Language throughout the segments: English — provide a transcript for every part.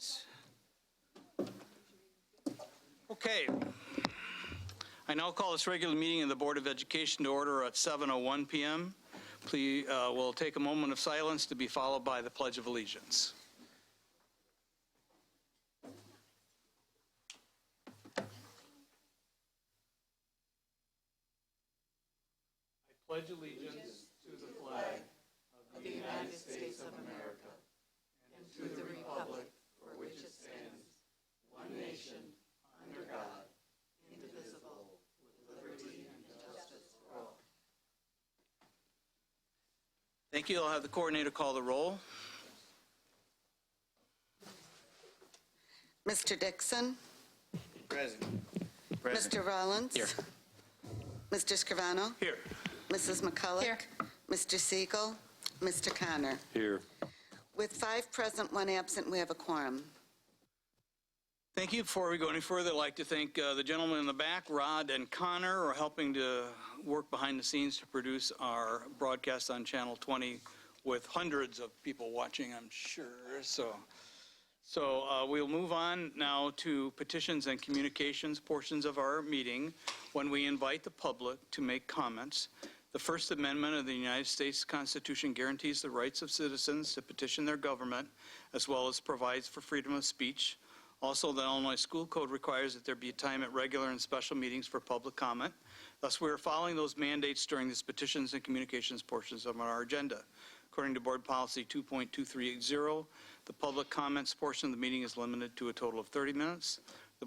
allegiance. Okay. I now call this regular meeting of the Board of Education to order at 7:01 p.m. Please, we'll take a moment of silence to be followed by the Pledge of Allegiance. I pledge allegiance to the flag of the United States of America and to the republic for which it stands, one nation, under God, indivisible, with liberty and justice for all. Thank you. I'll have the coordinator call the roll. Mr. Dixon? Present. Mr. Rollins? Here. Mr. Scrivano? Here. Mrs. McCulloch? Here. Mr. Siegel? Mr. Connor? Here. With 5 present, 1 absent, we have a quorum. Thank you. Before we go any further, I'd like to thank the gentlemen in the back, Rod and Connor, are helping to work behind the scenes to produce our broadcast on Channel 20 with hundreds of people watching, I'm sure. So we'll move on now to petitions and communications portions of our meeting when we invite the public to make comments. The First Amendment of the United States Constitution guarantees the rights of citizens to petition their government, as well as provides for freedom of speech. Also, the Illinois School Code requires that there be a time at regular and special meetings for public comment. Thus, we are following those mandates during this petitions and communications portions of our agenda. According to Board Policy 2.2380, the public comments portion of the meeting is limited to a total of 30 minutes. The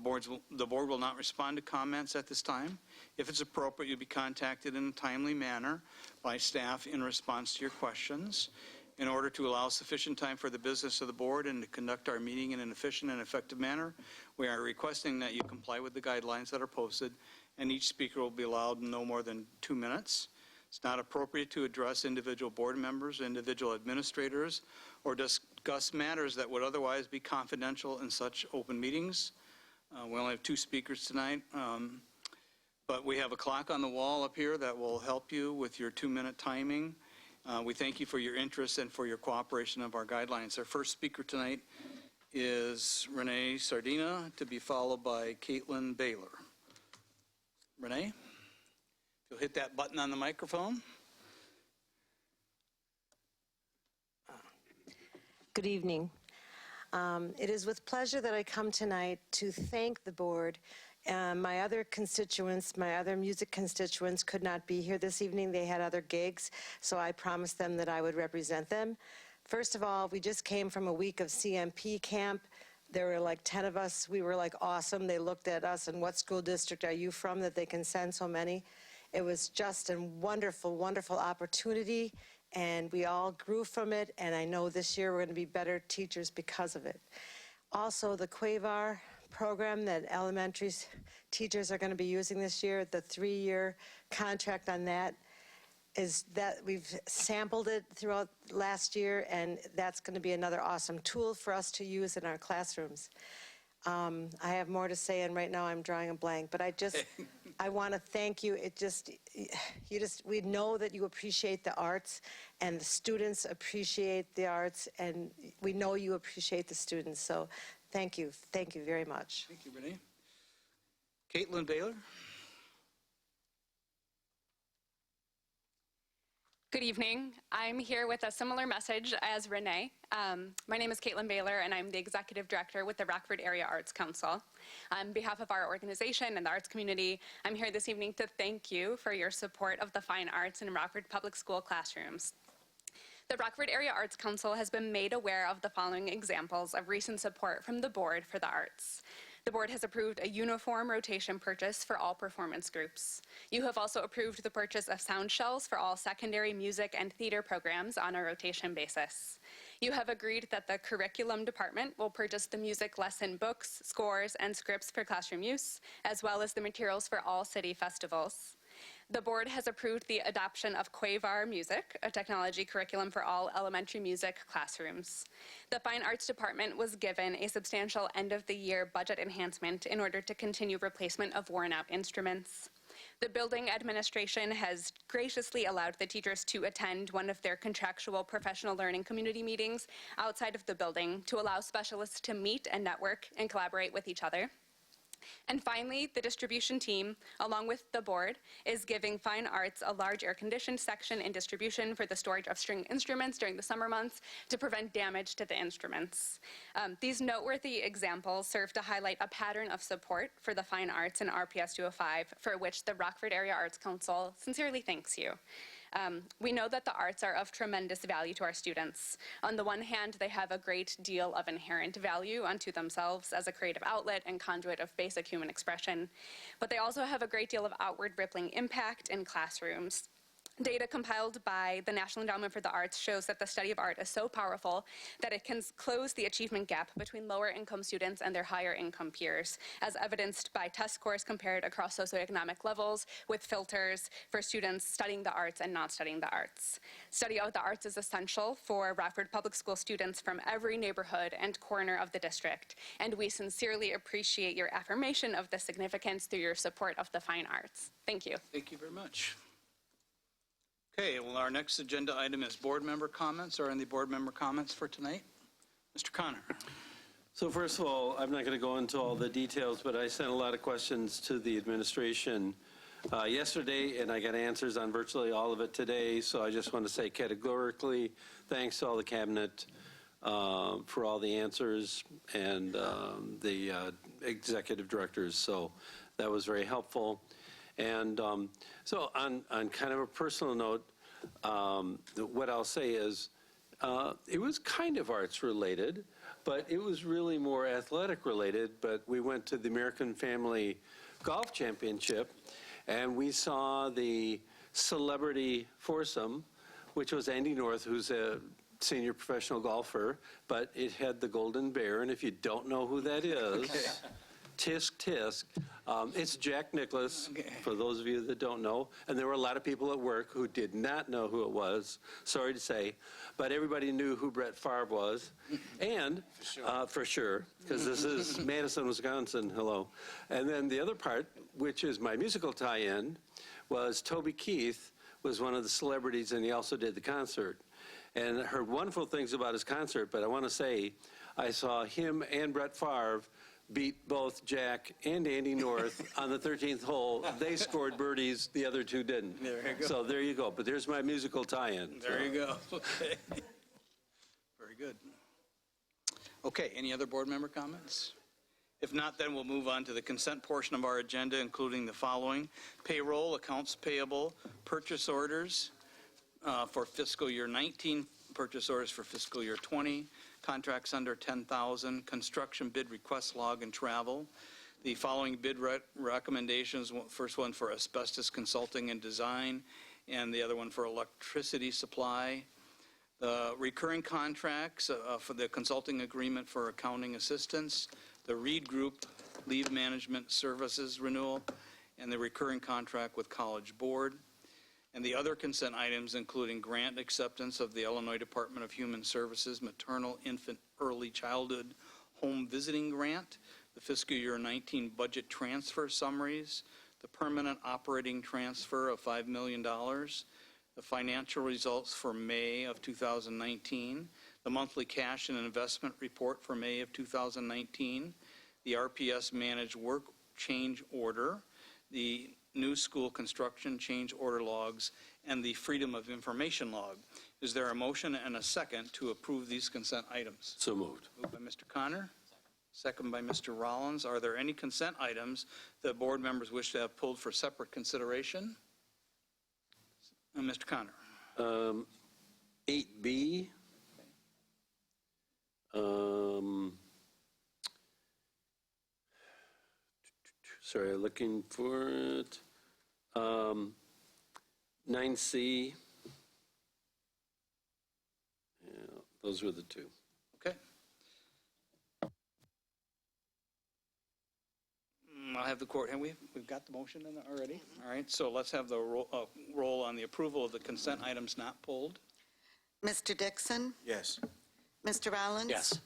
board will not respond to comments at this time. If it's appropriate, you'll be contacted in a timely manner by staff in response to your questions. In order to allow sufficient time for the business of the board and to conduct our meeting in an efficient and effective manner, we are requesting that you comply with the guidelines that are posted, and each speaker will be allowed no more than 2 minutes. It's not appropriate to address individual board members, individual administrators, or discuss matters that would otherwise be confidential in such open meetings. We only have 2 speakers tonight, but we have a clock on the wall up here that will help you with your 2-minute timing. We thank you for your interest and for your cooperation of our guidelines. Our first speaker tonight is Renee Sardina, to be followed by Caitlin Baylor. Renee, if you'll hit that button on the microphone. Good evening. It is with pleasure that I come tonight to thank the board. My other constituents, my other music constituents could not be here this evening. They had other gigs, so I promised them that I would represent them. First of all, we just came from a week of CMP camp. There were like 10 of us. We were like awesome. They looked at us and what school district are you from that they can send so many? It was just a wonderful, wonderful opportunity, and we all grew from it, and I know this year we're going to be better teachers because of it. Also, the Quavar program that elementary teachers are going to be using this year, the 3-year contract on that is that we've sampled it throughout last year, and that's going to be another awesome tool for us to use in our classrooms. I have more to say, and right now I'm drawing a blank, but I want to thank you. We know that you appreciate the arts, and the students appreciate the arts, and we know you appreciate the students. So thank you very much. Thank you, Renee. Caitlin Baylor. Good evening. I'm here with a similar message as Renee. My name is Caitlin Baylor, and I'm the Executive Director with the Rockford Area Arts Council. On behalf of our organization and the arts community, I'm here this evening to thank you for your support of the fine arts in Rockford Public School classrooms. The Rockford Area Arts Council has been made aware of the following examples of recent support from the Board for the Arts. The board has approved a uniform rotation purchase for all performance groups. You have also approved the purchase of sound shells for all secondary music and theater programs on a rotation basis. You have agreed that the curriculum department will purchase the music lesson books, scores, and scripts for classroom use, as well as the materials for all city festivals. The board has approved the adoption of Quavar Music, a technology curriculum for all elementary music classrooms. The Fine Arts Department was given a substantial end-of-the-year budget enhancement in order to continue replacement of worn-out instruments. The building administration has graciously allowed the teachers to attend one of their contractual professional learning community meetings outside of the building to allow specialists to meet and network and collaborate with each other. And finally, the distribution team, along with the board, is giving fine arts a large air-conditioned section in distribution for the storage of string instruments during the summer months to prevent damage to the instruments. These noteworthy examples serve to highlight a pattern of support for the fine arts in RPS 205, for which the Rockford Area Arts Council sincerely thanks you. We know that the arts are of tremendous value to our students. On the one hand, they have a great deal of inherent value unto themselves as a creative outlet and conduit of basic human expression, but they also have a great deal of outward rippling impact in classrooms. Data compiled by the National Endowment for the Arts shows that the study of art is so powerful that it can close the achievement gap between lower income students and their higher income peers, as evidenced by test scores compared across socioeconomic levels with filters for students studying the arts and not studying the arts. Study of the arts is essential for Rockford Public School students from every neighborhood and corner of the district, and we sincerely appreciate your affirmation of the significance through your support of the fine arts. Thank you. Thank you very much. Okay, well, our next agenda item is board member comments. Are any board member comments for tonight? Mr. Connor. So first of all, I'm not going to go into all the details, but I sent a lot of questions to the administration yesterday, and I got answers on virtually all of it today. So I just want to say categorically, thanks to all the cabinet for all the answers and the executive directors. So that was very helpful. And so on kind of a personal note, what I'll say is it was kind of arts related, but it was really more athletic related. But we went to the American Family Golf Championship, and we saw the celebrity foursome, which was Andy North, who's a senior professional golfer, but it had the Golden Bear, and if you don't know who that is, okay. Tisk tisk. It's Jack Nicklaus, for those of you that don't know. And there were a lot of people at work who did not know who it was, sorry to say. But everybody knew who Brett Favre was. And, for sure, because this is Madison, Wisconsin, hello. And then the other part, which is my musical tie-in, was Toby Keith was one of the celebrities, and he also did the concert. And I heard wonderful things about his concert, but I want to say I saw him and Brett Favre beat both Jack and Andy North on the 13th hole. They scored birdies, the other two didn't. There you go. So there you go. But there's my musical tie-in. There you go. Okay. Very good. Okay, any other board member comments? If not, then we'll move on to the consent portion of our agenda, including the following: payroll, accounts payable, purchase orders for fiscal year 19, purchase orders for fiscal year 20, contracts under 10,000, construction bid request log and travel. The following bid recommendations: first one for asbestos consulting and design, and the other one for electricity supply. The recurring contracts for the consulting agreement for accounting assistance, the Reed Group leave management services renewal, and the recurring contract with College Board. And the other consent items, including grant acceptance of the Illinois Department of Human Services Maternal Infant Early Childhood Home Visiting Grant, the fiscal year 19 budget transfer summaries, the permanent operating transfer of $5 million, the financial results for May of 2019, the monthly cash and investment report for May of 2019, the RPS managed work change order, the new school construction change order logs, and the Freedom of Information log. Is there a motion and a second to approve these consent items? So moved. Moved by Mr. Connor, second by Mr. Rollins. Are there any consent items that board members wish to have pulled for separate consideration? Mr. Connor. 8B. Sorry, looking for it. 9C. Yeah, those were the two. Okay. I'll have the court, and we've got the motion in there already. All right, so let's have the roll on the approval of the consent items not pulled. Mr. Dixon? Yes. Mr. Rollins? Yes.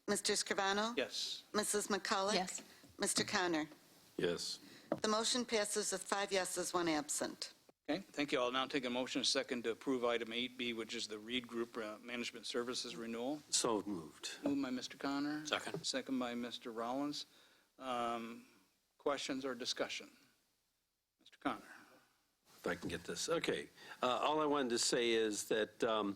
Mr. Scrivano? Yes. Mrs. McCulloch? Yes. Mr. Connor? Yes. The motion passes with 5 yeses, 1 absent. Okay, thank you. I'll now take a motion and second to approve item 8B, which is the Reed Group Management Services renewal. So moved. Moved by Mr. Connor. Second. Second by Mr. Rollins. Questions or discussion? Mr. Connor. If I can get this. Okay. All I wanted to say is that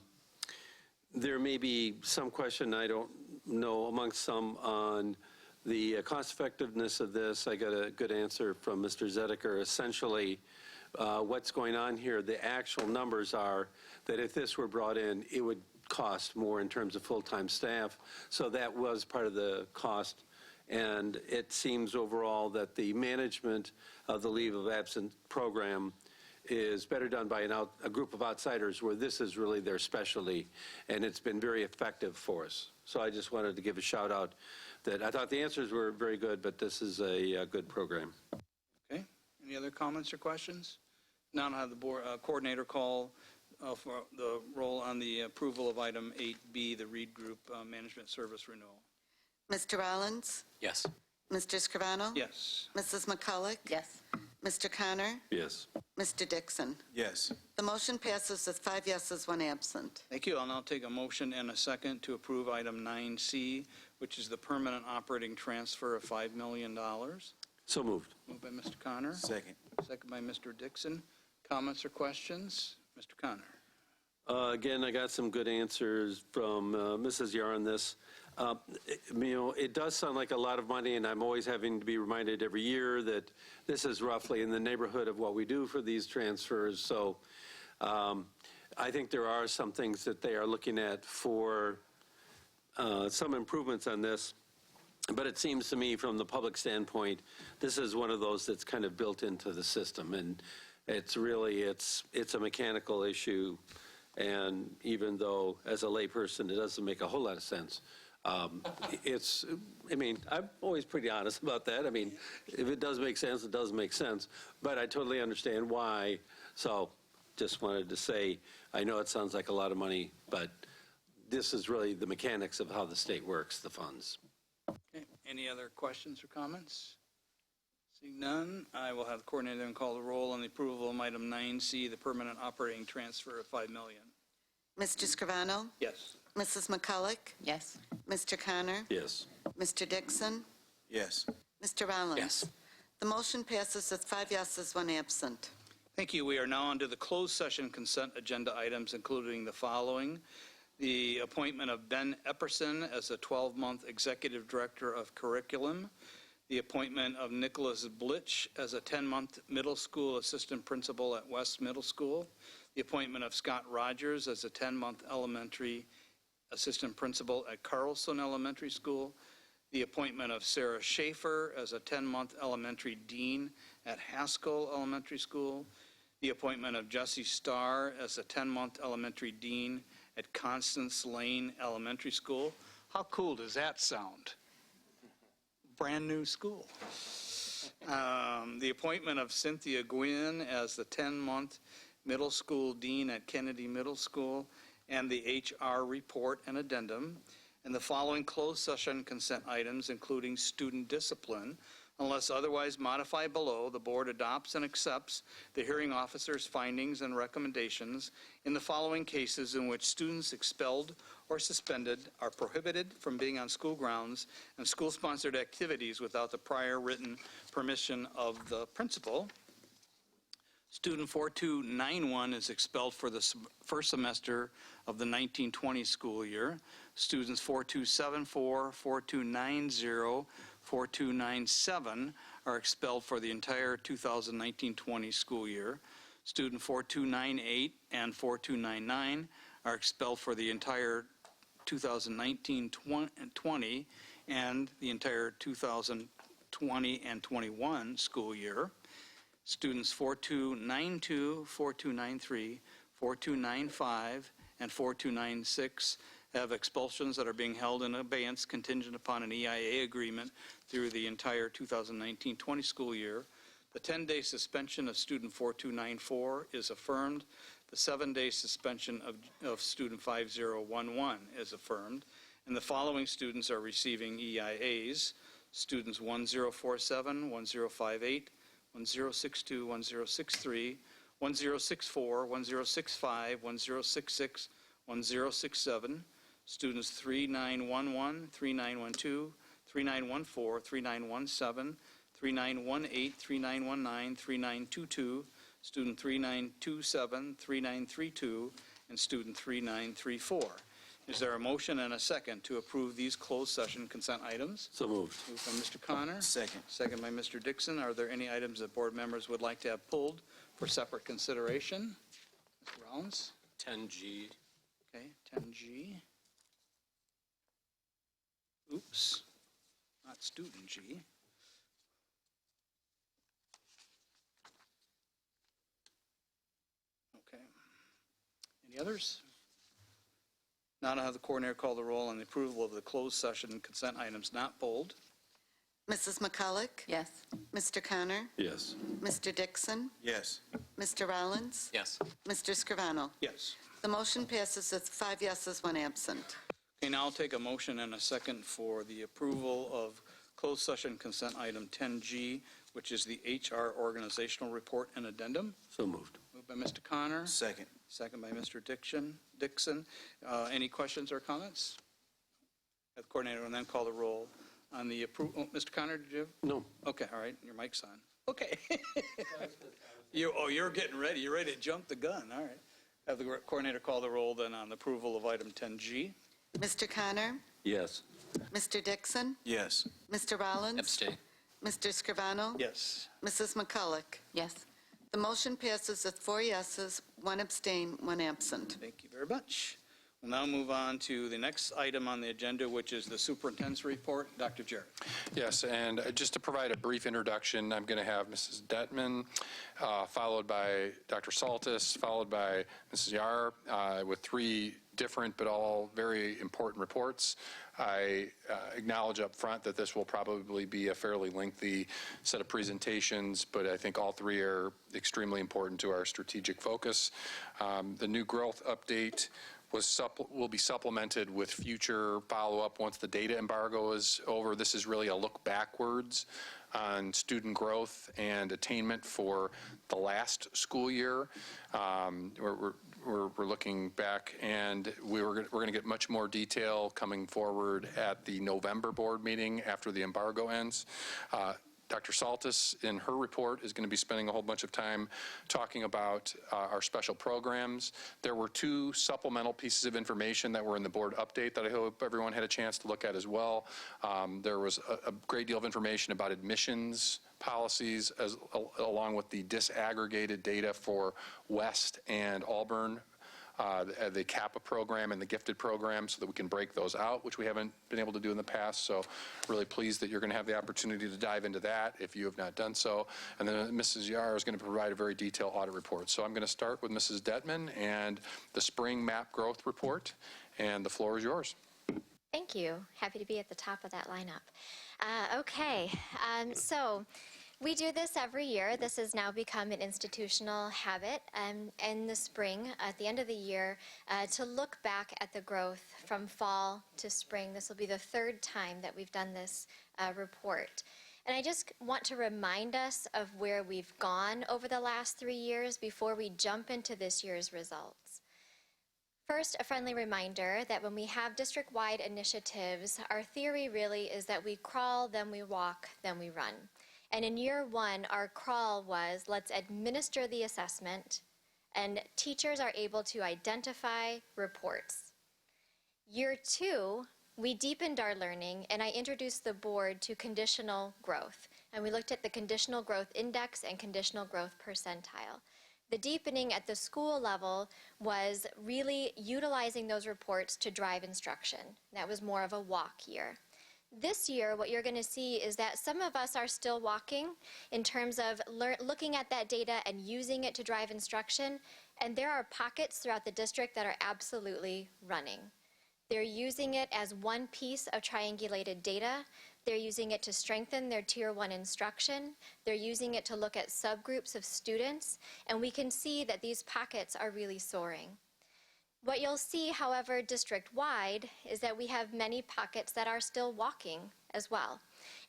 there may be some question, I don't know, amongst some on the cost effectiveness of this. I got a good answer from Mr. Zediker. Essentially, what's going on here, the actual numbers are that if this were brought in, it would cost more in terms of full-time staff. So that was part of the cost. And it seems overall that the management of the leave of absence program is better done by a group of outsiders where this is really their specialty, and it's been very effective for us. So I just wanted to give a shout out that I thought the answers were very good, but this is a good program. Okay, any other comments or questions? Now I'll have the board coordinator call for the roll on the approval of item 8B, the Reed Group Management Service renewal. Mr. Rollins? Yes. Mr. Scrivano? Yes. Mrs. McCulloch? Yes. Mr. Connor? Yes. Mr. Dixon? Yes. The motion passes with 5 yeses, 1 absent. Thank you. I'll now take a motion and a second to approve item 9C, which is the permanent operating transfer of $5 million. So moved. Moved by Mr. Connor. Second. Second by Mr. Dixon. Comments or questions? Mr. Connor. Again, I got some good answers from Mrs. Yar on this. It does sound like a lot of money, and I'm always having to be reminded every year that this is roughly in the neighborhood of what we do for these transfers. So I think there are some things that they are looking at for some improvements on this. But it seems to me from the public standpoint, this is one of those that's kind of built into the system. And it's really, it's a mechanical issue. And even though, as a layperson, it doesn't make a whole lot of sense, I'm always pretty honest about that. I mean, if it does make sense, it does make sense. But I totally understand why. So just wanted to say, I know it sounds like a lot of money, but this is really the mechanics of how the state works, the funds. Okay. Any other questions or comments? Seeing none, I will have the coordinator then call the roll on the approval of item 9C, the permanent operating transfer of $5 million. Mr. Scrivano? Yes. Mrs. McCulloch? Yes. Mr. Connor? Yes. Mr. Dixon? Yes. Mr. Rollins? Yes. The motion passes with 5 yeses, 1 absent. Thank you. We are now on to the closed session consent agenda items, including the following. The appointment of Ben Epperson as a 12-month Executive Director of Curriculum. The appointment of Nicholas Blitch as a 10-month Middle School Assistant Principal at West Middle School. The appointment of Scott Rogers as a 10-month Elementary Assistant Principal at Carlson Elementary School. The appointment of Sarah Schaefer as a 10-month Elementary Dean at Haskell Elementary School. The appointment of Jesse Starr as a 10-month Elementary Dean at Constance Lane Elementary School. How cool does that sound? Brand new school. The appointment of Cynthia Gwynn as the 10-month Middle School Dean at Kennedy Middle School, and the HR report and addendum, and the following closed session consent items, including student discipline. Unless otherwise modified below, the board adopts and accepts the hearing officer's findings and recommendations in the following cases in which students expelled or suspended are prohibited from being on school grounds and school-sponsored activities without the prior written permission of the principal. Student 4291 is expelled for the first semester of the 1920 school year. Students 4274, 4290, 4297 are expelled for the entire 2019-20 school year. Student 4298 and 4299 are expelled for the entire 2019-20 and the entire 2020 and 21 school year. Students 4292, 4293, 4295, and 4296 have expulsions that are being held in abeyance contingent upon an EIA agreement through the entire 2019-20 school year. The 10-day suspension of student 4294 is affirmed. The 7-day suspension of student 5011 is affirmed. And the following students are receiving EIAs. Students 1047, 1058, 1062, 1063, 1064, 1065, 1066, 1067, students 3911, 3912, 3914, 3917, 3918, 3919, 3922, student 3927, 3932, and student 3934. Is there a motion and a second to approve these closed session consent items? So moved. Moved by Mr. Connor. Second. Second by Mr. Dixon. Are there any items that board members would like to have pulled for separate consideration? Mr. Rounds? 10G. Okay, 10G. Oops, not student G. Okay. Any others? Now I'll have the coordinator call the roll on the approval of the closed session consent items not pulled. Mrs. McCulloch? Yes. Mr. Connor? Yes. Mr. Dixon? Yes. Mr. Rollins? Yes. Mr. Scrivano? Yes. The motion passes with 5 yeses, 1 absent. Okay, now I'll take a motion and a second for the approval of closed session consent item 10G, which is the HR organizational report and addendum. So moved. Moved by Mr. Connor. Second. Second by Mr. Dixon. Any questions or comments? The coordinator will then call the roll on the approval. Oh, Mr. Connor, did you have? No. Okay, all right, your mic's on. Okay. You're getting ready. You're ready to jump the gun. All right. Have the coordinator call the roll then on the approval of item 10G. Mr. Connor? Yes. Mr. Dixon? Yes. Mr. Rollins? Abstain. Mr. Scrivano? Yes. Mrs. McCulloch? Yes. The motion passes with 4 yeses, 1 abstain, 1 absent. Thank you very much. We'll now move on to the next item on the agenda, which is the superintendent's report. Dr. Jarrett. Yes, and just to provide a brief introduction, I'm going to have Mrs. Detman, followed by Dr. Saltis, followed by Mrs. Yar, with 3 different but all very important reports. I acknowledge up front that this will probably be a fairly lengthy set of presentations, but I think all 3 are extremely important to our strategic focus. The new growth update will be supplemented with future follow-up once the data embargo is over. This is really a look backwards on student growth and attainment for the last school year. We're looking back, and we're going to get much more detail coming forward at the November board meeting after the embargo ends. Dr. Saltis, in her report, is going to be spending a whole bunch of time talking about our special programs. There were 2 supplemental pieces of information that were in the board update that I hope everyone had a chance to look at as well. There was a great deal of information about admissions policies, along with the disaggregated data for West and Auburn, the CAPA program and the gifted program, so that we can break those out, which we haven't been able to do in the past. So really pleased that you're going to have the opportunity to dive into that if you have not done so. And then Mrs. Yar is going to provide a very detailed audit report. So I'm going to start with Mrs. Detman and the spring MAP growth report, and the floor is yours. Thank you. Happy to be at the top of that lineup. So we do this every year. This has now become an institutional habit in the spring, at the end of the year, to look back at the growth from fall to spring. This will be the 3rd time that we've done this report. And I just want to remind us of where we've gone over the last 3 years before we jump into this year's results. First, a friendly reminder that when we have district-wide initiatives, our theory really is that we crawl, then we walk, then we run. And in year 1, our crawl was, let's administer the assessment, and teachers are able to identify reports. Year 2, we deepened our learning, and I introduced the board to conditional growth. And we looked at the conditional growth index and conditional growth percentile. The deepening at the school level was really utilizing those reports to drive instruction. That was more of a walk year. This year, what you're going to see is that some of us are still walking in terms of looking at that data and using it to drive instruction, and there are pockets throughout the district that are absolutely running. They're using it as one piece of triangulated data. They're using it to strengthen their Tier 1 instruction. They're using it to look at subgroups of students, and we can see that these pockets are really soaring. What you'll see, however, district-wide, is that we have many pockets that are still walking as well.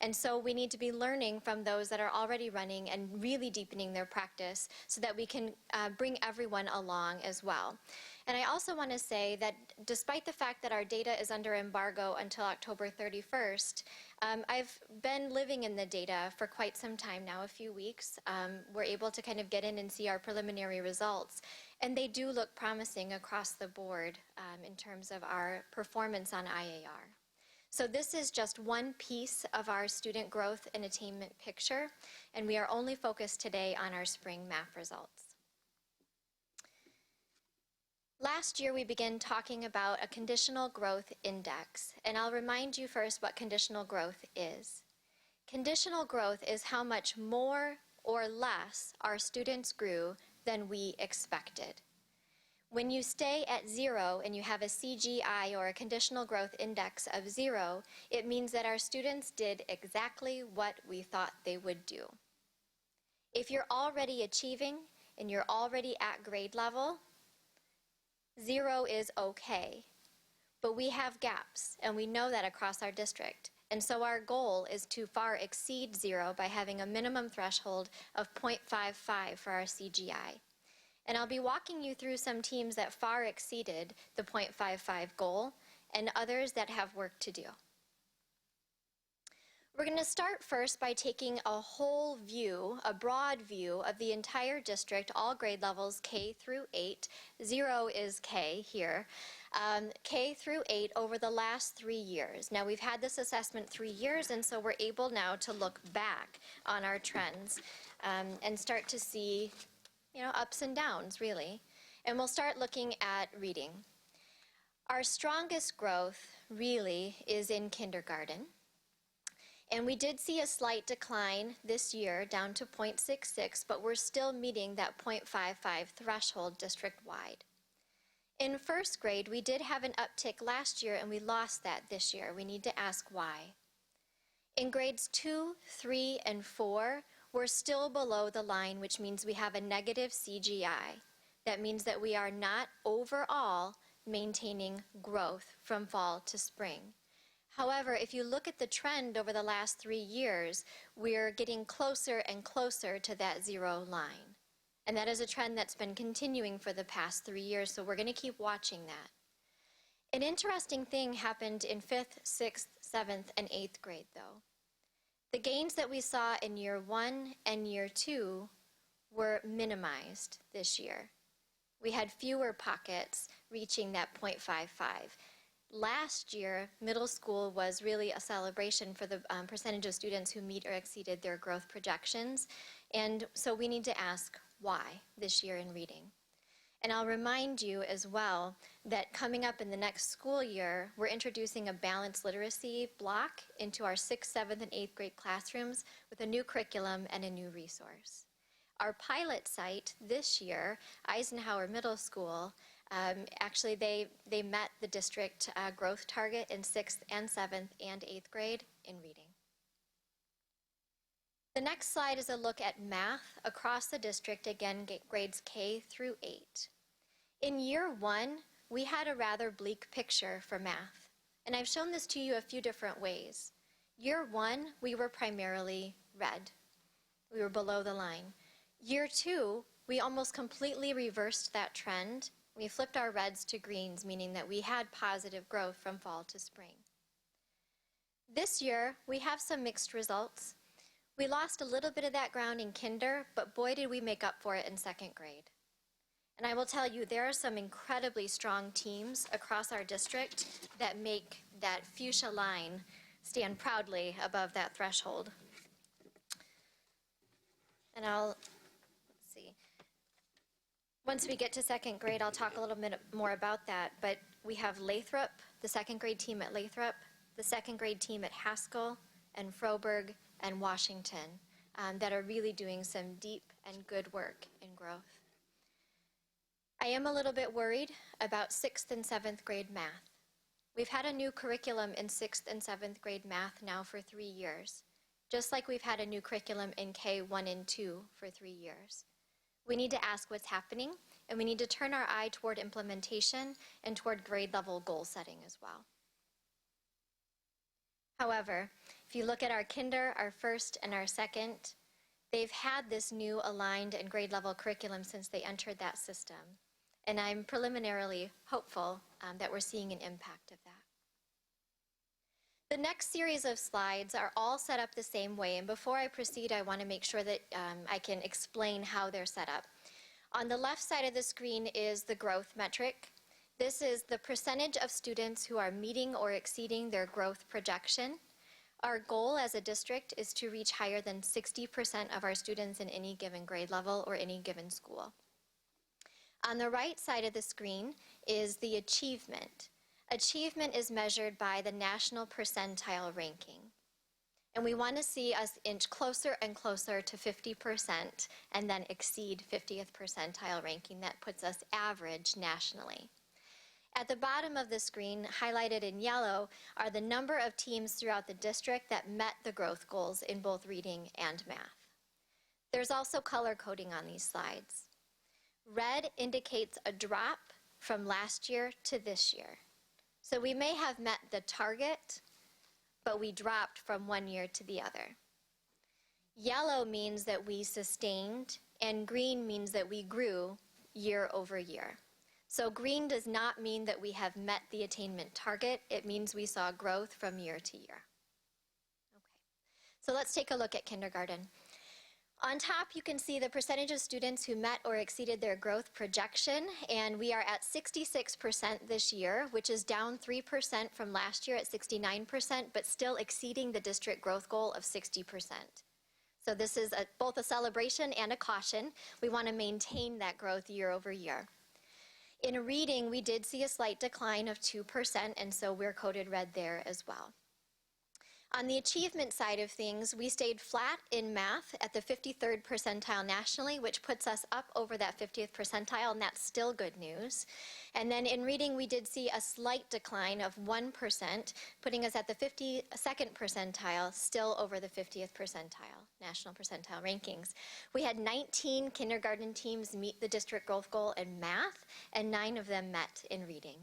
And so we need to be learning from those that are already running and really deepening their practice so that we can bring everyone along as well. And I also want to say that despite the fact that our data is under embargo until October 31st, I've been living in the data for quite some time now, a few weeks. We're able to kind of get in and see our preliminary results, and they do look promising across the board in terms of our performance on IAR. So this is just one piece of our student growth and attainment picture, and we are only focused today on our spring math results. Last year, we began talking about a conditional growth index, and I'll remind you first what conditional growth is. Conditional growth is how much more or less our students grew than we expected. When you stay at 0 and you have a CGI or a conditional growth index of 0, it means that our students did exactly what we thought they would do. If you're already achieving and you're already at grade level, 0 is okay, but we have gaps, and we know that across our district. And so our goal is to far exceed 0 by having a minimum threshold of 0.55 for our CGI. And I'll be walking you through some teams that far exceeded the 0.55 goal and others that have work to do. We're going to start first by taking a whole view, a broad view of the entire district, all grade levels K through 8. 0 is K here. K through 8 over the last 3 years. Now we've had this assessment 3 years, and so we're able now to look back on our trends and start to see, ups and downs really. And we'll start looking at reading. Our strongest growth really is in kindergarten. And we did see a slight decline this year down to 0.66, but we're still meeting that 0.55 threshold district-wide. In first grade, we did have an uptick last year, and we lost that this year. We need to ask why. In grades 2, 3, and 4, we're still below the line, which means we have a negative CGI. That means that we are not overall maintaining growth from fall to spring. However, if you look at the trend over the last 3 years, we're getting closer and closer to that 0 line. And that is a trend that's been continuing for the past 3 years, so we're going to keep watching that. An interesting thing happened in 5th, 6th, 7th, and 8th grade, though. The gains that we saw in year 1 and year 2 were minimized this year. We had fewer pockets reaching that 0.55. Last year, middle school was really a celebration for the percentage of students who meet or exceeded their growth projections. And so we need to ask why this year in reading. And I'll remind you as well that coming up in the next school year, we're introducing a balanced literacy block into our 6th, 7th, and 8th grade classrooms with a new curriculum and a new resource. Our pilot site this year, Eisenhower Middle School, actually, they met the district growth target in 6th and 7th and 8th grade in reading. The next slide is a look at math across the district, again, grades K through 8. In year 1, we had a rather bleak picture for math, and I've shown this to you a few different ways. Year 1, we were primarily red. We were below the line. Year 2, we almost completely reversed that trend. We flipped our reds to greens, meaning that we had positive growth from fall to spring. This year, we have some mixed results. We lost a little bit of that ground in kinder, but boy, did we make up for it in 2nd grade. And I will tell you, there are some incredibly strong teams across our district that make that fuchsia line stand proudly above that threshold. And let's see. Once we get to 2nd grade, I'll talk a little bit more about that, but we have Lathrop, the 2nd grade team at Lathrop, the 2nd grade team at Haskell, and Froberg, and Washington that are really doing some deep and good work in growth. I am a little bit worried about 6th and 7th grade math. We've had a new curriculum in 6th and 7th grade math now for 3 years, just like we've had a new curriculum in K1 and 2 for 3 years. We need to ask what's happening, and we need to turn our eye toward implementation and toward grade level goal setting as well. However, If you look at our kinder, our first and our second, they've had this new aligned and grade level curriculum since they entered that system. And I'm preliminarily hopeful that we're seeing an impact of that. The next series of slides are all set up the same way. And before I proceed, I want to make sure that I can explain how they're set up. On the left side of the screen is the growth metric. This is the percentage of students who are meeting or exceeding their growth projection. Our goal as a district is to reach higher than 60% of our students in any given grade level or any given school. On the right side of the screen is the achievement. Achievement is measured by the national percentile ranking. And we want to see us inch closer and closer to 50% and then exceed 50th percentile ranking. That puts us average nationally. At the bottom of the screen, highlighted in yellow, are the number of teams throughout the district that met the growth goals in both reading and math. There's also color coding on these slides. Red indicates a drop from last year to this year. So we may have met the target, but we dropped from one year to the other. Yellow means that we sustained, and green means that we grew year over year. So green does not mean that we have met the attainment target. It means we saw growth from year to year. Okay, so let's take a look at kindergarten. On top, you can see the percentage of students who met or exceeded their growth projection, and we are at 66% this year, which is down 3% from last year at 69%, but still exceeding the district growth goal of 60%. So this is both a celebration and a caution. We want to maintain that growth year over year. In reading, we did see a slight decline of 2%, and so we're coded red there as well. On the achievement side of things, we stayed flat in math at the 53rd percentile nationally, which puts us up over that 50th percentile, and that's still good news. And then in reading, we did see a slight decline of 1%, putting us at the 52nd percentile, still over the 50th percentile, national percentile rankings. We had 19 kindergarten teams meet the district growth goal in math, and 9 of them met in reading.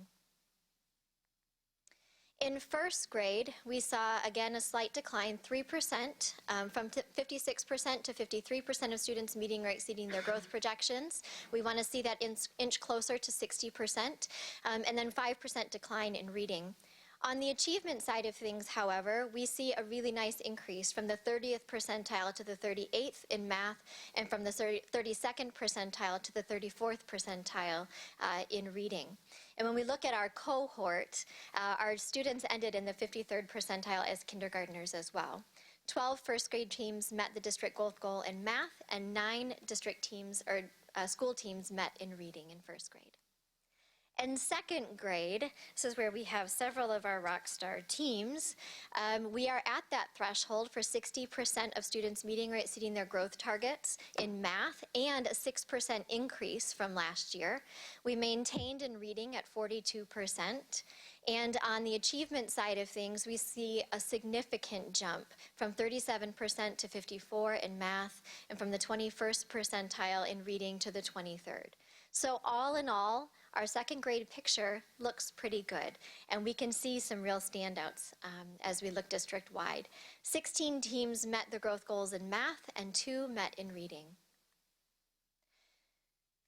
In first grade, we saw, again, a slight decline, 3%, from 56% to 53% of students meeting or exceeding their growth projections. We want to see that inch closer to 60%, and then 5% decline in reading. On the achievement side of things, however, we see a really nice increase from the 30th percentile to the 38th in math, and from the 32nd percentile to the 34th percentile in reading. And when we look at our cohort, our students ended in the 53rd percentile as kindergartners as well. 12 first grade teams met the district growth goal in math, and 9 district teams or school teams met in reading in first grade. In second grade, this is where we have several of our Rockstar teams, we are at that threshold for 60% of students meeting or exceeding their growth targets in math, and a 6% increase from last year. We maintained in reading at 42%. And on the achievement side of things, we see a significant jump from 37% to 54% in math, and from the 21st percentile in reading to the 23rd. So all in all, our second grade picture looks pretty good, and we can see some real standouts as we look district-wide. 16 teams met the growth goals in math, and 2 met in reading.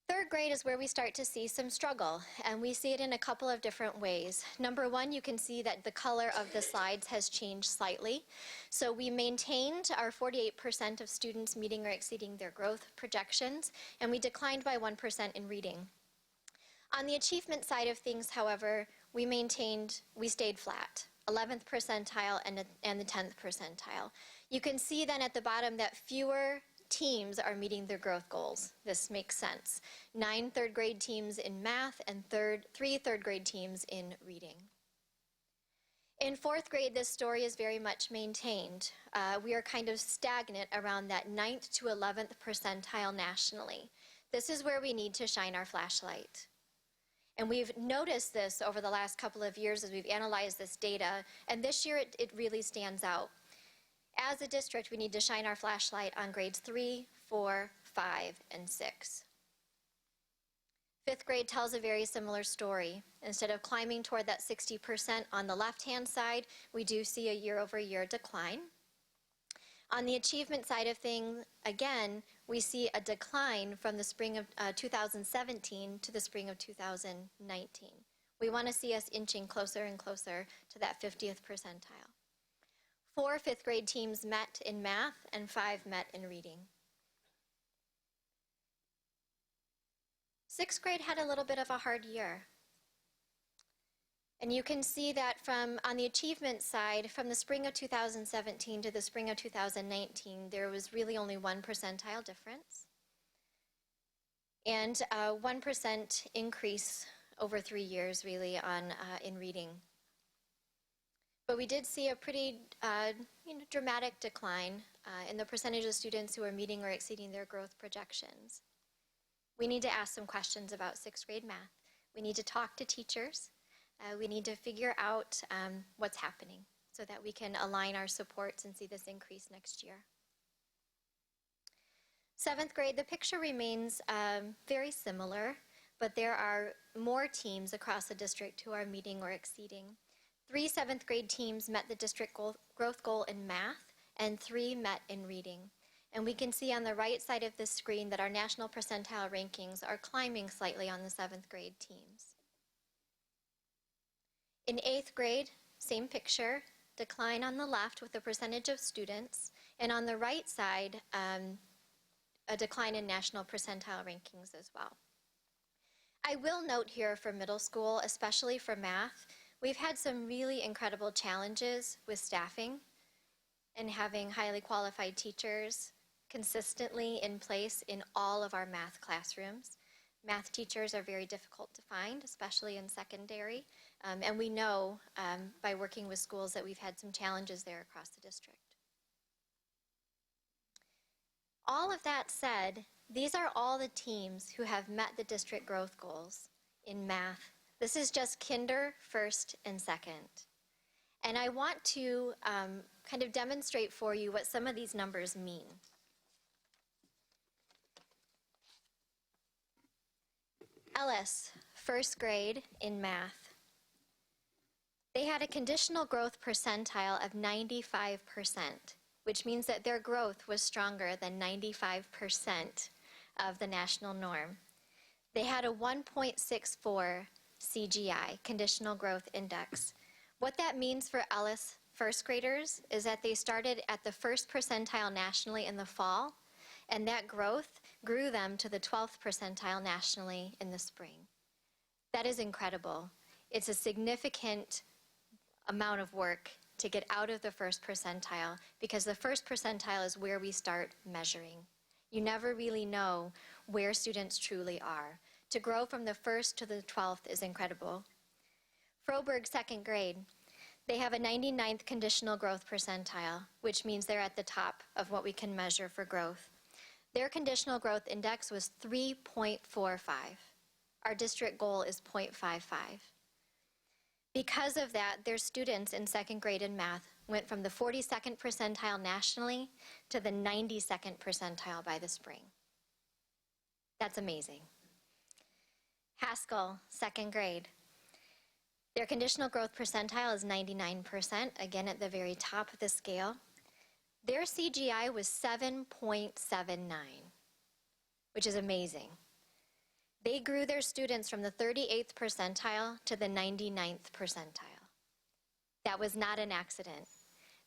Third grade is where we start to see some struggle, and we see it in a couple of different ways. Number one, you can see that the color of the slides has changed slightly. So we maintained our 48% of students meeting or exceeding their growth projections, and we declined by 1% in reading. On the achievement side of things, however, we stayed flat, 11th percentile and the 10th percentile. You can see then at the bottom that fewer teams are meeting their growth goals. This makes sense. 9 third grade teams in math, and 3 third grade teams in reading. In fourth grade, this story is very much maintained. We are kind of stagnant around that 9th to 11th percentile nationally. This is where we need to shine our flashlight. And we've noticed this over the last couple of years as we've analyzed this data, and this year it really stands out. As a district, we need to shine our flashlight on grades 3, 4, 5, and 6. Fifth grade tells a very similar story. Instead of climbing toward that 60% on the left-hand side, we do see a year-over-year decline. On the achievement side of things, again, we see a decline from the spring of 2017 to the spring of 2019. We want to see us inching closer and closer to that 50th percentile. 4 fifth grade teams met in math and 5 met in reading. Sixth grade had a little bit of a hard year. And you can see that on the achievement side, from the spring of 2017 to the spring of 2019, there was really only 1 percentile difference. And 1% increase over 3 years, really, in reading. But we did see a pretty dramatic decline in the percentage of students who are meeting or exceeding their growth projections. We need to ask some questions about sixth grade math. We need to talk to teachers. We need to figure out what's happening so that we can align our supports and see this increase next year. Seventh grade, the picture remains very similar, but there are more teams across the district who are meeting or exceeding. 3 seventh grade teams met the district growth goal in math, and 3 met in reading. And we can see on the right side of the screen that our national percentile rankings are climbing slightly on the 7th grade teams. In 8th grade, same picture, decline on the left with the percentage of students, and on the right side, a decline in national percentile rankings as well. I will note here for middle school, especially for math, we've had some really incredible challenges with staffing and having highly qualified teachers consistently in place in all of our math classrooms. Math teachers are very difficult to find, especially in secondary, and we know by working with schools that we've had some challenges there across the district. All of that said, these are all the teams who have met the district growth goals in math. This is just kinder, first, and second. And I want to kind of demonstrate for you what some of these numbers mean. Ellis, first grade in math. They had a conditional growth percentile of 95%, which means that their growth was stronger than 95% of the national norm. They had a 1.64 CGI, conditional growth index. What that means for Ellis first graders is that they started at the first percentile nationally in the fall, and that growth grew them to the 12th percentile nationally in the spring. That is incredible. It's a significant amount of work to get out of the first percentile, because the first percentile is where we start measuring. You never really know where students truly are. To grow from the first to the 12th is incredible. Froberg, second grade, they have a 99th conditional growth percentile, which means they're at the top of what we can measure for growth. Their conditional growth index was 3.45. Our district goal is 0.55. Because of that, their students in second grade in math went from the 42nd percentile nationally to the 92nd percentile by the spring. That's amazing. Haskell, second grade. Their conditional growth percentile is 99%, again at the very top of the scale. Their CGI was 7.79, which is amazing. They grew their students from the 38th percentile to the 99th percentile. That was not an accident.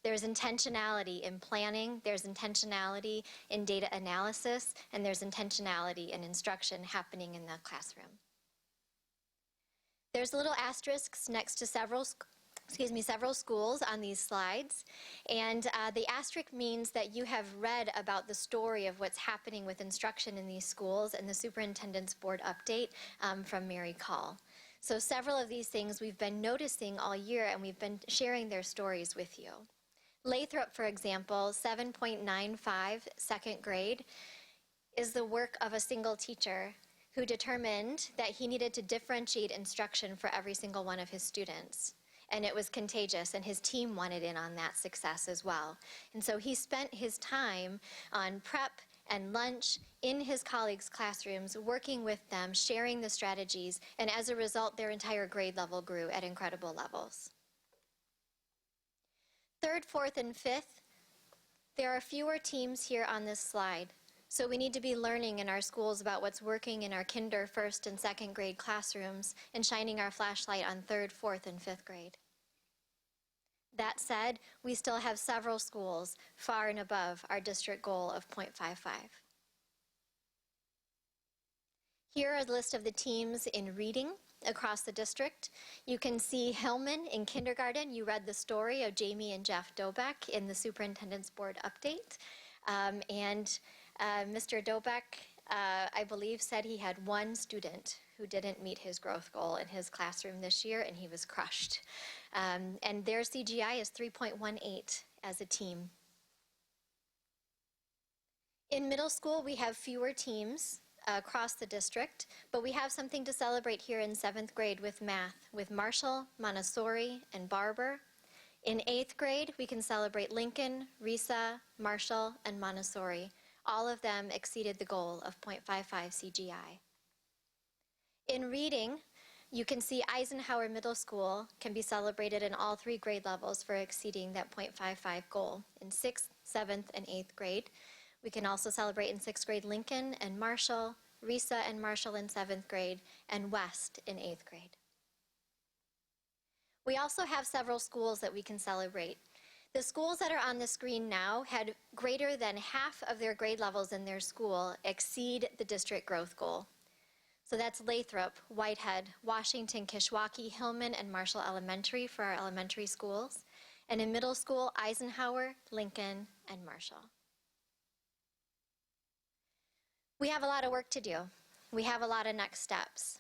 There's intentionality in planning, there's intentionality in data analysis, and there's intentionality in instruction happening in the classroom. There's little asterisks next to several schools on these slides, and the asterisk means that you have read about the story of what's happening with instruction in these schools and the superintendent's board update from Mary Call. So several of these things we've been noticing all year, and we've been sharing their stories with you. Lathrop, for example, 7.95 second grade, is the work of a single teacher who determined that he needed to differentiate instruction for every single one of his students. And it was contagious, and his team wanted in on that success as well. And so he spent his time on prep and lunch in his colleagues' classrooms, working with them, sharing the strategies, and as a result, their entire grade level grew at incredible levels. Third, fourth, and fifth, there are fewer teams here on this slide. So we need to be learning in our schools about what's working in our kinder, first, and second grade classrooms and shining our flashlight on third, fourth, and fifth grade. That said, we still have several schools far and above our district goal of 0.55. Here are a list of the teams in reading across the district. You can see Hillman in kindergarten. You read the story of Jamie and Jeff Dobeck in the Superintendent's Board update. Mr. Dobeck, I believe, said he had one student who didn't meet his growth goal in his classroom this year, and he was crushed. And their CGI is 3.18 as a team. In middle school, we have fewer teams across the district, but we have something to celebrate here in 7th grade with math, with Marshall, Montessori, and Barber. In 8th grade, we can celebrate Lincoln, Risa, Marshall, and Montessori. All of them exceeded the goal of 0.55 CGI. In reading, you can see Eisenhower Middle School can be celebrated in all 3 grade levels for exceeding that 0.55 goal in 6th, 7th, and 8th grade. We can also celebrate in 6th grade Lincoln and Marshall, Risa and Marshall in 7th grade, and West in 8th grade. We also have several schools that we can celebrate. The schools that are on the screen now had greater than half of their grade levels in their school exceed the district growth goal. So that's Lathrop, Whitehead, Washington, Kishwaukee, Hillman, and Marshall Elementary for our elementary schools. And in middle school, Eisenhower, Lincoln, and Marshall. We have a lot of work to do. We have a lot of next steps.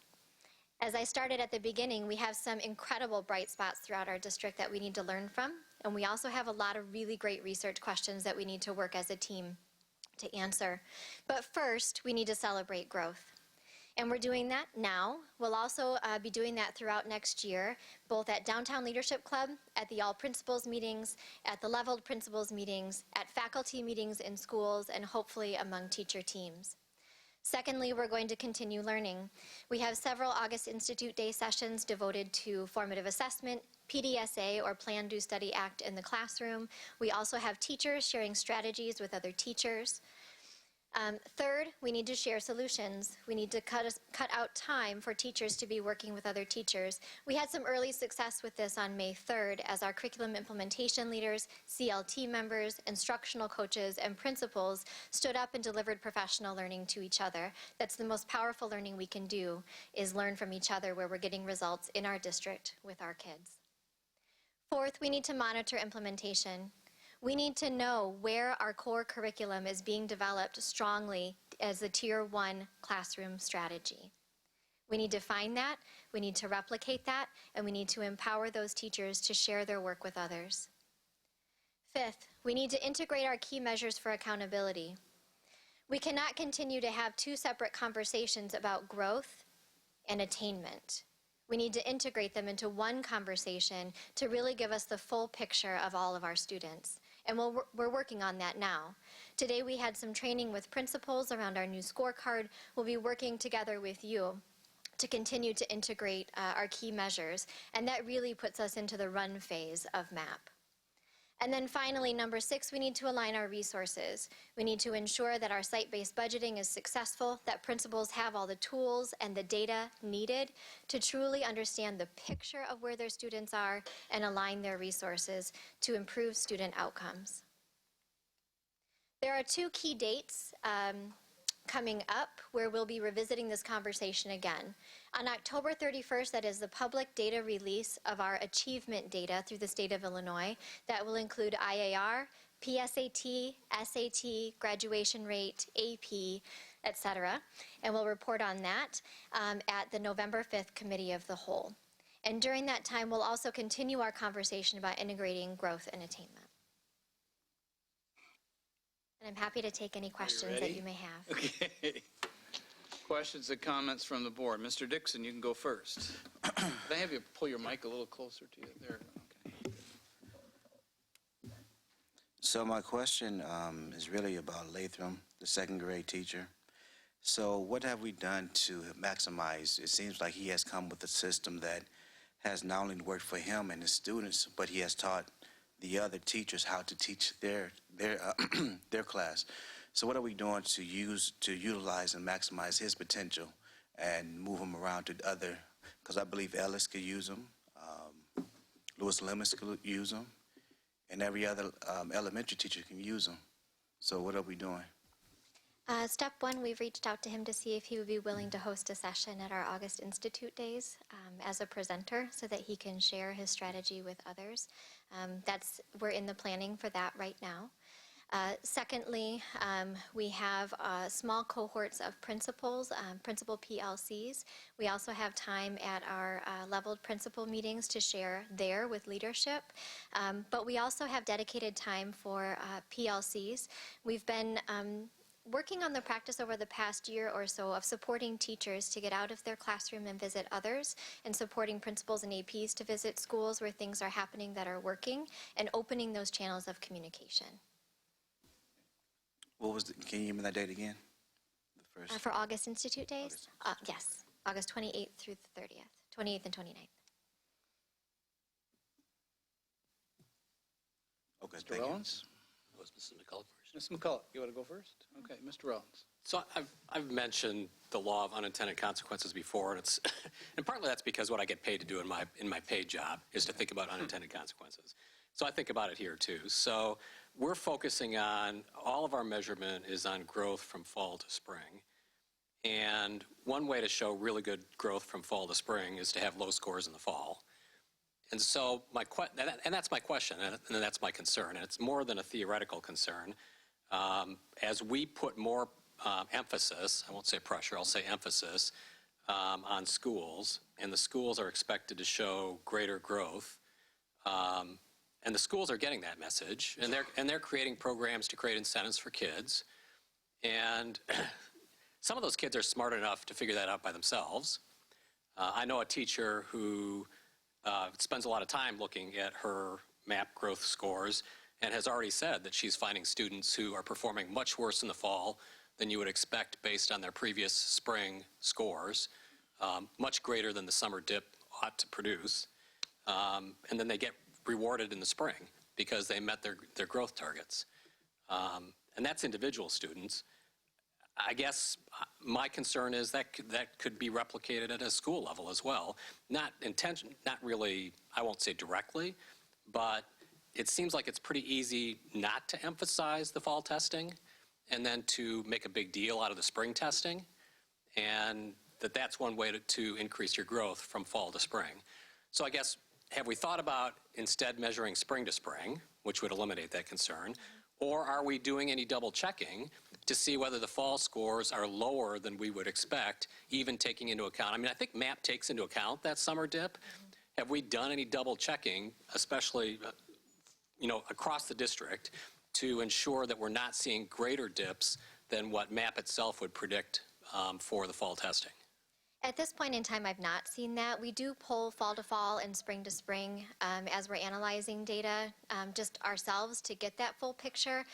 As I started at the beginning, we have some incredible bright spots throughout our district that we need to learn from, and we also have a lot of really great research questions that we need to work as a team to answer. But first, we need to celebrate growth. And we're doing that now. We'll also be doing that throughout next year, both at Downtown Leadership Club, at the All Principals meetings, at the Leveled Principals meetings, at faculty meetings in schools, and hopefully among teacher teams. Secondly, we're going to continue learning. We have several August Institute Day sessions devoted to formative assessment, PDSA, or Plan, Do, Study, Act in the classroom. We also have teachers sharing strategies with other teachers. Third, we need to share solutions. We need to cut out time for teachers to be working with other teachers. We had some early success with this on May 3rd as our curriculum implementation leaders, CLT members, instructional coaches, and principals stood up and delivered professional learning to each other. That's the most powerful learning we can do, is learn from each other where we're getting results in our district with our kids. Fourth, we need to monitor implementation. We need to know where our core curriculum is being developed strongly as a Tier 1 classroom strategy. We need to find that, we need to replicate that, and we need to empower those teachers to share their work with others. Fifth, we need to integrate our key measures for accountability. We cannot continue to have 2 separate conversations about growth and attainment. We need to integrate them into one conversation to really give us the full picture of all of our students. And we're working on that now. Today we had some training with principals around our new scorecard. We'll be working together with you to continue to integrate our key measures. And that really puts us into the run phase of MAP. And then finally, number 6, we need to align our resources. We need to ensure that our site-based budgeting is successful, that principals have all the tools and the data needed to truly understand the picture of where their students are and align their resources to improve student outcomes. There are 2 key dates coming up where we'll be revisiting this conversation again. On October 31st, that is the public data release of our achievement data through the state of Illinois. That will include IAR, PSAT, SAT, graduation rate, AP, etc. And we'll report on that at the November 5th Committee of the Whole. And during that time, we'll also continue our conversation about integrating growth and attainment. And I'm happy to take any questions that you may have. Okay. Questions and comments from the board. Mr. Dixon, you can go first. Can I have you pull your mic a little closer to you? There. Okay. So my question is really about Latham, the second grade teacher. So what have we done to maximize? It seems like he has come with a system that has not only worked for him and his students, but he has taught the other teachers how to teach their class. So what are we doing to utilize and maximize his potential and move him around to other? Because I believe Ellis could use him, Lewis Lemons could use him, and every other elementary teacher can use him. So what are we doing? Step one, we've reached out to him to see if he would be willing to host a session at our August Institute Days as a presenter so that he can share his strategy with others. We're in the planning for that right now. Secondly, we have small cohorts of principals, principal PLCs. We also have time at our leveled principal meetings to share there with leadership. But we also have dedicated time for PLCs. We've been working on the practice over the past year or so of supporting teachers to get out of their classroom and visit others, and supporting principals and APs to visit schools where things are happening that are working, and opening those channels of communication. Can you give me that date again? The first. For August Institute Days? Yes, August 28th through the 30th, 28th and 29th. Okay, Mr. thank you. Rollins? Was Mrs. McCullough first? Ms. McCullough, you want to go first? Okay, Mr. Rollins. So I've mentioned the law of unintended consequences before, and it's and partly that's because what I get paid to do in my paid job is to think about unintended consequences. So I think about it here too. So we're focusing on, all of our measurement is on growth from fall to spring. And one way to show really good growth from fall to spring is to have low scores in the fall. And so that's my question, and that's my concern, and it's more than a theoretical concern. As we put more emphasis, I won't say pressure, I'll say emphasis, on schools, and the schools are expected to show greater growth, and the schools are getting that message, and they're creating programs to create incentives for kids, and some of those kids are smart enough to figure that out by themselves. I know a teacher who spends a lot of time looking at her MAP growth scores and has already said that she's finding students who are performing much worse in the fall than you would expect based on their previous spring scores, much greater than the summer dip ought to produce. And then they get rewarded in the spring because they met their growth targets. And that's individual students. I guess my concern is that could be replicated at a school level as well. Not really, I won't say directly, but it seems like it's pretty easy not to emphasize the fall testing and then to make a big deal out of the spring testing, and that's one way to increase your growth from fall to spring. So I guess, have we thought about instead measuring spring to spring, which would eliminate that concern, or are we doing any double checking to see whether the fall scores are lower than we would expect, even taking into account, I mean, I think MAP takes into account that summer dip. Have we done any double checking, especially, across the district, to ensure that we're not seeing greater dips than what MAP itself would predict for the fall testing? At this point in time, I've not seen that. We do pull fall to fall and spring to spring as we're analyzing data just ourselves to get that full picture.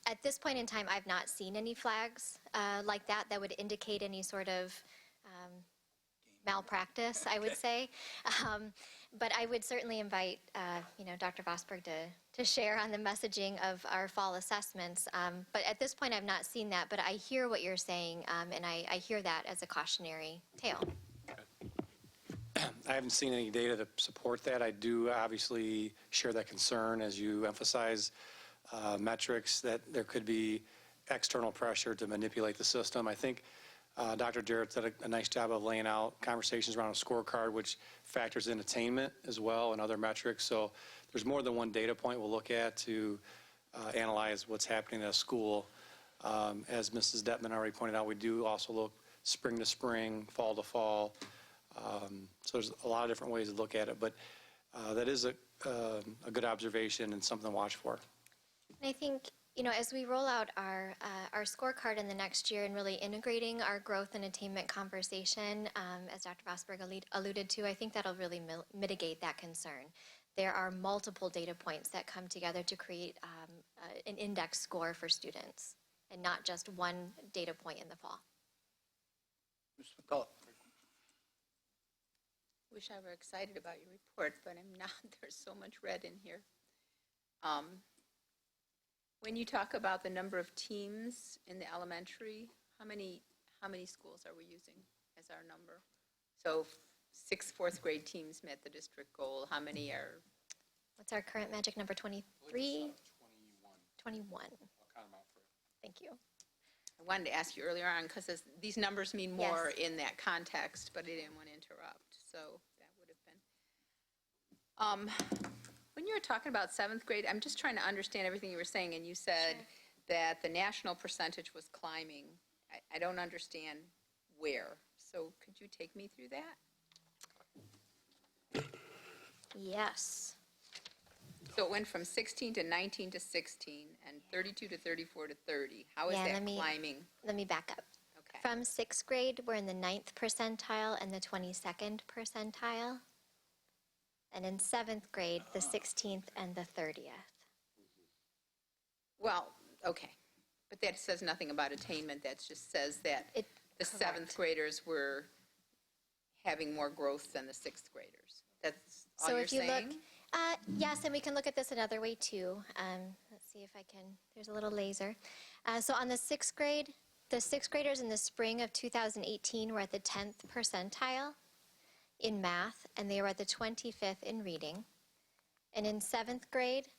At this point in time, I've not seen any flags like that would indicate any sort of malpractice, I would say. But I would certainly invite, Dr. Vosberg to share on the messaging of our fall assessments. But at this point, I've not seen that. But I hear what you're saying, and I hear that as a cautionary tale. I haven't seen any data to support that. I do obviously share that concern as you emphasize metrics that there could be external pressure to manipulate the system. I think Dr. Jarrett did a nice job of laying out conversations around a scorecard, which factors in attainment as well and other metrics. So there's more than one data point we'll look at to analyze what's happening at a school. As Mrs. Detman already pointed out, we do also look spring to spring, fall to fall. So there's a lot of different ways to look at it, but that is a good observation and something to watch for. And I think, as we roll out our scorecard in the next year and really integrating our growth and attainment conversation, as Dr. Vosberg alluded to, I think that'll really mitigate that concern. there are multiple data points that come together to create an index score for students, and not just one data point in the fall. Ms. McCullough. Wish I were excited about your report, but I'm not. There's so much red in here. When you talk about the number of teams in the elementary, how many schools are we using as our number? So 6 fourth grade teams met the district goal. How many are? What's our current magic number, 23? 21. Thank you. I wanted to ask you earlier on, because these numbers mean more in that context, but I didn't want to interrupt, so that would have been. When you were talking about 7th grade, I'm just trying to understand everything you were saying, and you said that the national percentage was climbing. I don't understand where, so could you take me through that? Yes. So it went from 16 to 19 to 16, and 32 to 34 to 30. How is that climbing? Let me back up. Okay. From 6th grade, we're in the 9th percentile and the 22nd percentile. And in 7th grade, the 16th and the 30th. Well, okay, but that says nothing about attainment. That just says that the 7th graders were having more growth than the 6th graders. That's all you're saying? So if you look, yes, and we can look at this another way too. Let's see if I can, there's a little laser. So on the 6th grade, the 6th graders in the spring of 2018 were at the 10th percentile in math, and they were at the 25th in reading. And in 7th grade,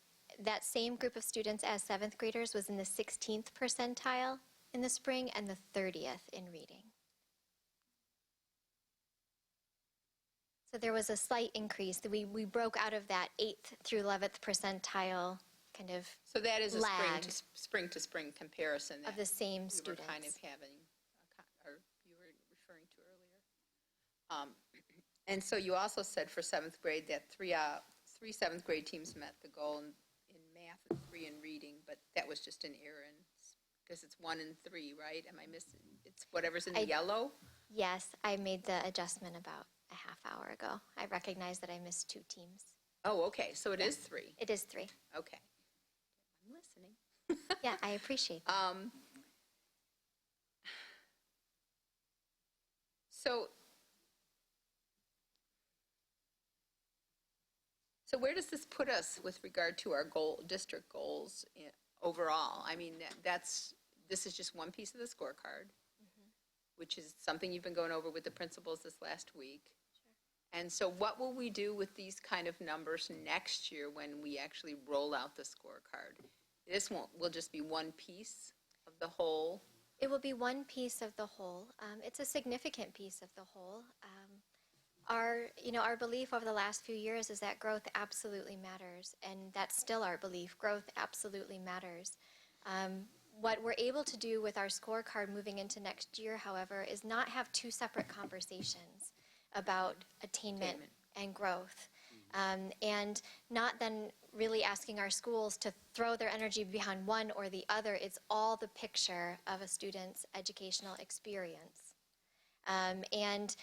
that same group of students as 7th graders was in the 16th percentile in the spring and the 30th in reading. So there was a slight increase. We broke out of that 8th through 11th percentile kind of So that is a lag spring to spring comparison of the same you students. were kind of having, or you were referring to earlier. And so you also said for 7th grade that three 7th grade teams met the goal in math and 3 in reading, but that was just an error because it's 1 and 3, right? Am I missing? It's whatever's in the yellow? Yes, I made the adjustment about a half hour ago. I recognize that I missed 2 teams. Oh, okay, so it is 3. It is 3. Okay. I'm listening. Yeah, I appreciate that. So where does this put us with regard to our district goals overall? I mean, this is just one piece of the scorecard, which is something you've been going over with the principals this last week. Sure. And so what will we do with these kind of numbers next year when we actually roll out the scorecard? This will just be one piece of the whole? It will be one piece of the whole. It's a significant piece of the whole. Our belief over the last few years is that growth absolutely matters, and that's still our belief. Growth absolutely matters. What we're able to do with our scorecard moving into next year, however, is not have 2 separate conversations about attainment and growth, and not then really asking our schools to throw their energy behind one or the other. It's all the picture of a student's educational experience. And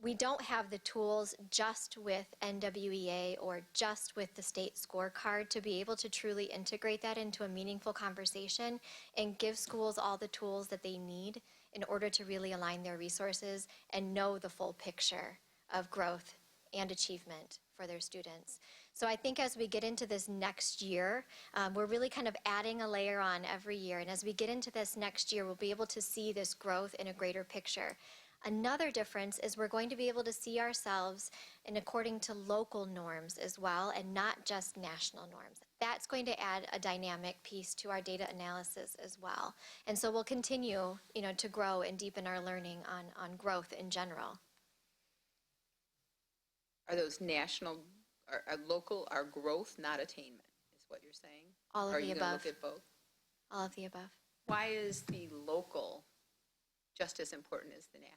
we don't have the tools just with NWEA or just with the state scorecard to be able to truly integrate that into a meaningful conversation and give schools all the tools that they need in order to really align their resources and know the full picture of growth and achievement for their students. So I think as we get into this next year, we're really kind of adding a layer on every year. And as we get into this next year, we'll be able to see this growth in a greater picture. Another difference is we're going to be able to see ourselves in according to local norms as well, and not just national norms. That's going to add a dynamic piece to our data analysis as well. And so we'll continue, to grow and deepen our learning on growth in general. Are those national, are local, are growth, not attainment, is what you're saying? All of the above. Are you going to look at both? All of the above. Why is the local just as important as the national?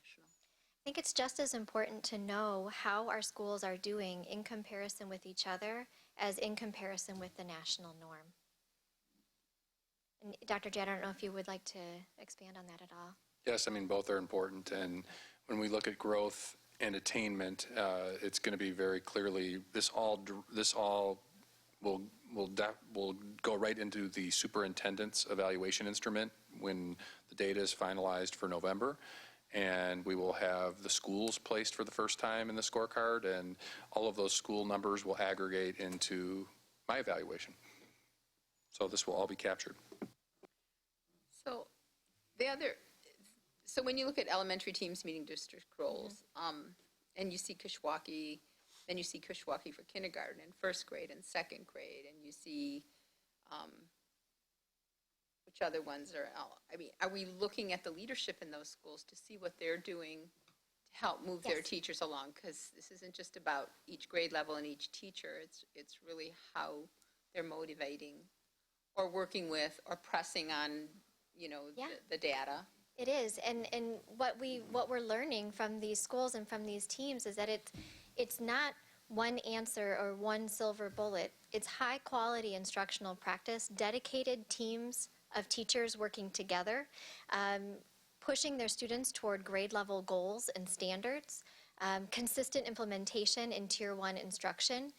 I think it's just as important to know how our schools are doing in comparison with each other as in comparison with the national norm. And Dr. Jett, I don't know if you would like to expand on that at all. Yes, I mean, both are important. And when we look at growth and attainment, it's going to be very clearly, this all will go right into the superintendent's evaluation instrument when the data is finalized for November. And we will have the schools placed for the first time in the scorecard, and all of those school numbers will aggregate into my evaluation. So this will all be captured. So when you look at elementary teams meeting district goals, and you see Kishwaukee, then you see Kishwaukee for kindergarten and first grade and second grade, and you see, which other ones are, I mean, are we looking at the leadership in those schools to see what they're doing to help move their teachers along? Because this isn't just about each grade level and each teacher, it's really how they're motivating or working with or pressing on, the data. It is, and what we're learning from these schools and from these teams is that it's not one answer or one silver bullet. It's high quality instructional practice, dedicated teams of teachers working together, pushing their students toward grade level goals and standards, consistent implementation in Tier 1 instruction,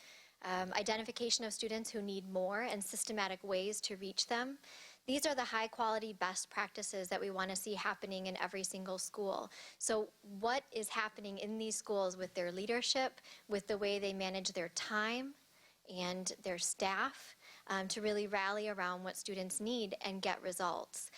identification of students who need more and systematic ways to reach them. These are the high quality best practices that we want to see happening in every single school. So what is happening in these schools with their leadership, with the way they manage their time and their staff, to really rally around what students need and get results.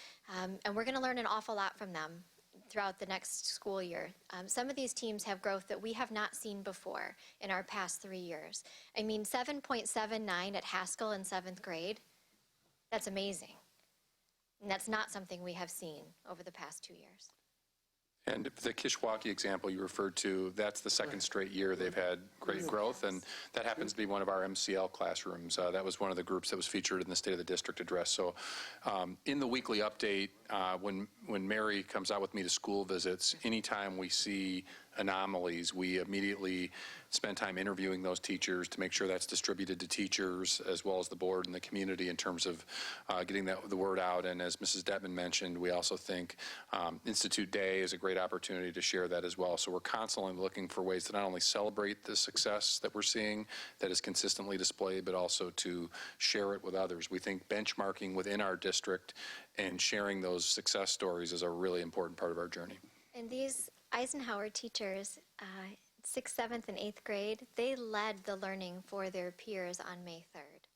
And we're going to learn an awful lot from them throughout the next school year. Some of these teams have growth that we have not seen before in our past 3 years. I mean, 7.79 at Haskell in 7th grade, that's amazing. And that's not something we have seen over the past 2 years. And the Kishwaukee example you referred to, that's the second straight year they've had great growth, and that happens to be one of our MCL classrooms. That was one of the groups that was featured in the State of the District address. So in the weekly update, when Mary comes out with me to school visits, anytime we see anomalies, we immediately spend time interviewing those teachers to make sure that's distributed to teachers as well as the board and the community in terms of getting the word out. And as Mrs. Detman mentioned, we also think Institute Day is a great opportunity to share that as well. So we're constantly looking for ways to not only celebrate the success that we're seeing that is consistently displayed, but also to share it with others. We think benchmarking within our district and sharing those success stories is a really important part of our journey. And these Eisenhower teachers, 6th, 7th, and 8th grade, they led the learning for their peers on May 3rd.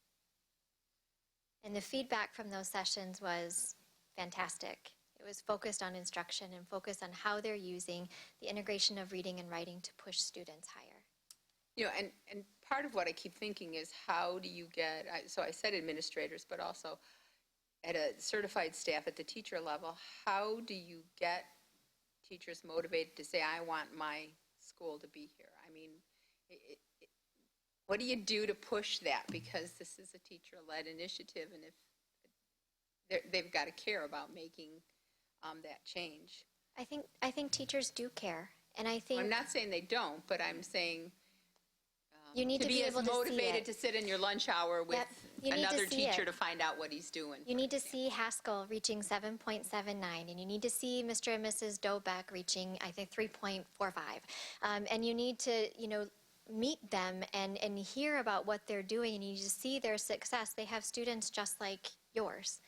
And the feedback from those sessions was fantastic. It was focused on instruction and focused on how they're using the integration of reading and writing to push students higher. And part of what I keep thinking is how do you get, so I said administrators, but also at a certified staff at the teacher level, how do you get teachers motivated to say, I want my school to be here? I mean, what do you do to push that? Because this is a teacher-led initiative, and if they've got to care about making that change. I think teachers do care, and I think I'm not saying they don't, but I'm saying you need to be able as to see motivated it. to sit in your lunch hour with another teacher to find out what he's doing. You need to see Haskell reaching 7.79, and you need to see Mr. and Mrs. Dobeck reaching, I think, 3.45. And you need to, meet them and hear about what they're doing, and you need to see their success. They have students just like yours.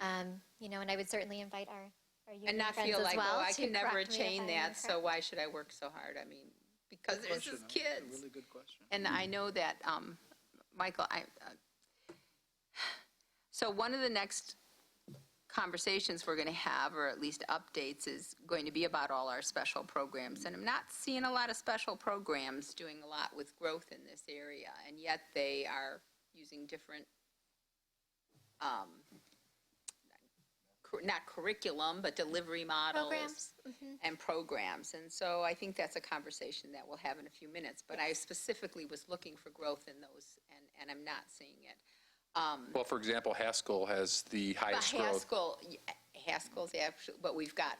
Right. And I would certainly invite our union And not friends feel as like, well I to can never correct me if attain I'm that, incorrect. so why should I work so hard? I mean, because this is kids. Really good question. And I know that, Michael, so one of the next conversations we're going to have, or at least updates, is going to be about all our special programs. And I'm not seeing a lot of special programs doing a lot with growth in this area, and yet they are using different, not curriculum, but delivery models. Programs. Mm-hmm. And programs. And so I think that's a conversation that we'll have in a few minutes. But I specifically was looking for growth in those, and I'm not seeing it. Well, for example, Haskell has the highest But growth. Haskell's actually, but we've got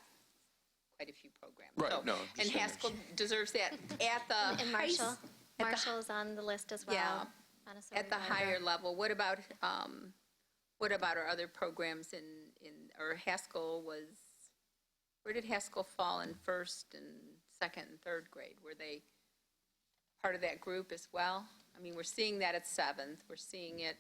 quite a few programs. Right, So- no, just And saying Haskell deserves that at the. And high- Marshall is on the list as well. Yeah, on a At the silver higher medal. level. What about our other programs or Haskell was, where did Haskell fall in first and second and third grade? Were they part of that group as well? I mean, we're seeing that at 7th. We're seeing it.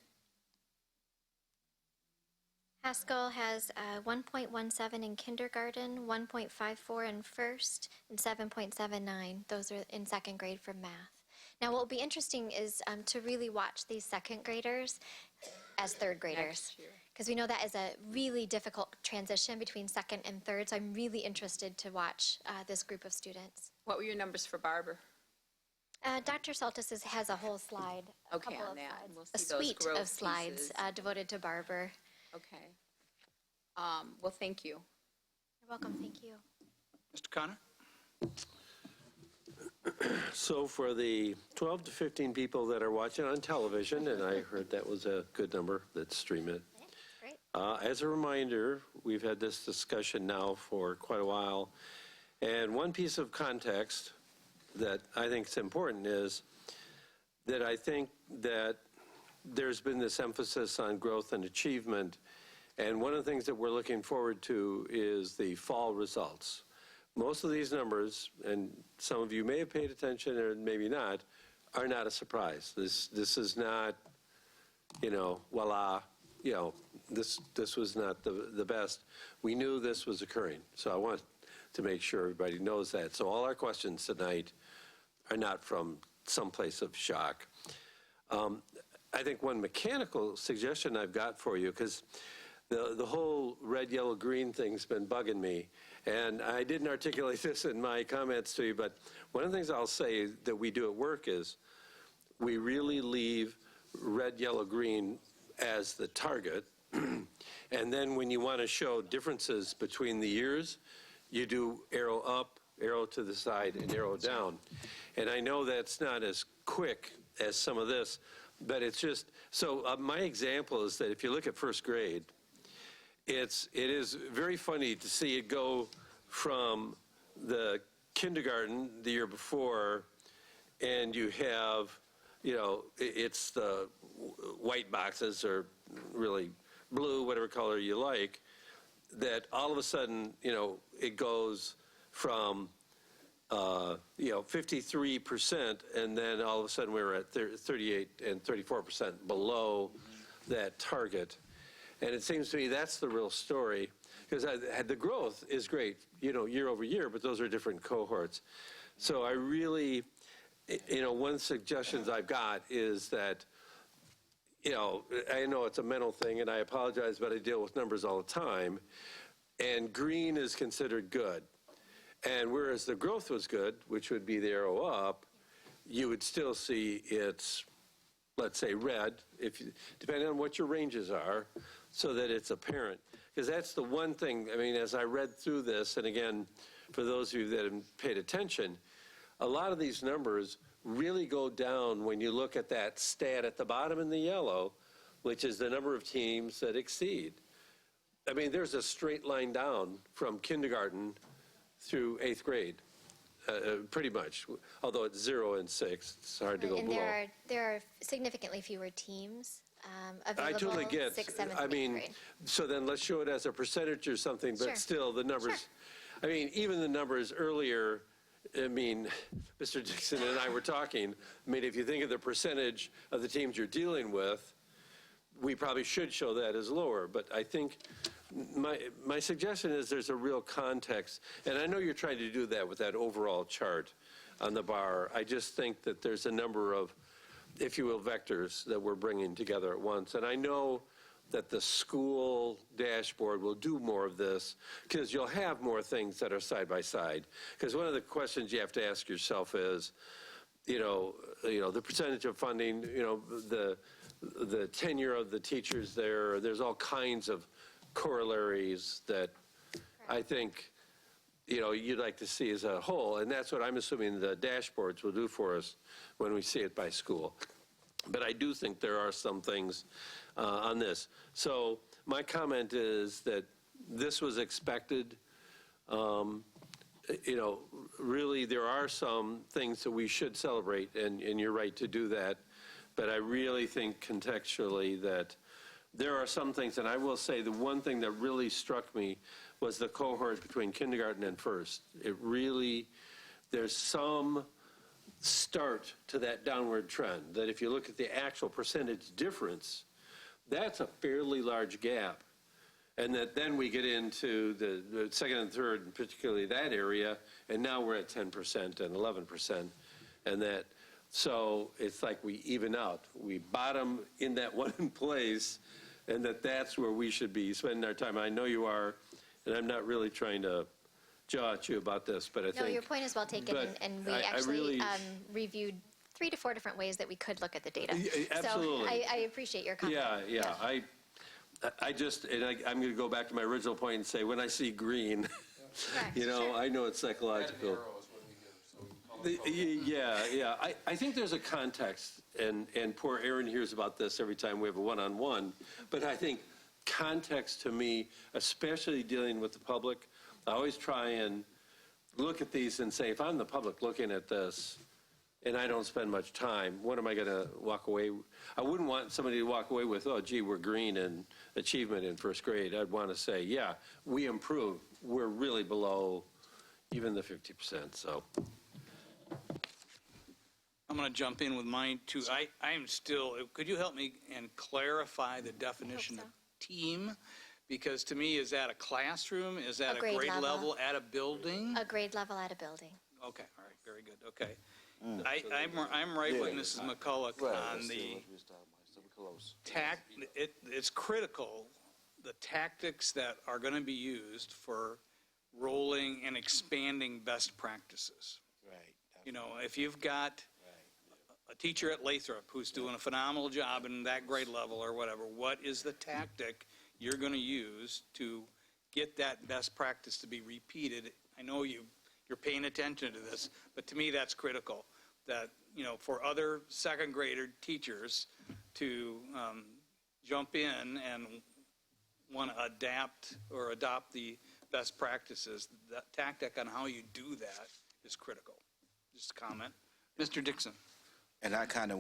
Haskell has 1.17 in kindergarten, 1.54 in first, and 7.79. Those are in second grade for math. Now, what will be interesting is to really watch these second graders as third graders. Next year. Because we know that is a really difficult transition between second and third, so I'm really interested to watch this group of students. What were your numbers for Barber? Dr. Saltis has a whole slide, a Okay, couple on of that, slides, we'll a see those suite growth of slides pieces. devoted to Barber. Okay. Well, thank you. You're welcome, thank you. Mr. Connor? So for the 12 to 15 people that are watching on television, and I heard that was a good number that stream it. Great. As a reminder, we've had this discussion now for quite a while, and one piece of context that I think is important is that I think that there's been this emphasis on growth and achievement, and one of the things that we're looking forward to is the fall results. Most of these numbers, and some of you may have paid attention or maybe not, are not a surprise. This is not, voila, this was not the best. We knew this was occurring, so I want to make sure everybody knows that. So all our questions tonight are not from some place of shock. I think one mechanical suggestion I've got for you, because the whole red, yellow, green thing's been bugging me, and I didn't articulate this in my comments to you, but one of the things I'll say that we do at work is we really leave red, yellow, green as the target, and then when you want to show differences between the years, you do arrow up, arrow to the side, and arrow down. And I know that's not as quick as some of this, but it's just, so my example is that if you look at first grade, it is very funny to see it go from the kindergarten the year before, and you have, it's the white boxes or really blue, whatever color you like, that all of a sudden, it goes from 53%, and then all of a sudden we were at 38 and 34% below that target. And it seems to me that's the real story, because the growth is great, year over year, but those are different cohorts. So I really, one of the suggestions I've got is that, I know it's a mental thing, and I apologize, but I deal with numbers all the time, and green is considered good. And whereas the growth was good, which would be the arrow up, you would still see it's, let's say, red, depending on what your ranges are, so that it's apparent. Because that's the one thing, as I read through this, and again, for those of you that have paid attention, a lot of these numbers really go down when you look at that stat at the bottom in the yellow, which is the number of teams that exceed. There's a straight line down from kindergarten through 8th grade, pretty much. Although it's 0 and 6, it's hard to go And below. there are significantly fewer teams available. I totally get. 6th, 7th, and 8th grade. So then let's show it as a percentage or something. But Sure. still, the numbers. Sure. Even the numbers earlier. Mr. Dixon and I were talking. If you think of the percentage of the teams you're dealing with, we probably should show that as lower. But I think my suggestion is there's a real context. And I know you're trying to do that with that overall chart on the bar. I just think that there's a number of, if you will, vectors that we're bringing together at once. And I know that the school dashboard will do more of this, because you'll have more things that are side by side. Because one of the questions you have to ask yourself is, the percentage of funding, the tenure of the teachers there. There's all kinds of corollaries that I think, you'd like to see as a whole. And that's what I'm assuming the dashboards will do for us when we see it by school. But I do think there are some things on this. So my comment is that this was expected. Really, there are some things that we should celebrate, and you're right to do that. But I really think contextually that there are some things, and I will say the one thing that really struck me was the cohort between kindergarten and first. It really, there's some start to that downward trend, that if you look at the actual percentage difference, that's a fairly large gap. And that then we get into the second and third, and particularly that area, and now we're at 10% and 11%. And that, so it's like we even out. We bottom in that one place, and that's where we should be spending our time. I know you are, and I'm not really trying to jaw at you about this, but I think... No, your point is well taken, and we actually reviewed 3 to 4 different ways that we could look at the data. Absolutely. So I appreciate your comment. Yeah. I just, and I'm going to go back to my original point and say, when I see green, you know, Sure. I know it's psychological. Yeah. I think there's a context, and poor Aaron hears about this every time we have a one-on-one, but I think context to me, especially dealing with the public, I always try and look at these and say, if I'm the public looking at this, and I don't spend much time, what am I going to walk away? I wouldn't want somebody to walk away with, oh, gee, we're green in achievement in first grade. I'd want to say, yeah, we improved. We're really below even the 50%, so. I'm going to jump in with mine, too. I am still, could you help me and clarify the definition of team? Because to me, is that a classroom? Is that a grade level at a building? A grade level at a building. Okay, all right, very good, okay. I'm right with Mrs. McCulloch on the it's critical, the tactics that are going to be used for rolling and expanding best practices. Right. You know, if you've got a teacher at Lathrop who's doing a phenomenal job in that grade level or whatever, what is the tactic you're going to use to get that best practice to be repeated? I know you're paying attention to this, but to me that's critical, that, you know, for other second grader teachers to jump in and want to adapt or adopt the best practices, that tactic on how you do that is critical. Just a comment. Mr. Dixon. And I kind of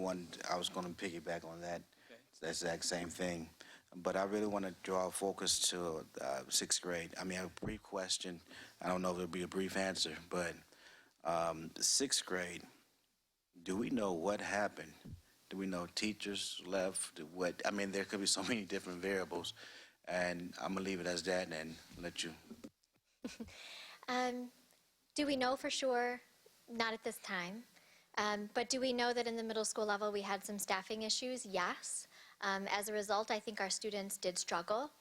I was going to piggyback on that. Okay. That's the exact same thing. But I really want to draw focus to sixth grade. I mean, a brief question. I don't know if it'll be a brief answer, but sixth grade, do we know what happened? Do we know teachers left? I mean, there could be so many different variables. And I'm going to leave it as that and let you. Do we know for sure? Not at this time. But do we know that in the middle school level we had some staffing issues? Yes. As a result, I think our students did struggle,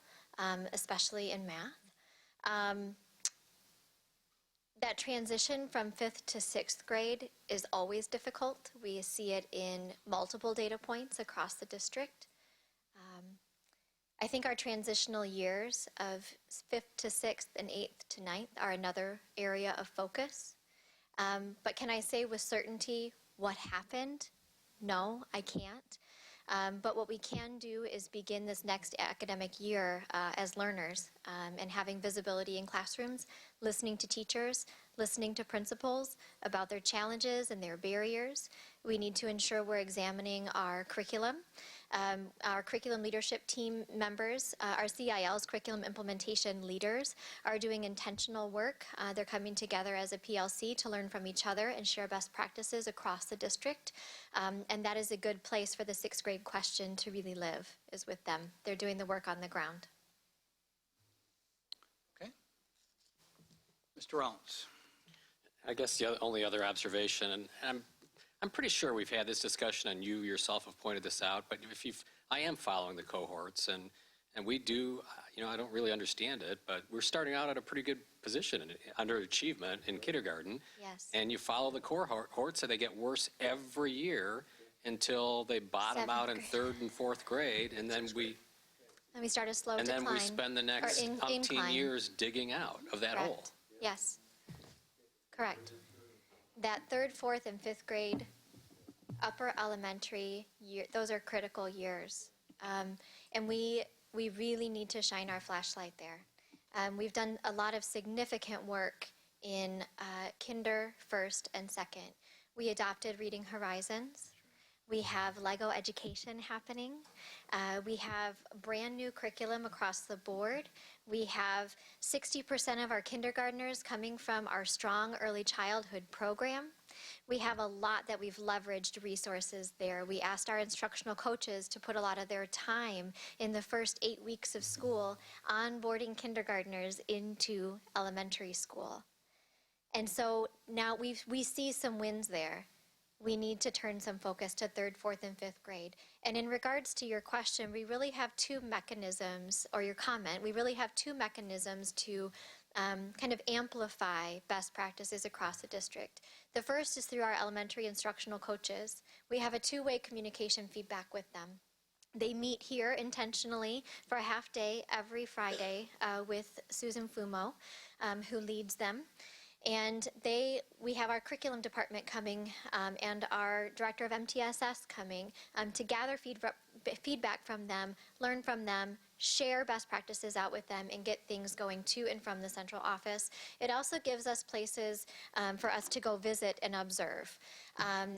especially in math. That transition from 5th to 6th grade is always difficult. We see it in multiple data points across the district. I think our transitional years of 5th to 6th and 8th to 9th are another area of focus. But can I say with certainty what happened? No, I can't. But what we can do is begin this next academic year as learners and having visibility in classrooms, listening to teachers, listening to principals about their challenges and their barriers. We need to ensure we're examining our curriculum. Our curriculum leadership team members, our CIL's curriculum implementation leaders, are doing intentional work. They're coming together as a PLC to learn from each other and share best practices across the district. And that is a good place for the 6th grade question to really live, is with them. They're doing the work on the ground. Okay. Mr. Rollins. I guess the only other observation, and I'm pretty sure we've had this discussion, and you yourself have pointed this out, but I am following the cohorts, and we do, you know, I don't really understand it, but we're starting out at a pretty good position under achievement in kindergarten. Yes. And you follow the cohorts, and they get worse every year until they bottom out in 3rd and 4th grade, and then we start a slow decline. And then we spend the next umpteen years digging out of that hole. Yes. Correct. That 3rd, 4th, and 5th grade, upper elementary year, those are critical years. And we really need to shine our flashlight there. We've done a lot of significant work in kinder, 1st, and 2nd. We adopted Reading Horizons. We have Lego education happening. We have brand new curriculum across the board. We have 60% of our kindergartners coming from our strong early childhood program. We have a lot that we've leveraged resources there. We asked our instructional coaches to put a lot of their time in the first 8 weeks of school onboarding kindergartners into elementary school. And so now we see some wins there. We need to turn some focus to 3rd, 4th, and 5th grade. And in regards to your question, we really have two mechanisms, or your comment, we really have two mechanisms to kind of amplify best practices across the district. The first is through our elementary instructional coaches. We have a two-way communication feedback with them. They meet here intentionally for a half day every Friday with Susan Fumo, who leads them. And we have our curriculum department coming and our director of MTSS coming to gather feedback from them, learn from them, share best practices out with them, and get things going to and from the central office. It also gives us places for us to go visit and observe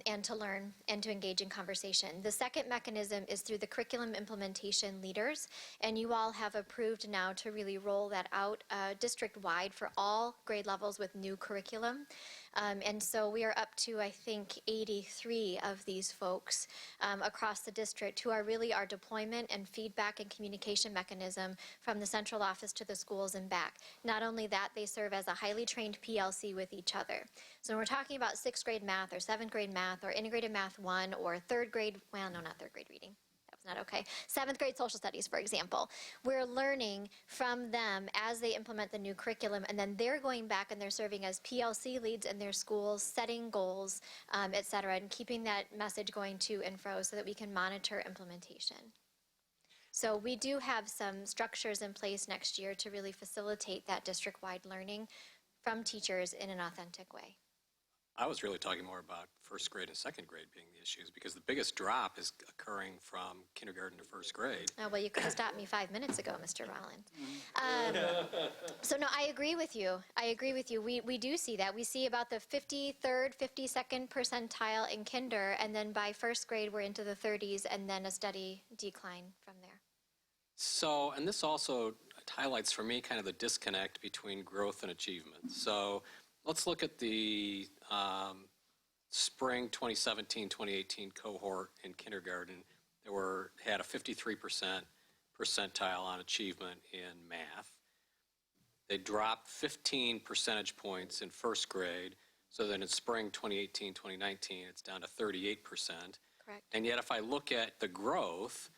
and to learn and to engage in conversation. The second mechanism is through the curriculum implementation leaders, and you all have approved now to really roll that out district-wide for all grade levels with new curriculum. And so we are up to, I think, 83 of these folks across the district who are really our deployment and feedback and communication mechanism from the central office to the schools and back. Not only that, they serve as a highly trained PLC with each other. So when we're talking about 6th grade math or 7th grade math or integrated math 1 or 3rd grade, well, no, not 3rd grade reading. Not okay. 7th grade social studies, for example. We're learning from them as they implement the new curriculum, and then they're going back and they're serving as PLC leads in their schools, setting goals, et cetera, and keeping that message going to and fro so that we can monitor implementation. So we do have some structures in place next year to really facilitate that district-wide learning from teachers in an authentic way. I was really talking more about 1st grade and 2nd grade being the issues, because the biggest drop is occurring from kindergarten to 1st grade. Oh, well, you could have stopped me 5 minutes ago, Mr. Rollins. So, no, I agree with you. I agree with you. We do see that. We see about the 53rd, 52nd percentile in kinder, and then by 1st grade, we're into the 30s, and then a steady decline from there. So, and this also highlights for me kind of the disconnect between growth and achievement. So, let's look at the spring 2017-2018 cohort in kindergarten that had a 53% percentile on achievement in math. They dropped 15 percentage points in 1st grade, so that in spring 2018-2019 it's down to 38%. Correct. And yet if I look at the growth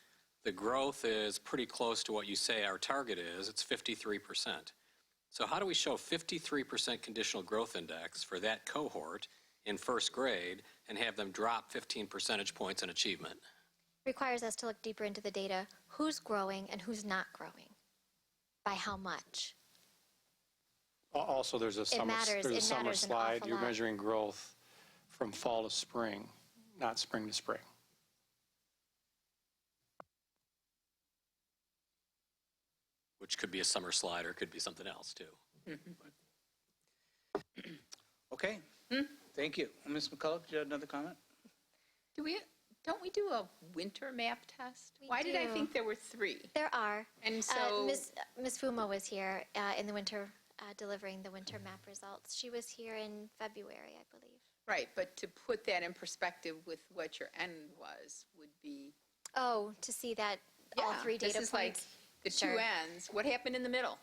is pretty close to what you say our target is. It's 53%. So how do we show 53% conditional growth index for that cohort in 1st grade and have them drop 15 percentage points in achievement? Requires us to look deeper into the data. Who's growing and who's not growing? By how much? Also, there's a summer matters an slide. awful You're lot. measuring growth from fall to spring, not spring to spring. Which could be a summer slide or could be something else too. Okay, thank you. Ms. McCullough, did you have another comment? Don't we do a winter map test? We Why did I do. think there were 3? There are. And so, Ms. Fumo was here in the winter, delivering the winter map results. She was here in February, I believe. right, but to put that in perspective with what your end was would be, Oh, to see that all 3 data this is like points. the Sure. 2 ends. What happened in the middle?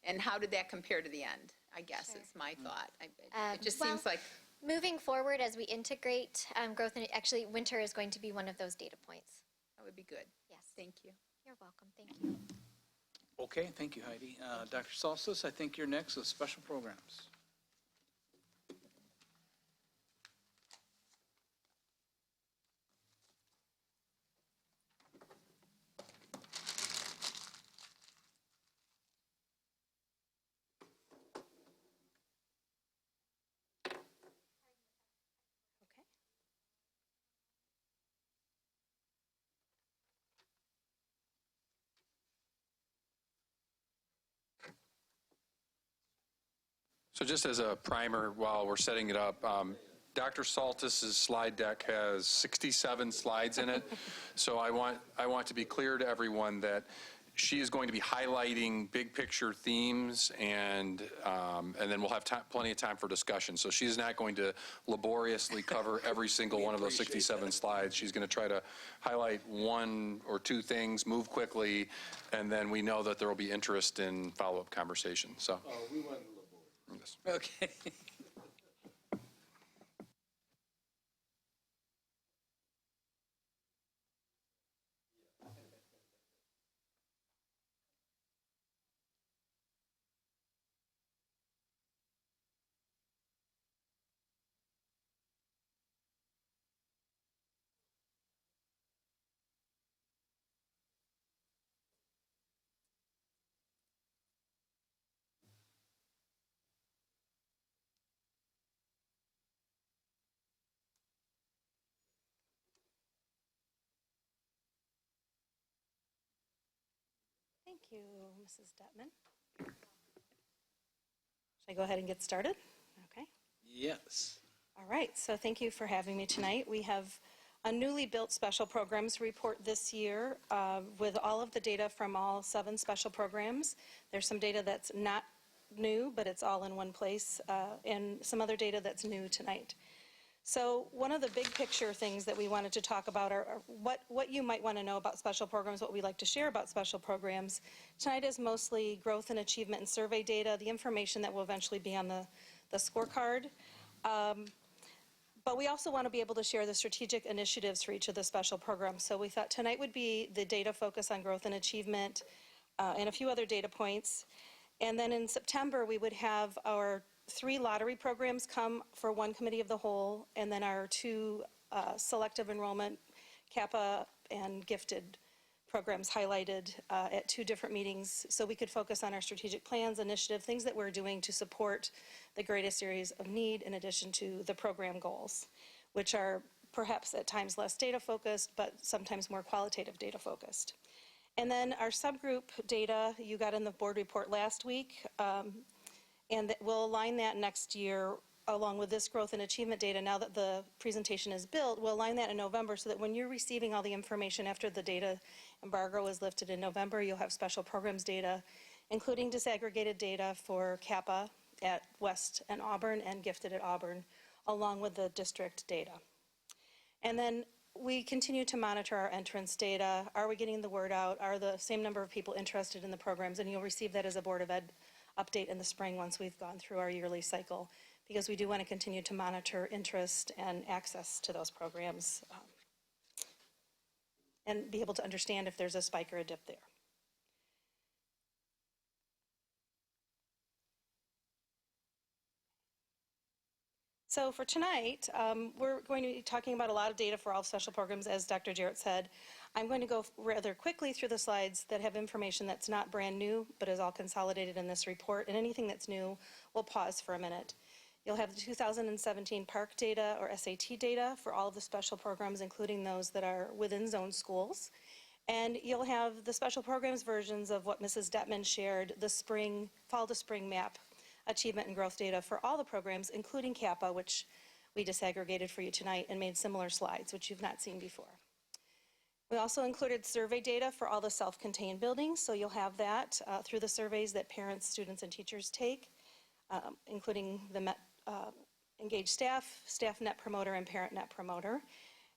And how did that compare to the end, I guess, is my thought. It just seems like, Moving forward, as we integrate growth, and actually, winter is going to be one of those data points. that would be good. Yes. Thank you. You're welcome. Thank you. Okay, thank you, Heidi. Dr. Salsas, I think you're next with special programs. So just as a primer while we're setting it up, Dr. Saltis's slide deck has 67 slides in it. So I want to be clear to everyone that she is going to be highlighting big picture themes, and then we'll have plenty of time for discussion. So she's not going to laboriously cover every single one of those 67 slides. She's going to try to highlight one or two things, move quickly, and then we know that there will be interest in follow-up conversation. So. We went laborious. Okay. Thank you, Mrs. Detman. Should I go ahead and get started? Okay. Yes. All right, so thank you for having me tonight. We have a newly built special programs report this year with all of the data from all 7 special programs. There's some data that's not new, but it's all in one place, and some other data that's new tonight. So one of the big picture things that we wanted to talk about are what you might want to know about special programs, what we like to share about special programs. Tonight is mostly growth and achievement and survey data, the information that will eventually be on the scorecard. But we also want to be able to share the strategic initiatives for each of the special programs. So we thought tonight would be the data focus on growth and achievement and a few other data points. And then in September, we would have our 3 lottery programs come for one committee of the whole, and then our 2 selective enrollment, Kappa and gifted programs highlighted at 2 different meetings, so we could focus on our strategic plans, initiative, things that we're doing to support the greatest areas of need in addition to the program goals, which are perhaps at times less data focused, but sometimes more qualitative data focused. And then our subgroup data you got in the board report last week, and we'll align that next year along with this growth and achievement data. Now that the presentation is built, we'll align that in November so that when you're receiving all the information after the data embargo is lifted in November, you'll have special programs data, including disaggregated data for Kappa at West and Auburn and gifted at Auburn, along with the district data. And then we continue to monitor our entrance data. Are we getting the word out? Are the same number of people interested in the programs? And you'll receive that as a Board of Ed update in the spring once we've gone through our yearly cycle, because we do want to continue to monitor interest and access to those programs and be able to understand if there's a spike or a dip there. So for tonight, we're going to be talking about a lot of data for all special programs, as Dr. Jarrett said. I'm going to go rather quickly through the slides that have information that's not brand new, but is all consolidated in this report. And anything that's new, we'll pause for a minute. You'll have the 2017 PARC data or SAT data for all of the special programs, including those that are within zone schools. And you'll have the special programs versions of what Mrs. Detman shared, the fall to spring map achievement and growth data for all the programs, including Kappa, which we disaggregated for you tonight and made similar slides, which you've not seen before. We also included survey data for all the self-contained buildings, so you'll have that through the surveys that parents, students, and teachers take, including the engaged staff, staff net promoter, and parent net promoter.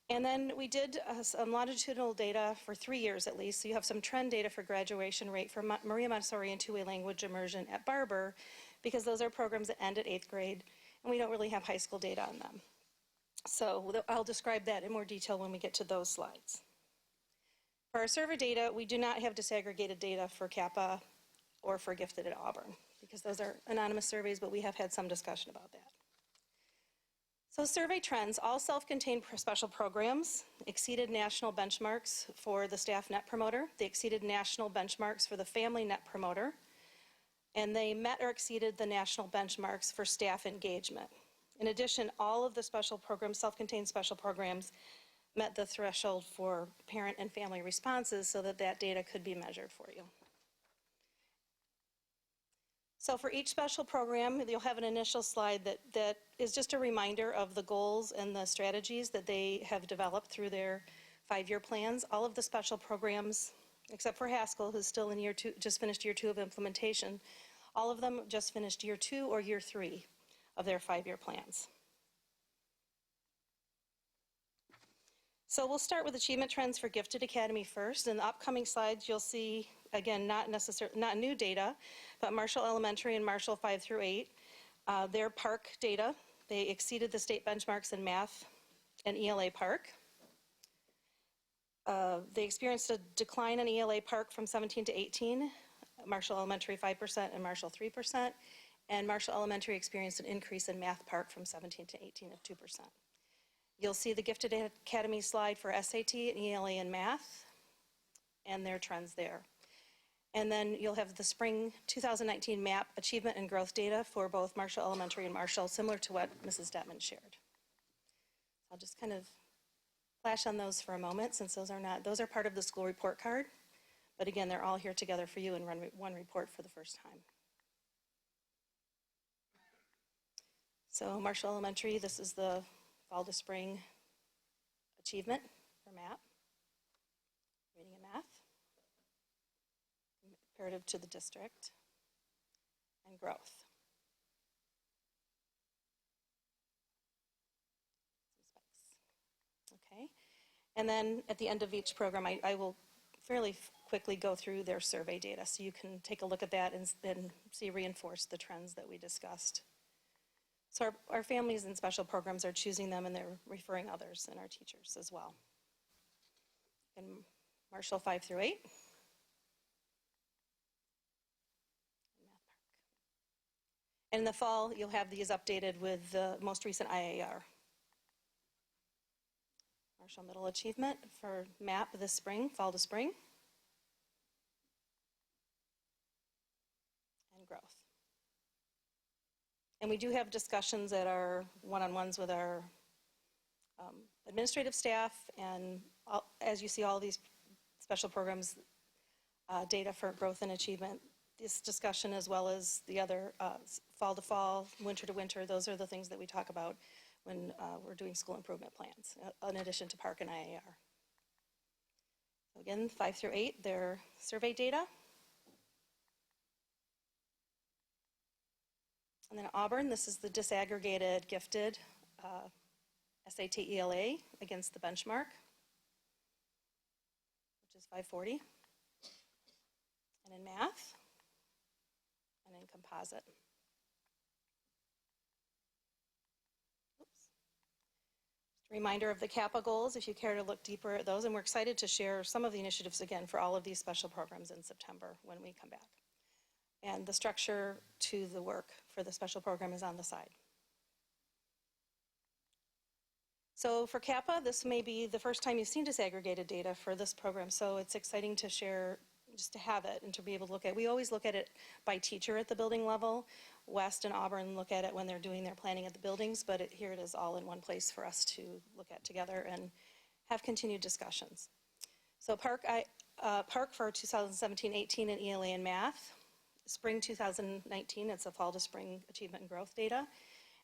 And then we did some longitudinal data for 3 years at least, so you have some trend data for graduation rate for Maria Montessori and two-way language immersion at Barber, because those are programs that end at 8th grade, and we don't really have high school data on them. So I'll describe that in more detail when we get to those slides. For our survey data, we do not have disaggregated data for Kappa or for gifted at Auburn, because those are anonymous surveys, but we have had some discussion about that. So survey trends, all self-contained special programs exceeded national benchmarks for the staff net promoter. They exceeded national benchmarks for the family net promoter, and they met or exceeded the national benchmarks for staff engagement. In addition, all of the special programs, self-contained special programs, met the threshold for parent and family responses so that that data could be measured for you. So for each special program, you'll have an initial slide that is just a reminder of the goals and the strategies that they have developed through their 5-year plans. All of the special programs, except for Haskell, who's still in year 2, just finished year 2 of implementation, all of them just finished year 2 or year 3 of their 5-year plans. So we'll start with achievement trends for Gifted Academy first. In the upcoming slides, you'll see, again, not new data, but Marshall Elementary and Marshall 5 through 8, their PARC data. They exceeded the state benchmarks in math and ELA PARC. They experienced a decline in ELA PARC from 17 to 18, Marshall Elementary 5% and Marshall 3%, and Marshall Elementary experienced an increase in math PARC from 17 to 18 of 2%. You'll see the Gifted Academy slide for SAT and ELA and math and their trends there. And then you'll have the spring 2019 MAP achievement and growth data for both Marshall Elementary and Marshall, similar to what Mrs. Detman shared. I'll just kind of flash on those for a moment, since those are part of the school report card. But again, they're all here together for you in one report for the first time. So Marshall Elementary, this is the fall to spring achievement for MAP, reading and math, comparative to the district, and growth. Okay, and then at the end of each program, I will fairly quickly go through their survey data, so you can take a look at that and see reinforce the trends that we discussed. So our families in special programs are choosing them, and they're referring others, and our teachers as well. In Marshall 5 through 8. And in the fall, you'll have these updated with the most recent IAR. Marshall Middle Achievement for MAP this spring, fall to spring. And growth. And we do have discussions at our one-on-ones with our administrative staff, and as you see all these special programs data for growth and achievement, this discussion as well as the other fall to fall, winter to winter, those are the things that we talk about when we're doing school improvement plans, in addition to PARC and IAR. So again, 5 through 8, their survey data. And then Auburn, this is the disaggregated gifted SAT ELA against the benchmark, which is 540. And in math, and in composite. Oops. Just a reminder of the CAPA goals, if you care to look deeper at those, and we're excited to share some of the initiatives again for all of these special programs in September when we come back. And the structure to the work for the special program is on the side. So for CAPA, this may be the first time you've seen disaggregated data for this program, so it's exciting to share, just to have it and to be able to look at. We always look at it by teacher at the building level. West and Auburn look at it when they're doing their planning at the buildings, but here it is all in one place for us to look at together and have continued discussions. So PARC for 2017-18 in ELA and math. Spring 2019, it's a fall to spring achievement and growth data.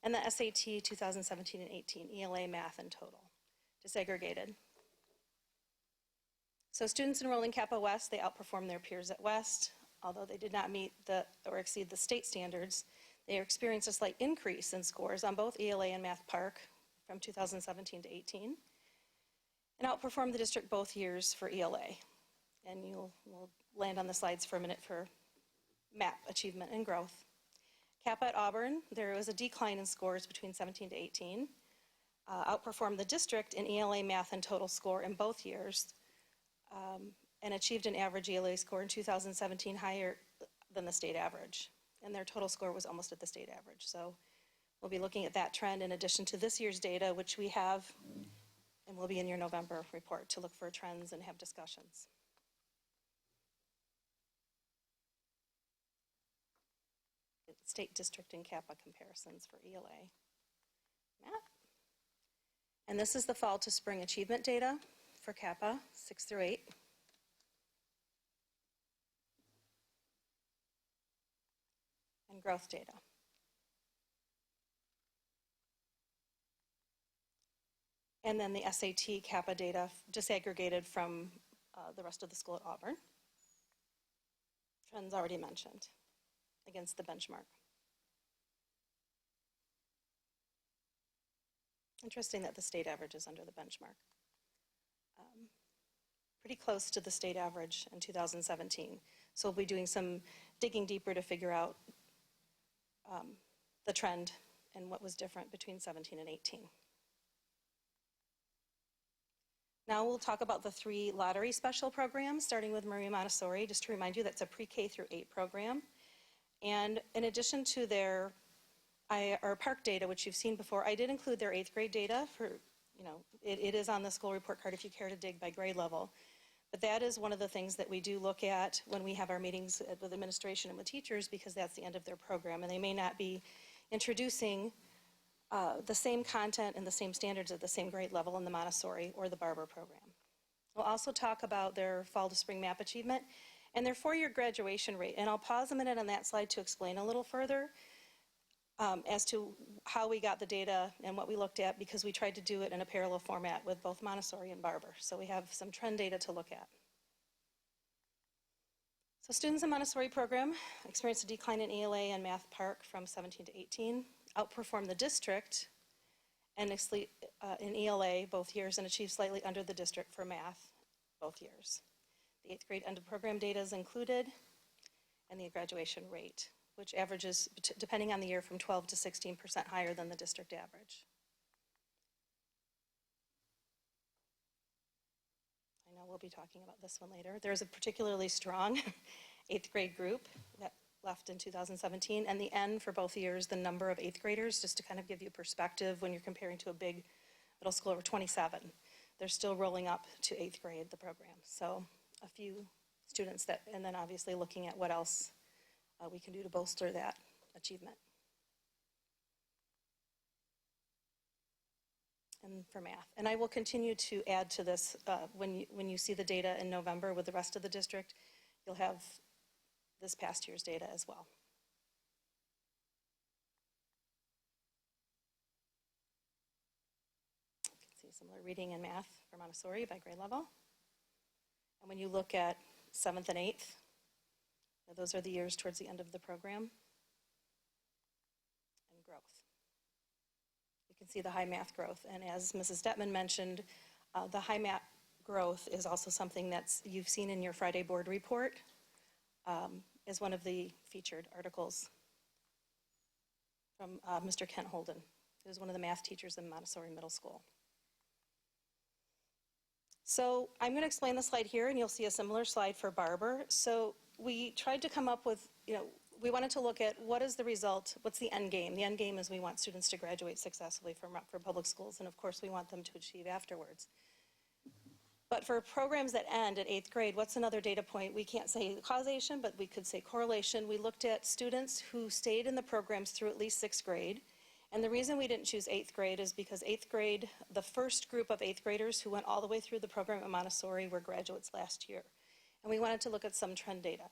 And the SAT 2017 and 18, ELA, math, and total, disaggregated. So students enrolled in CAPA West, they outperformed their peers at West. Although they did not meet or exceed the state standards, they experienced a slight increase in scores on both ELA and math PARC from 2017 to 18, and outperformed the district both years for ELA. And we'll land on the slides for a minute for MAP, achievement and growth. CAPA at Auburn, there was a decline in scores between 17 to 18, outperformed the district in ELA, math, and total score in both years, and achieved an average ELA score in 2017 higher than the state average. And their total score was almost at the state average. So we'll be looking at that trend in addition to this year's data, which we have, and will be in your November report to look for trends and have discussions. State, district, and CAPA comparisons for ELA. MAP. And this is the fall to spring achievement data for CAPA, 6 through 8. and growth data. And then the SAT CAPA data disaggregated from the rest of the school at Auburn. Trends already mentioned against the benchmark. Interesting that the state average is under the benchmark. Pretty close to the state average in 2017. So we'll be doing some digging deeper to figure out the trend and what was different between 17 and 18. Now we'll talk about the 3 lottery special programs, starting with Maria Montessori. Just to remind you, that's a pre-K through 8 program. And in addition to their our park data, which you've seen before, I did include their 8th grade data for, it is on the school report card if you care to dig by grade level. But that is one of the things that we do look at when we have our meetings with administration and with teachers, because that's the end of their program. And they may not be introducing the same content and the same standards at the same grade level in the Montessori or the Barber program. We'll also talk about their fall to spring MAP achievement and their 4-year graduation rate. And I'll pause a minute on that slide to explain a little further as to how we got the data and what we looked at, because we tried to do it in a parallel format with both Montessori and Barber. So we have some trend data to look at. So students in Montessori program experienced a decline in ELA and Math Park from 17 to 18, outperformed the district and in ELA both years, and achieved slightly under the district for Math both years. The 8th grade end of program data is included, and the graduation rate, which averages, depending on the year, from 12 to 16% higher than the district average. I know we'll be talking about this one later. There's a particularly strong 8th grade group that left in 2017, and the N for both years, the number of 8th graders, just to kind of give you perspective when you're comparing to a big middle school over 27. They're still rolling up to 8th grade, the program. So a few students that, and then obviously looking at what else we can do to bolster that achievement. And for math. And I will continue to add to this when you see the data in November with the rest of the district, you'll have this past year's data as well. You can see similar reading and math for Montessori by grade level. And when you look at 7th and 8th, those are the years towards the end of the program. And growth. You can see the high math growth. And as Mrs. Detman mentioned, the high math growth is also something that's you've seen in your Friday board report as one of the featured articles from Mr. Kent Holden, who is one of the math teachers in Montessori Middle School. So I'm going to explain the slide here, and you'll see a similar slide for Barber. So we tried to come up with, we wanted to look at what is the result, what's the end game. The end game is we want students to graduate successfully from Rockford Public Schools, and of course we want them to achieve afterwards. But for programs that end at 8th grade, what's another data point? We can't say causation, but we could say correlation. We looked at students who stayed in the programs through at least 6th grade. And the reason we didn't choose 8th grade is because 8th grade, the first group of 8th graders who went all the way through the program at Montessori were graduates last year. And we wanted to look at some trend data.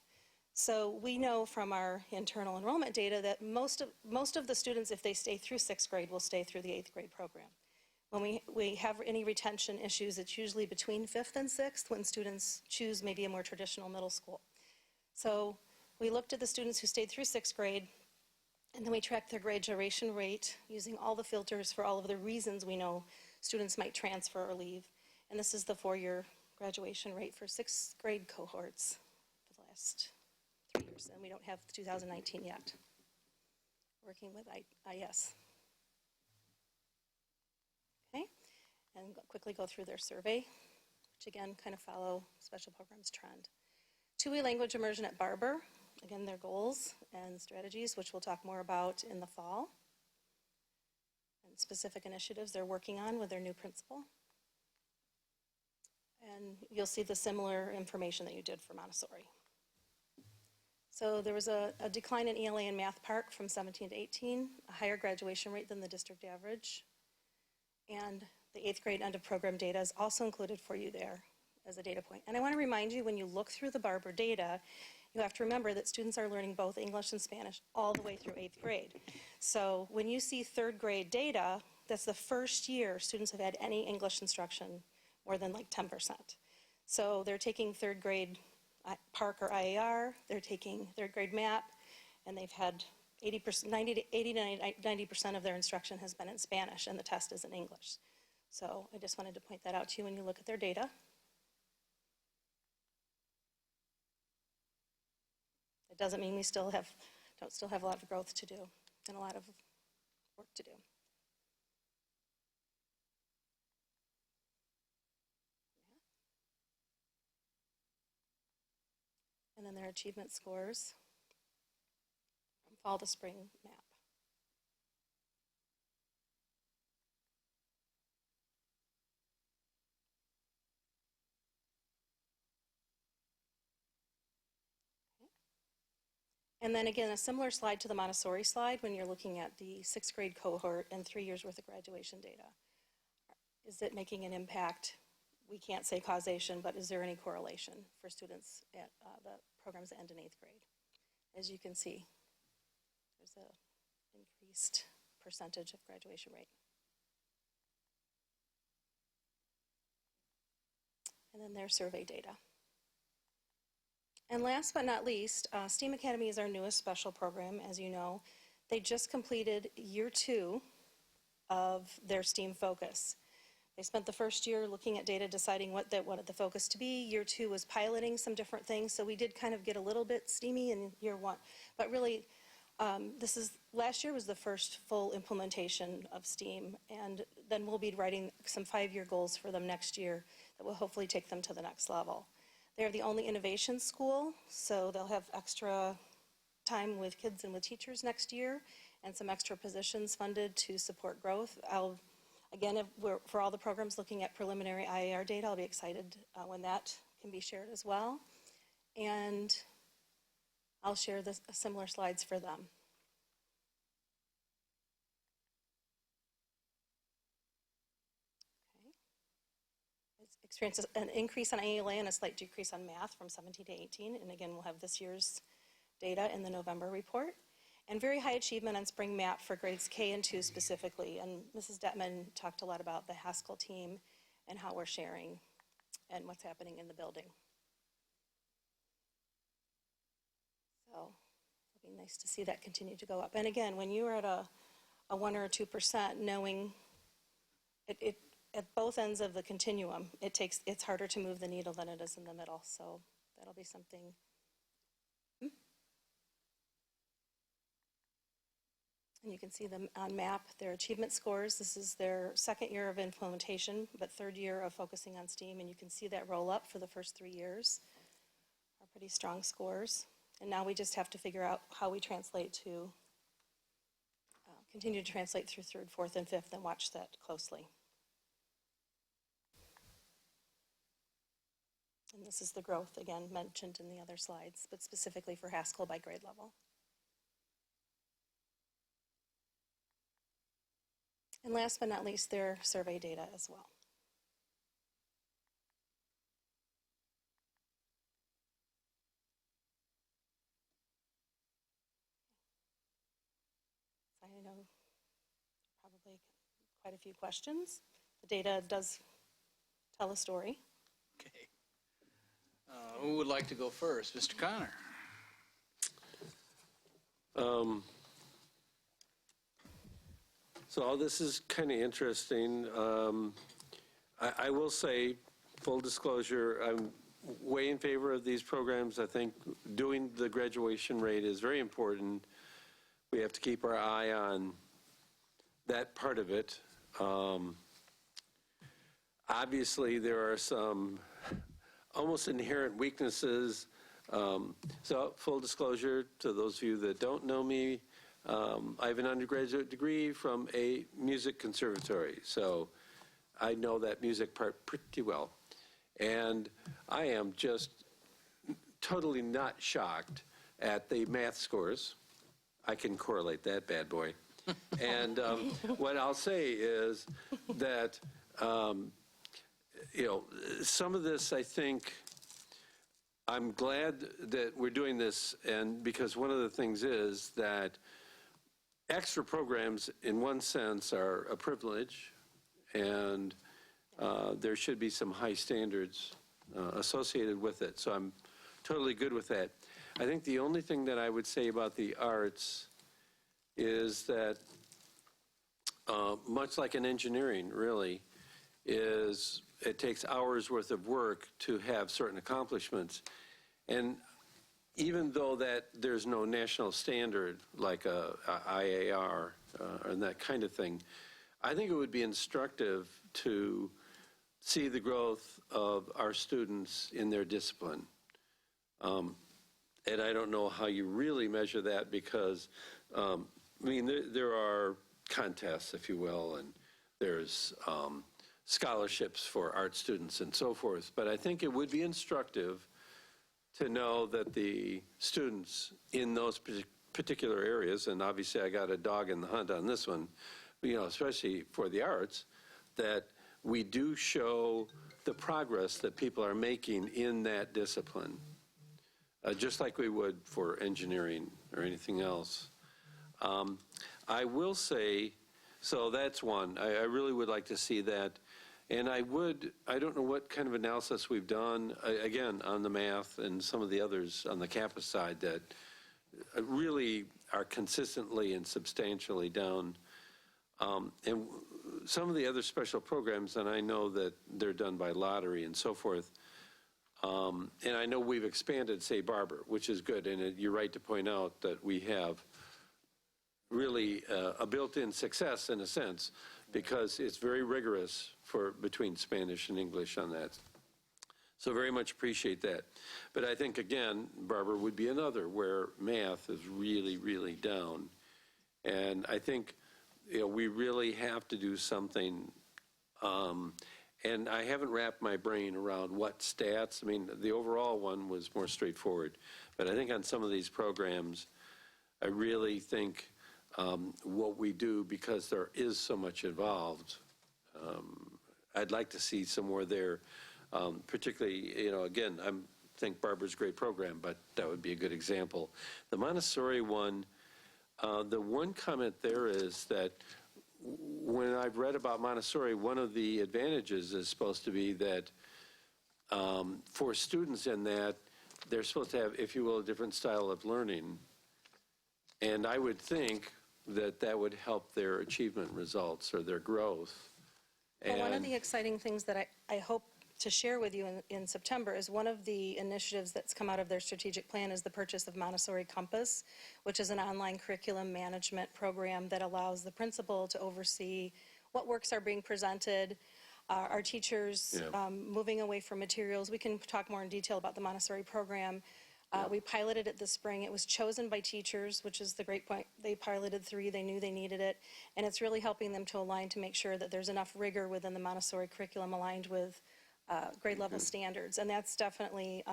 So we know from our internal enrollment data that most of the students, if they stay through 6th grade, will stay through the 8th grade program. When we have any retention issues, it's usually between 5th and 6th when students choose maybe a more traditional middle school. So we looked at the students who stayed through 6th grade, and then we tracked their graduation rate using all the filters for all of the reasons we know students might transfer or leave. And this is the 4-year graduation rate for 6th grade cohorts for the last 3 years. And we don't have 2019 yet. Working with IS. Okay, and quickly go through their survey, which again kind of follow special programs trend. 2-way language immersion at Barber. Again, their goals and strategies, which we'll talk more about in the fall, and specific initiatives they're working on with their new principal. And you'll see the similar information that you did for Montessori. So there was a decline in ELA and Math Park from 17 to 18, a higher graduation rate than the district average. And the 8th grade end of program data is also included for you there as a data point. And I want to remind you, when you look through the Barber data, You have to remember that students are learning both English and Spanish all the way through 8th grade. So when you see 3rd grade data, that's the first year students have had any English instruction more than like 10%. So they're taking 3rd grade Park or IAR, they're taking 3rd grade MAP, and they've had 80 to 90% of their instruction has been in Spanish, and the test is in English. So I just wanted to point that out to you when you look at their data. It doesn't mean we don't still have a lot of growth to do and a lot of work to do. And then their achievement scores from fall to spring map. And then again, a similar slide to the Montessori slide when you're looking at the 6th grade cohort and 3 years worth of graduation data. Is it making an impact? We can't say causation, but is there any correlation for students at the programs that end in 8th grade? As you can see, there's an increased percentage of graduation rate. And then their survey data. And last but not least, STEAM Academy is our newest special program, as you know. They just completed year 2 of their STEAM focus. They spent the first year looking at data, deciding what they wanted the focus to be. Year 2 was piloting some different things, so we did kind of get a little bit STEAMy in year 1. But really, last year was the first full implementation of STEAM, and then we'll be writing some 5-year goals for them next year that will hopefully take them to the next level. They're the only innovation school, so they'll have extra time with kids and with teachers next year and some extra positions funded to support growth. Again, for all the programs looking at preliminary IAR data, I'll be excited when that can be shared as well. And I'll share similar slides for them. Experiences an increase on ALA and a slight decrease on math from 17 to 18. And again, we'll have this year's data in the November report. And very high achievement on spring map for grades K and 2 specifically. And Mrs. Detman talked a lot about the Haskell team and how we're sharing and what's happening in the building. So it'll be nice to see that continue to go up. And again, when you're at a 1 or 2%, knowing it at both ends of the continuum, it's harder to move the needle than it is in the middle. So that'll be something. And you can see them on map, their achievement scores. This is their 2nd year of implementation, but 3rd year of focusing on STEAM. And you can see that roll up for the first 3 years. Are pretty strong scores. And now we just have to figure out how we translate to, continue to translate through 3rd, 4th, and 5th and watch that closely. And this is the growth, again, mentioned in the other slides, but specifically for Haskell by grade level. And last but not least, their survey data as well. I know probably quite a few questions. The data does tell a story. Okay. Who would like to go first? Mr. Connor. So all this is kind of interesting. I will say, full disclosure, I'm way in favor of these programs. I think doing the graduation rate is very important. We have to keep our eye on that part of it. Obviously, there are some almost inherent weaknesses. So full disclosure to those of you that don't know me, I have an undergraduate degree from a music conservatory. So I know that music part pretty well. And I am just totally not shocked at the math scores. I can correlate that bad boy. And what I'll say is that, some of this, I think, I'm glad that we're doing this, and because one of the things is that extra programs, in one sense, are a privilege, and there should be some high standards associated with it. So I'm totally good with that. I think the only thing that I would say about the arts is that, much like in engineering, really, is it takes hours worth of work to have certain accomplishments. And even though that there's no national standard like a IAR and that kind of thing, I think it would be instructive to see the growth of our students in their discipline. And I don't know how you really measure that because, I mean, there are contests, if you will, and there's scholarships for art students and so forth. But I think it would be instructive to know that the students in those particular areas, and obviously I got a dog in the hunt on this one, you know, especially for the arts, that we do show the progress that people are making in that discipline, just like we would for engineering or anything else. I will say, so that's one. I really would like to see that. And I don't know what kind of analysis we've done, again, on the math and some of the others on the campus side that really are consistently and substantially down. And some of the other special programs, and I know that they're done by lottery and so forth, and I know we've expanded, say, Barber, which is good. And you're right to point out that we have really a built-in success in a sense, because it's very rigorous for between Spanish and English on that. So very much appreciate that. But I think, again, Barber would be another where math is really, really down. And I think, you know, we really have to do something. And I haven't wrapped my brain around what stats. I mean, the overall one was more straightforward. But I think on some of these programs, I really think what we do, because there is so much involved, I'd like to see some more there. Particularly, you know, again, I think Barbara's a great program, but that would be a good example. The Montessori one, the one comment there is that when I've read about Montessori, one of the advantages is supposed to be that for students in that, they're supposed to have, if you will, a different style of learning. And I would think that that would help their achievement results or their growth. Well, one of the exciting things that I hope to share with you in September is one of the initiatives that's come out of their strategic plan is the purchase of Montessori Compass, which is an online curriculum management program that allows the principal to oversee what works are being presented, our teachers moving away from materials. We can talk more in detail about the Montessori program. We piloted it this spring. It was chosen by teachers, which is the great point. They piloted 3. They knew they needed it. And it's really helping them to align to make sure that there's enough rigor within the Montessori curriculum aligned with grade level standards. And that's definitely,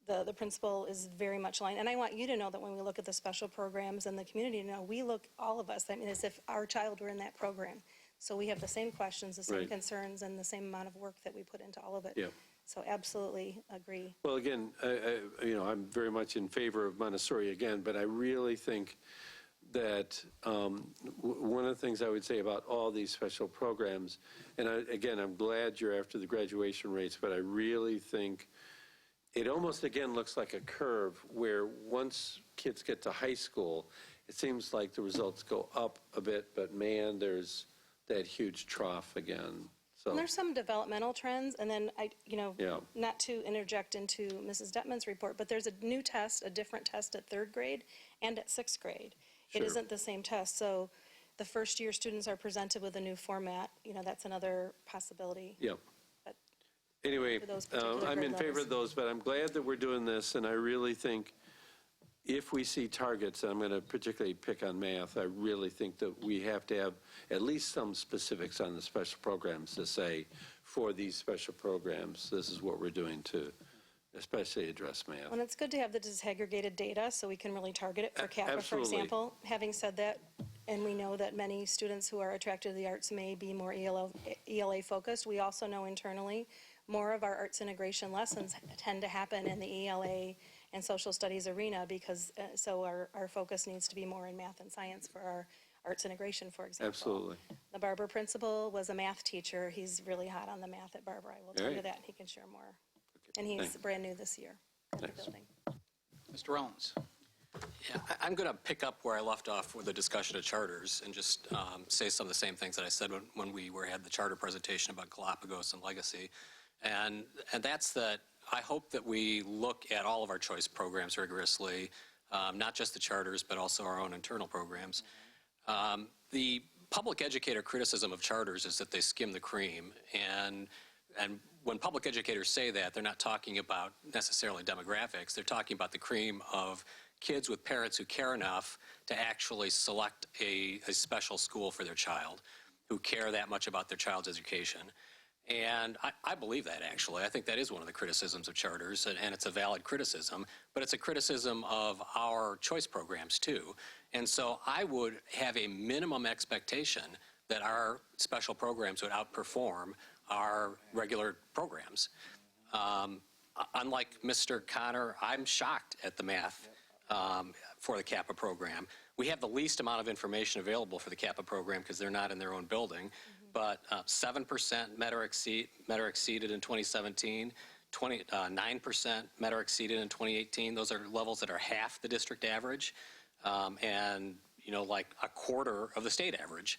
the principal is very much aligned. And I want you to know that when we look at the special programs and the community, to know we look, all of us, I mean, as if our child were in that program. So we have the same questions, the same concerns, and the same amount of work that we put into all of it. So absolutely agree. Well, again, you know, I'm very much in favor of Montessori again, but I really think that one of the things I would say about all these special programs, and again, I'm glad you're after the graduation rates, but I really think it almost, again, looks like a curve where once kids get to high school, it seems like the results go up a bit, but man, there's that huge trough again. So. And there's some developmental trends, and then not to interject into Mrs. Detman's report, but there's a new test, a different test at 3rd grade and at 6th grade. It isn't the same test, so the first year students are presented with a new format. You know, that's another possibility. But anyway, I'm in favor of those, but I'm glad that we're doing this, and I really think if we see targets, and I'm going to particularly pick on math, I really think that we have to have at least some specifics on the special programs to say, for these special programs, this is what we're doing to especially address math. And it's good to have the disaggregated data so we can really target it for CAPA, for example. Having said that, and we know that many students who are attracted to the arts may be more ELA focused, we also know internally more of our arts integration lessons tend to happen in the ELA and social studies arena because, so our focus needs to be more in math and science for our arts integration, for example. Absolutely. The Barber principal was a math teacher. He's really hot on the math at Barber. I will tell you Right. that, and he can share more. And he's Thanks. brand new this year at the Thanks. building. Mr. Rollins. Yeah, I'm going to pick up where I left off with the discussion of charters and just say some of the same things that I said when we had the charter presentation about Galapagos and legacy. And that's that I hope that we look at all of our choice programs rigorously, not just the charters, but also our own internal programs. The public educator criticism of charters is that they skim the cream. And when public educators say that, they're not talking about necessarily demographics. They're talking about the cream of kids with parents who care enough to actually select a special school for their child, who care that much about their child's education. And I believe that, actually. I think that is one of the criticisms of charters, and it's a valid criticism, but it's a criticism of our choice programs, too. And so I would have a minimum expectation that our special programs would outperform our regular programs. Unlike Mr. Connor, I'm shocked at the math for the Kappa program. We have the least amount of information available for the Kappa program because they're not in their own building. But 7% met or exceeded in 2017, 9% met or exceeded in 2018. Those are levels that are half the district average, and like a quarter of the state average.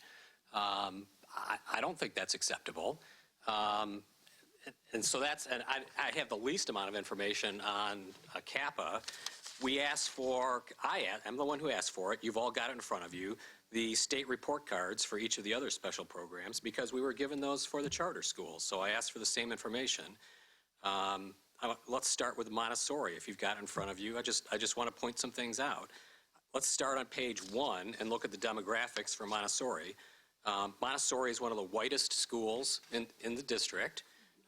I don't think that's acceptable. And so I have the least amount of information on Kappa. We asked for, I'm the one who asked for it. You've all got it in front of you. The state report cards for each of the other special programs because we were given those for the charter schools. So I asked for the same information. Let's start with Montessori if you've got it in front of you. I just want to point some things out. Let's start on page 1 and look at the demographics for Montessori. Montessori is one of the whitest schools in the district.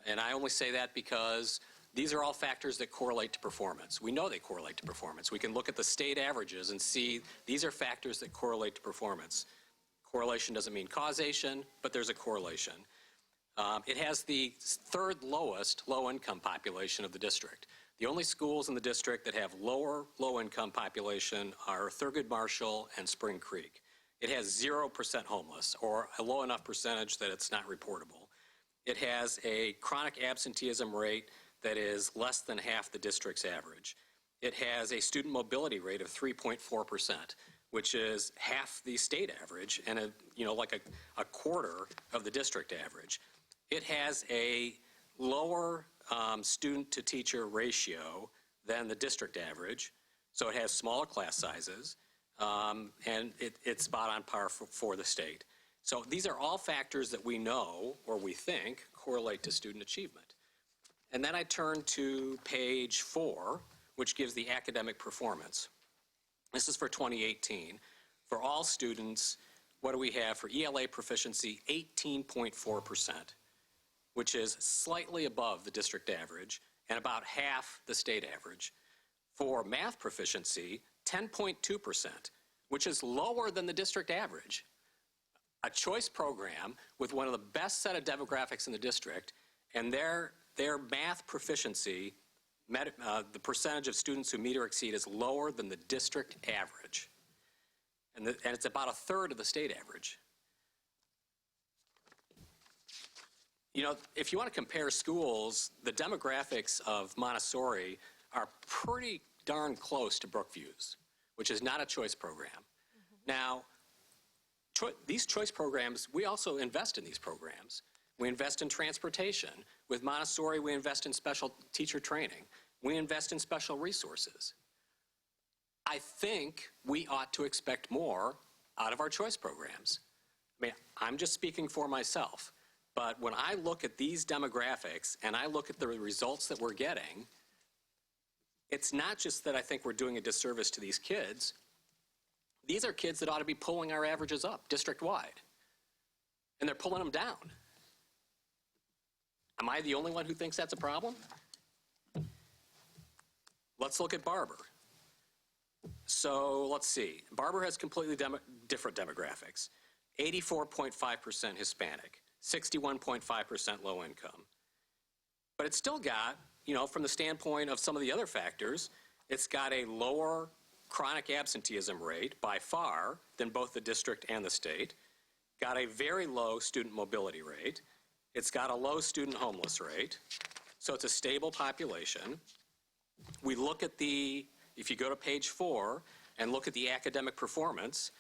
And I only say that because these are all factors that correlate to performance. We know they correlate to performance. We can look at the state averages and see these are factors that correlate to performance. Correlation doesn't mean causation, but there's a correlation. It has the third lowest low-income population of the district. The only schools in the district that have lower low-income population are Thurgood Marshall and Spring Creek. It has 0% homeless, or a low enough percentage that it's not reportable. It has a chronic absenteeism rate that is less than half the district's average. It has a student mobility rate of 3.4%, which is half the state average and like a quarter of the district average. It has a lower student-to-teacher ratio than the district average, so it has smaller class sizes, and it's about on par for the state. So these are all factors that we know, or we think, correlate to student achievement. And then I turn to page 4, which gives the academic performance. This is for 2018. For all students, what do we have for ELA proficiency? 18.4%, which is slightly above the district average and about half the state average. For math proficiency, 10.2%, which is lower than the district average. A choice program with one of the best set of demographics in the district, and their math proficiency, the percentage of students who meet or exceed is lower than the district average. And it's about a third of the state average. If you want to compare schools, the demographics of Montessori are pretty darn close to Brookview's, which is not a choice program. Now, these choice programs, we also invest in these programs. We invest in transportation. With Montessori, we invest in special teacher training. We invest in special resources. I think we ought to expect more out of our choice programs. I mean, I'm just speaking for myself, but when I look at these demographics and I look at the results that we're getting, it's not just that I think we're doing a disservice to these kids. These are kids that ought to be pulling our averages up district-wide, and they're pulling them down. Am I the only one who thinks that's a problem? Let's look at Barber. So let's see. Barber has completely different demographics. 84.5% Hispanic, 61.5% low income. But it's still got, from the standpoint of some of the other factors, it's got a lower chronic absenteeism rate by far than both the district and the state, got a very low student mobility rate, it's got a low student homeless rate, so it's a stable population. We look at if you go to page 4 and look at the academic performance,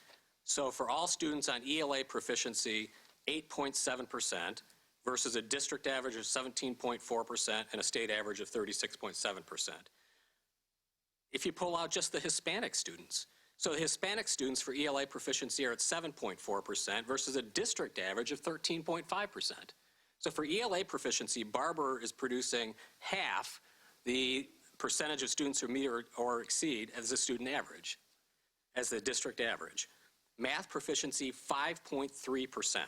so for all students on ELA proficiency, 8.7% versus a district average of 17.4% and a state average of 36.7%. If you pull out just the Hispanic students, so the Hispanic students for ELA proficiency are at 7.4% versus a district average of 13.5%. So for ELA proficiency, Barber is producing half the percentage of students who meet or exceed as the student average, as the district average. Math proficiency, 5.3%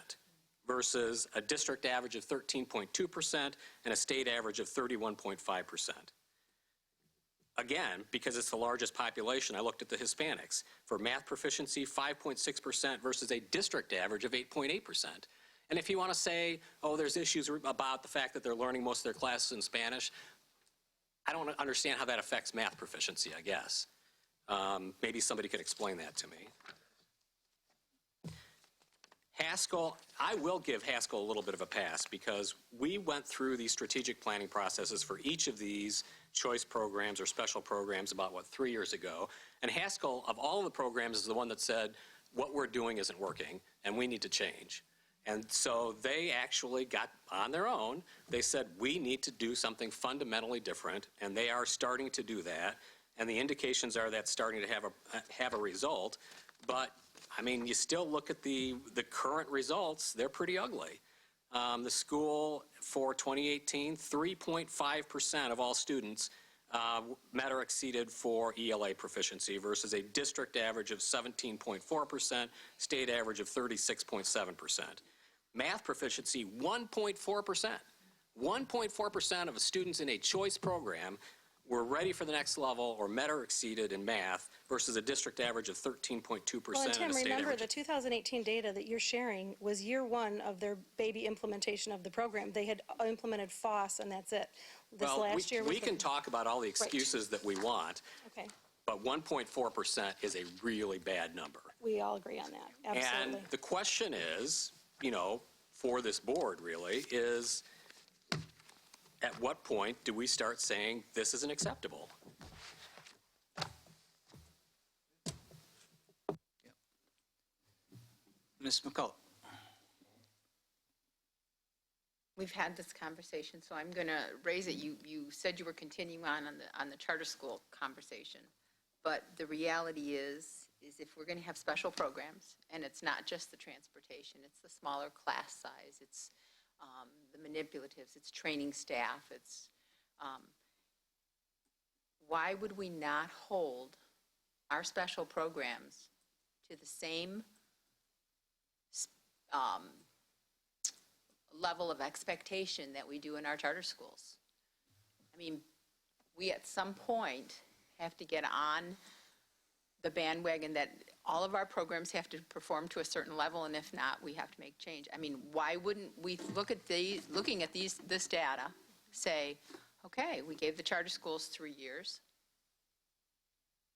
versus a district average of 13.2% and a state average of 31.5%. Again, because it's the largest population, I looked at the Hispanics. For math proficiency, 5.6% versus a district average of 8.8%. And if you want to say, oh, there's issues about the fact that they're learning most of their classes in Spanish, I don't understand how that affects math proficiency, I guess. Maybe somebody could explain that to me. Haskell, I will give Haskell a little bit of a pass because we went through these strategic planning processes for each of these choice programs or special programs about, 3 years ago. And Haskell, of all of the programs, is the one that said, what we're doing isn't working and we need to change. And so they actually got on their own. They said, we need to do something fundamentally different, and they are starting to do that. And the indications are that's starting to have a result. But I mean, you still look at the current results, they're pretty ugly. The school for 2018, 3.5% of all students met or exceeded for ELA proficiency versus a district average of 17.4%, state average of 36.7%. Math proficiency, 1.4%. 1.4% of students in a choice program were ready for the next level or met or exceeded in math versus a district average of 13.2% Well, and and Tim, a state remember average. the 2018 data that you're sharing was year 1 of their baby implementation of the program. They had implemented FOSS, and that's it. This Well, last year was we can talk about all the excuses that we want, Okay, but 1.4% is a really bad number. we all agree on that, absolutely. And the question is, for this board really, is at what point do we start saying this isn't acceptable? Ms. McCullough. We've had this conversation, so I'm going to raise it. You said you were continuing on the charter school conversation, but the reality is if we're going to have special programs, and it's not just the transportation, it's the smaller class size, it's the manipulatives, it's training staff, it's why would we not hold our special programs to the same level of expectation that we do in our charter schools? I mean, we at some point have to get on the bandwagon that all of our programs have to perform to a certain level, and if not, we have to make change. I mean, why wouldn't we looking at this data, say, okay, we gave the charter schools 3 years.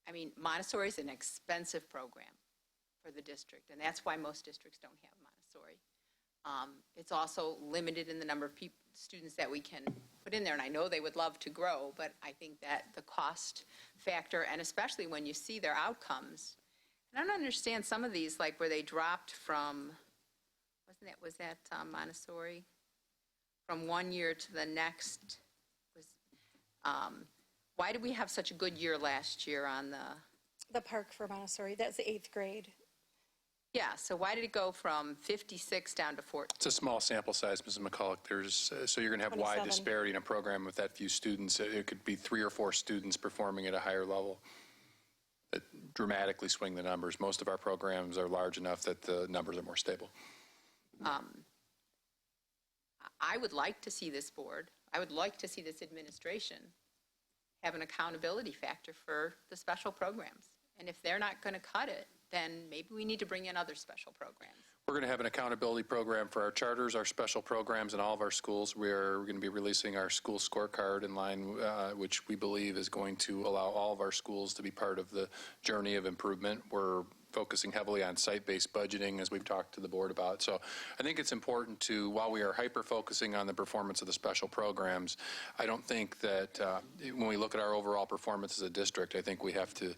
I mean, Montessori is an expensive program for the district, and that's why most districts don't have Montessori. It's also limited in the number of students that we can put in there, and I know they would love to grow, but I think that the cost factor, and especially when you see their outcomes, and I don't understand some of these, like where they dropped from, was that Montessori? From 1 year to the next, why did we have such a good year last year on The park for Montessori, that's the 8th grade. Yeah, so why did it go from 56 down to 14? It's a small sample size, Mrs. McCulloch. So you're going to have wide 27. disparity in a program with that few students. It could be 3 or 4 students performing at a higher level that dramatically swing the numbers. Most of our programs are large enough that the numbers are more stable. I would like to see this board, I would like to see this administration have an accountability factor for the special programs. And if they're not going to cut it, then maybe we need to bring in other special programs. We're going to have an accountability program for our charters, our special programs in all of our schools. We're going to be releasing our school scorecard in line, which we believe is going to allow all of our schools to be part of the journey of improvement. We're focusing heavily on site-based budgeting, as we've talked to the board about. So I think it's important to, while we are hyper-focusing on the performance of the special programs, I don't think that when we look at our overall performance as a district, I think we have to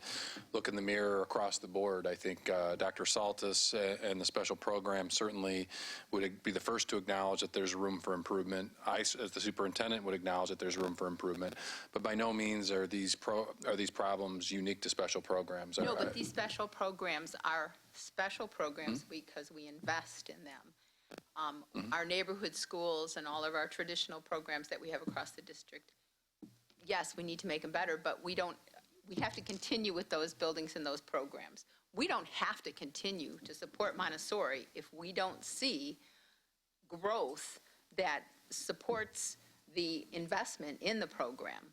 look in the mirror across the board. I think Dr. Saltis and the special program certainly would be the first to acknowledge that there's room for improvement. I, as the superintendent, would acknowledge that there's room for improvement. But by no means are these problems unique to special programs. No, but these special programs are special programs because we invest in them. Our neighborhood schools and all of our traditional programs that we have across the district, yes, we need to make them better, but we have to continue with those buildings and those programs. We don't have to continue to support Montessori if we don't see growth that supports the investment in the program.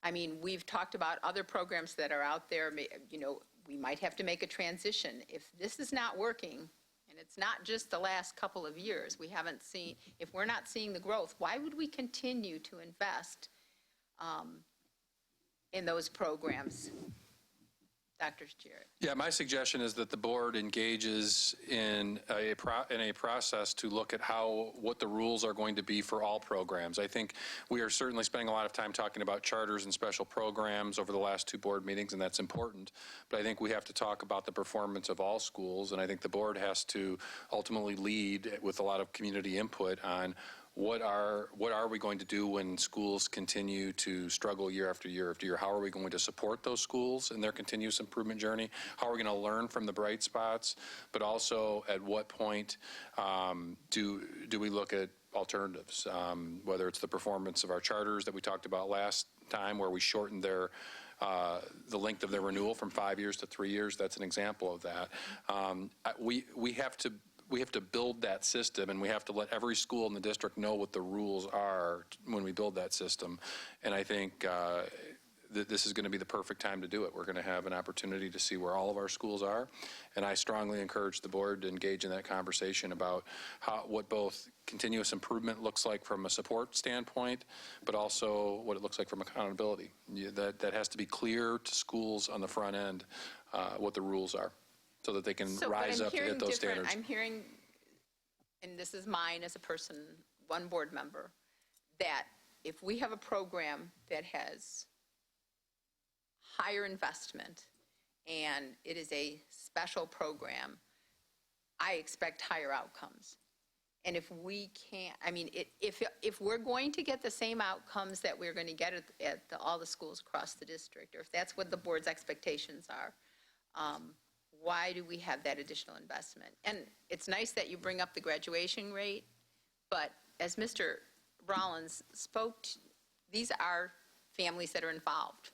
I mean, we've talked about other programs that are out there, you know, we might have to make a transition. If this is not working, and it's not just the last couple of years, we haven't seen, if we're not seeing the growth, why would we continue to invest in those programs? Dr. Jarrett. Yeah, my suggestion is that the board engages in a process to look at what the rules are going to be for all programs. I think we are certainly spending a lot of time talking about charters and special programs over the last two board meetings, and that's important. But I think we have to talk about the performance of all schools, and I think the board has to ultimately lead with a lot of community input on what are we going to do when schools continue to struggle year after year after year? How are we going to support those schools in their continuous improvement journey? How are we going to learn from the bright spots? But also, at what point do we look at alternatives? Whether it's the performance of our charters that we talked about last time, where we shortened the length of their renewal from 5 years to 3 years. That's an example of that. We have to build that system, and we have to let every school in the district know what the rules are when we build that system. And I think that this is going to be the perfect time to do it. We're going to have an opportunity to see where all of our schools are, and I strongly encourage the board to engage in that conversation about what both continuous improvement looks like from a support standpoint, but also what it looks like from accountability. That has to be clear to schools on the front end what the rules are, so that they can rise up to hit those standards. I'm hearing, and this is mine as a person, one board member, that if we have a program that has higher investment and it is a special program, I expect higher outcomes. And if we can't, I mean, if we're going to get the same outcomes that we're going to get at all the schools across the district, or if that's what the board's expectations are, why do we have that additional investment? And it's nice that you bring up the graduation rate, but as Mr. Rollins spoke, these are families that are involved.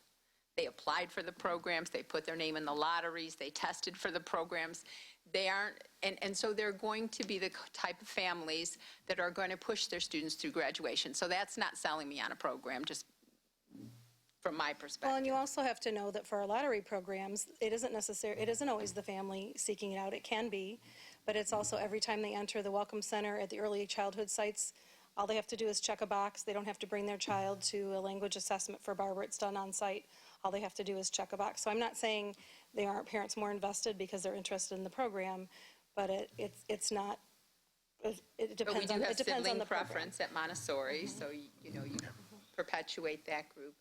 They applied for the programs, they put their name in the lotteries, they tested for the programs. They aren't, and so they're going to be the type of families that are going to push their students through graduation. So that's not selling me on a program, just from my perspective. Well, and you also have to know that for our lottery programs, it isn't always the family seeking it out. It can be, but it's also every time they enter the Welcome Center at the early childhood sites, all they have to do is check a box. They don't have to bring their child to a language assessment for Barbara. It's done on site. All they have to do is check a box. So I'm not saying they aren't parents more invested because they're interested in the program, but it's not. It depends. But we do on, have it depends sibling on the preference program. at Montessori, so you perpetuate that group.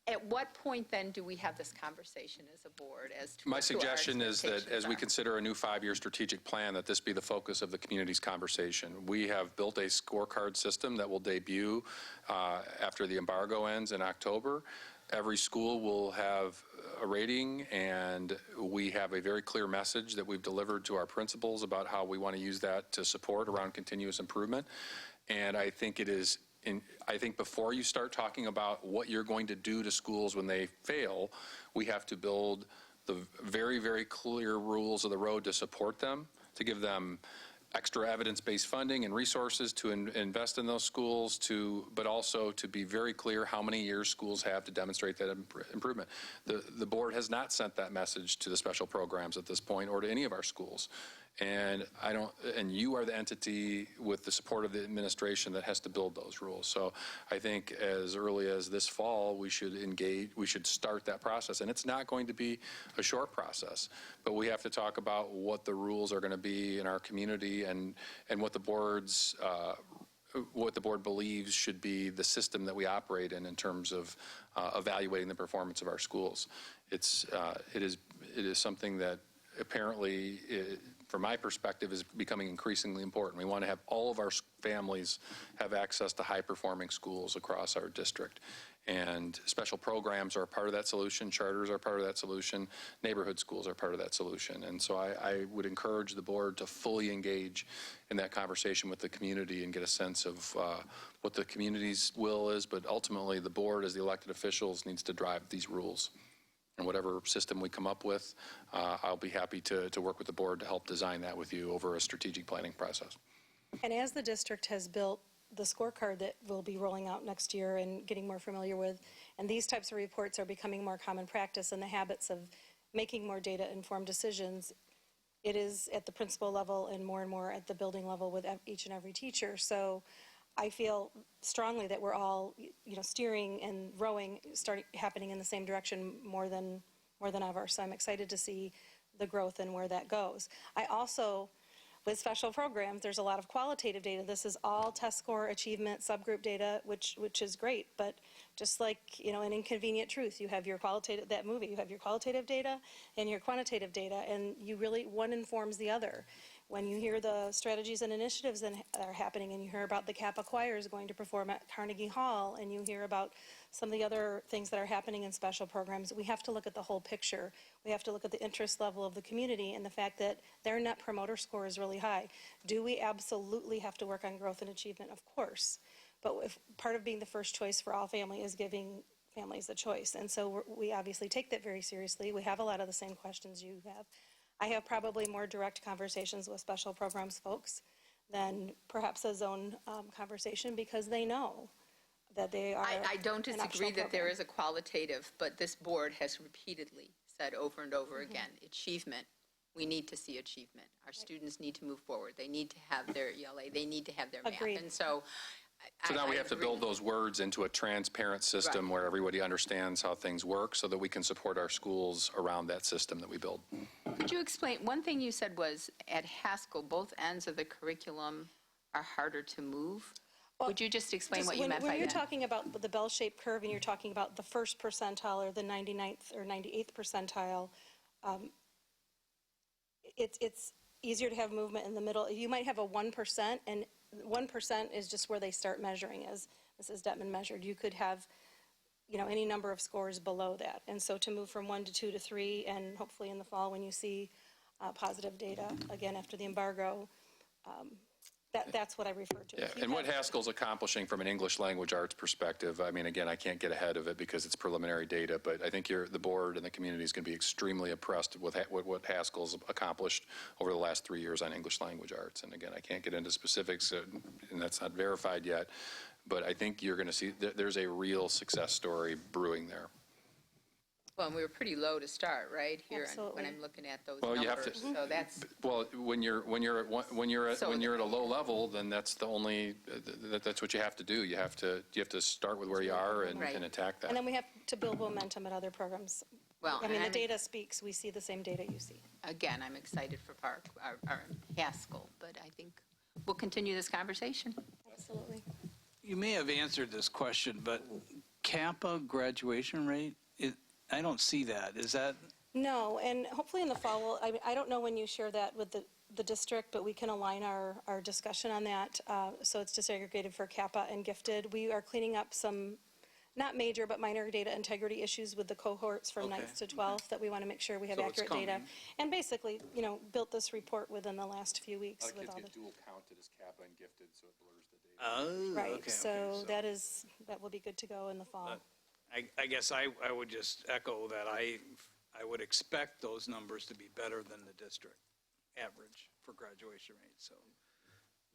At what point then do we have this conversation as a board as to My what suggestion our is that as we expectations are? consider a new 5-year strategic plan, that this be the focus of the community's conversation. We have built a scorecard system that will debut after the embargo ends in October. Every school will have a rating, and we have a very clear message that we've delivered to our principals about how we want to use that to support around continuous improvement. And I think it is I think before you start talking about what you're going to do to schools when they fail, we have to build the very, very clear rules of the road to support them, to give them extra evidence-based funding and resources to invest in those schools, but also to be very clear how many years schools have to demonstrate that improvement. The board has not sent that message to the special programs at this point or to any of our schools. And and you are the entity with the support of the administration that has to build those rules. So I think as early as this fall, we should start that process. And it's not going to be a short process, but we have to talk about what the rules are going to be in our community and what the board believes should be the system that we operate in terms of evaluating the performance of our schools. It is something that apparently, from my perspective, is becoming increasingly important. We want to have all of our families have access to high-performing schools across our district. And special programs are a part of that solution. Charters are part of that solution. Neighborhood schools are part of that solution. And so I would encourage the board to fully engage in that conversation with the community and get a sense of what the community's will is. But ultimately, the board, as the elected officials, needs to drive these rules. And whatever system we come up with, I'll be happy to work with the board to help design that with you over a strategic planning process. And as the district has built the scorecard that we'll be rolling out next year and getting more familiar with, and these types of reports are becoming more common practice, and the habits of making more data-informed decisions, it is at the principal level and more at the building level with each and every teacher. So I feel strongly that we're all, steering and rowing, happening in the same direction more than ever. So I'm excited to see the growth and where that goes. I also, with special programs, there's a lot of qualitative data. This is all test score, achievement, subgroup data, which is great. But just like, an inconvenient truth, you have your qualitative, that movie, you have your qualitative data and your quantitative data, and one informs the other. When you hear the strategies and initiatives that are happening, and you hear about the Kappa choirs going to perform at Carnegie Hall, and you hear about some of the other things that are happening in special programs, we have to look at the whole picture. We have to look at the interest level of the community and the fact that their net promoter score is really high. Do we absolutely have to work on growth and achievement? Of course. But if part of being the first choice for all family is giving families the choice. And so we obviously take that very seriously. We have a lot of the same questions you have. I have probably more direct conversations with special programs folks than perhaps a zone conversation, because they know that they are I don't an disagree optional that there program. is a qualitative, but this board has repeatedly said over and over again, achievement, we need to see achievement. Our students need to move forward. They need to have their ELA. They need to have their math. Agreed. And so So now we have to agree. build those words into a transparent system where everybody understands how things work so that we can support our schools around that system that we build. Could you explain, one thing you said was at Haskell, both ends of the curriculum are harder to move. Would you just explain what you meant by that? When you're talking about the bell-shaped curve and you're talking about the first percentile or the 99th or 98th percentile, it's easier to have movement in the middle. You might have a 1%, and 1% is just where they start measuring, as Mrs. Detman measured. You could have, any number of scores below that. And so to move from 1 to 2 to 3, and hopefully in the fall when you see positive data, again, after the embargo, that's what I referred to. Yeah, and what Haskell's accomplishing from an English language arts perspective, I mean, again, I can't get ahead of it because it's preliminary data, but I think the board and the community is going to be extremely impressed with what Haskell's accomplished over the last 3 years on English language arts. And again, I can't get into specifics, and that's not verified yet, but I think you're going to see there's a real success story brewing there. Well, and we were pretty low to start, right? Here, Absolutely. when I'm looking at those Well, numbers. you have to- So that's, Well, when you're at a low level, then that's the only that's what you have to do. You have to start with where you are and Right. attack that. And then we have to build momentum at other programs. well, I mean, the and data speaks. We see the same data you see. again, I'm excited for our Haskell, but I think we'll continue this conversation. Absolutely. You may have answered this question, but Kappa graduation rate, I don't see that. Is that? No, and hopefully in the fall, I don't know when you share that with the district, but we can align our discussion on that. So it's disaggregated for Kappa and gifted. We are cleaning up some, not major, but minor data integrity issues with the cohorts from Okay, 9th to 12th that we want to make sure we have So it's accurate data. coming. And basically, built this report within the last few weeks with all the. dual counted as Kappa and gifted, so it blurs the data. Oh, Right, okay, so that will be good to go in the fall. I guess I would just echo that I would expect those numbers to be better than the district average for graduation rate. So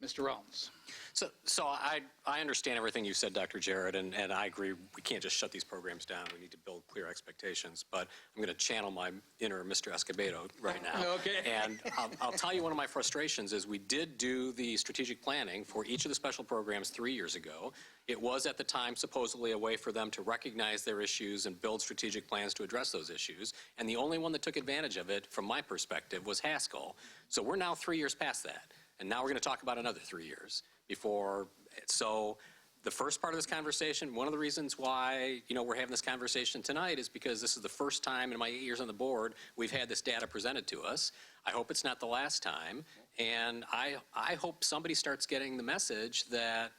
Mr. Rollins. So I understand everything you said, Dr. Jarrett, and I agree. We can't just shut these programs down. We need to build clear expectations. But I'm going to channel my inner Mr. Escobedo right now. Okay. And I'll tell you one of my frustrations is we did do the strategic planning for each of the special programs 3 years ago. It was at the time supposedly a way for them to recognize their issues and build strategic plans to address those issues. And the only one that took advantage of it, from my perspective, was Haskell. So we're now 3 years past that. And now we're going to talk about another 3 years before. So the first part of this conversation, one of the reasons why, we're having this conversation tonight is because this is the first time in my 8 years on the board we've had this data presented to us. I hope it's not the last time. And I hope somebody starts getting the message that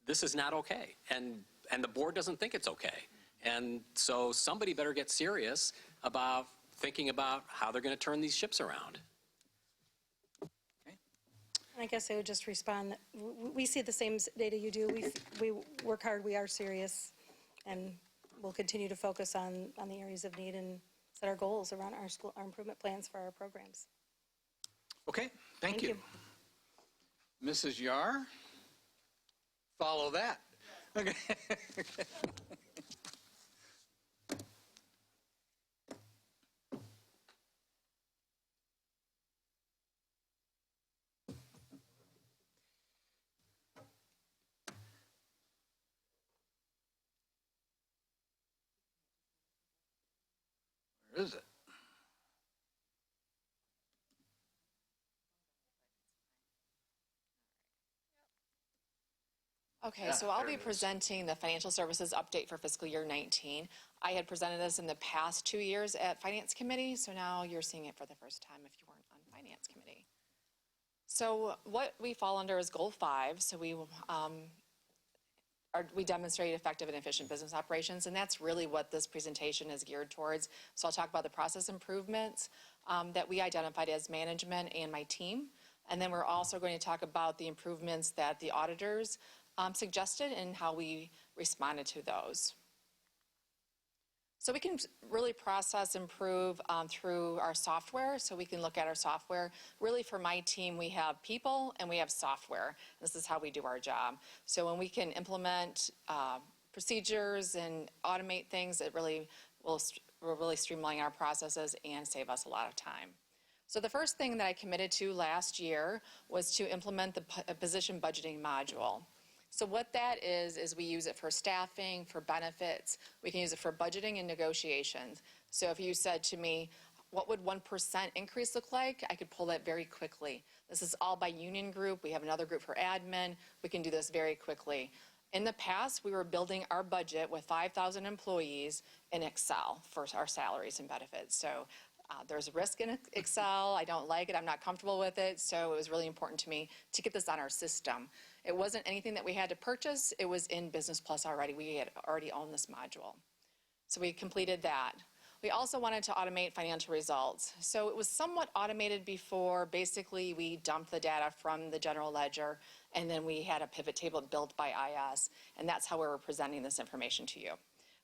this is not okay. And the board doesn't think it's okay. And so somebody better get serious about thinking about how they're going to turn these ships around. I guess I would just respond that we see the same data you do. We work hard, we are serious, and we'll continue to focus on the areas of need and set our goals around our improvement plans for our programs. Okay, thank you. Mrs. Yar, follow that. Okay. Where is it? Okay, so I'll be presenting the financial services update for fiscal year 19. I had presented this in the past 2 years at Finance Committee, so now you're seeing it for the first time if you weren't on Finance Committee. So what we fall under is Goal 5. So we demonstrate effective and efficient business operations, and that's really what this presentation is geared towards. So I'll talk about the process improvements that we identified as management and my team. And then we're also going to talk about the improvements that the auditors suggested and how we responded to those. So we can really process improve through our software. So we can look at our software. Really for my team, we have people and we have software. This is how we do our job. So when we can implement procedures and automate things, it really will really streamline our processes and save us a lot of time. So the first thing that I committed to last year was to implement the position budgeting module. So what that is we use it for staffing, for benefits. We can use it for budgeting and negotiations. So if you said to me, what would 1% increase look like? I could pull that very quickly. This is all by union group. We have another group for admin. We can do this very quickly. In the past, we were building our budget with 5,000 employees in Excel for our salaries and benefits. So there's risk in Excel. I don't like it. I'm not comfortable with it. So it was really important to me to get this on our system. It wasn't anything that we had to purchase. It was in Business Plus already. We had already owned this module. So we completed that. We also wanted to automate financial results. So it was somewhat automated before. Basically, we dumped the data from the general ledger, and then we had a pivot table built by IS, and that's how we were presenting this information to you.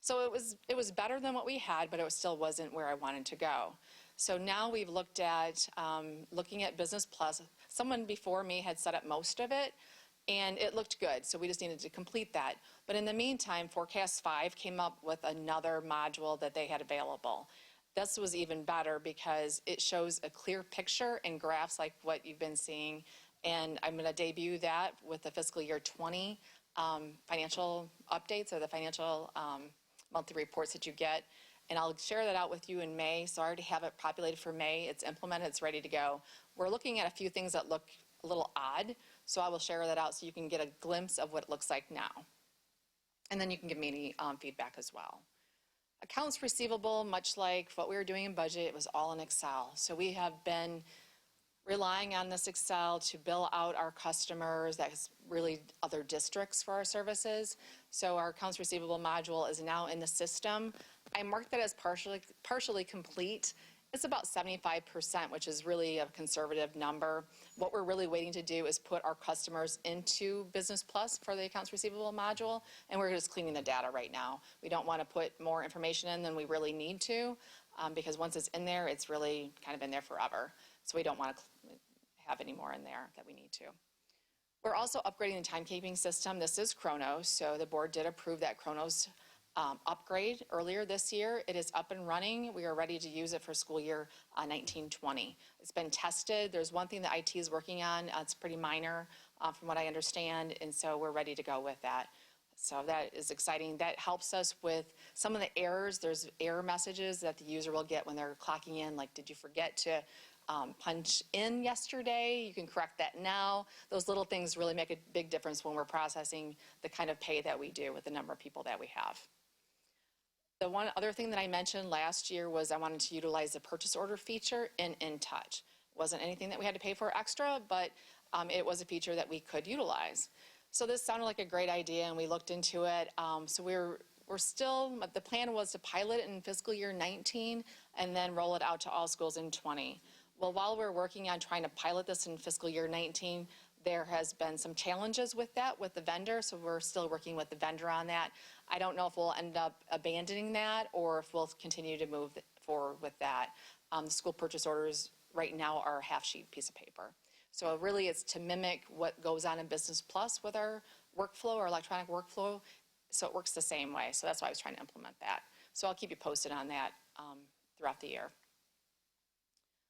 So it was better than what we had, but it still wasn't where I wanted to go. So now we've looked at looking at Business Plus. Someone before me had set up most of it, and it looked good, so we just needed to complete that. But in the meantime, Forecast 5 came up with another module that they had available. This was even better because it shows a clear picture and graphs like what you've been seeing, and I'm going to debut that with the fiscal year 20 financial updates or the financial monthly reports that you get. And I'll share that out with you in May, so I already have it populated for May. It's implemented, it's ready to go. We're looking at a few things that look a little odd, so I will share that out so you can get a glimpse of what it looks like now. And then you can give me any feedback as well. Accounts receivable, much like what we were doing in budget, it was all in Excel. So we have been relying on this Excel to bill out our customers, that's really other districts for our services. So our accounts receivable module is now in the system. I marked that as partially complete. It's about 75%, which is really a conservative number. What we're really waiting to do is put our customers into Business Plus for the accounts receivable module, and we're just cleaning the data right now. We don't want to put more information in than we really need to, because once it's in there, it's really kind of in there forever. So we don't want to have any more in there that we need to. We're also upgrading the timekeeping system. This is Chronos, so the board did approve that Chronos upgrade earlier this year. It is up and running. We are ready to use it for school year 1920. It's been tested. There's one thing that IT is working on. It's pretty minor from what I understand, and so we're ready to go with that. So that is exciting. That helps us with some of the errors. There's error messages that the user will get when they're clocking in, like, did you forget to punch in yesterday? You can correct that now. Those little things really make a big difference when we're processing the kind of pay that we do with the number of people that we have. The one other thing that I mentioned last year was I wanted to utilize the purchase order feature in InTouch. It wasn't anything that we had to pay for extra, but it was a feature that we could utilize. So this sounded like a great idea, and we looked into it. So we're still, the plan was to pilot it in fiscal year 19 and then roll it out to all schools in 20. Well, while we're working on trying to pilot this in fiscal year 19, there has been some challenges with that with the vendor, so we're still working with the vendor on that. I don't know if we'll end up abandoning that or if we'll continue to move forward with that. The school purchase orders right now are a half-sheet piece of paper. So really it's to mimic what goes on in Business Plus with our workflow, our electronic workflow, so it works the same way. So that's why I was trying to implement that. So I'll keep you posted on that throughout the year.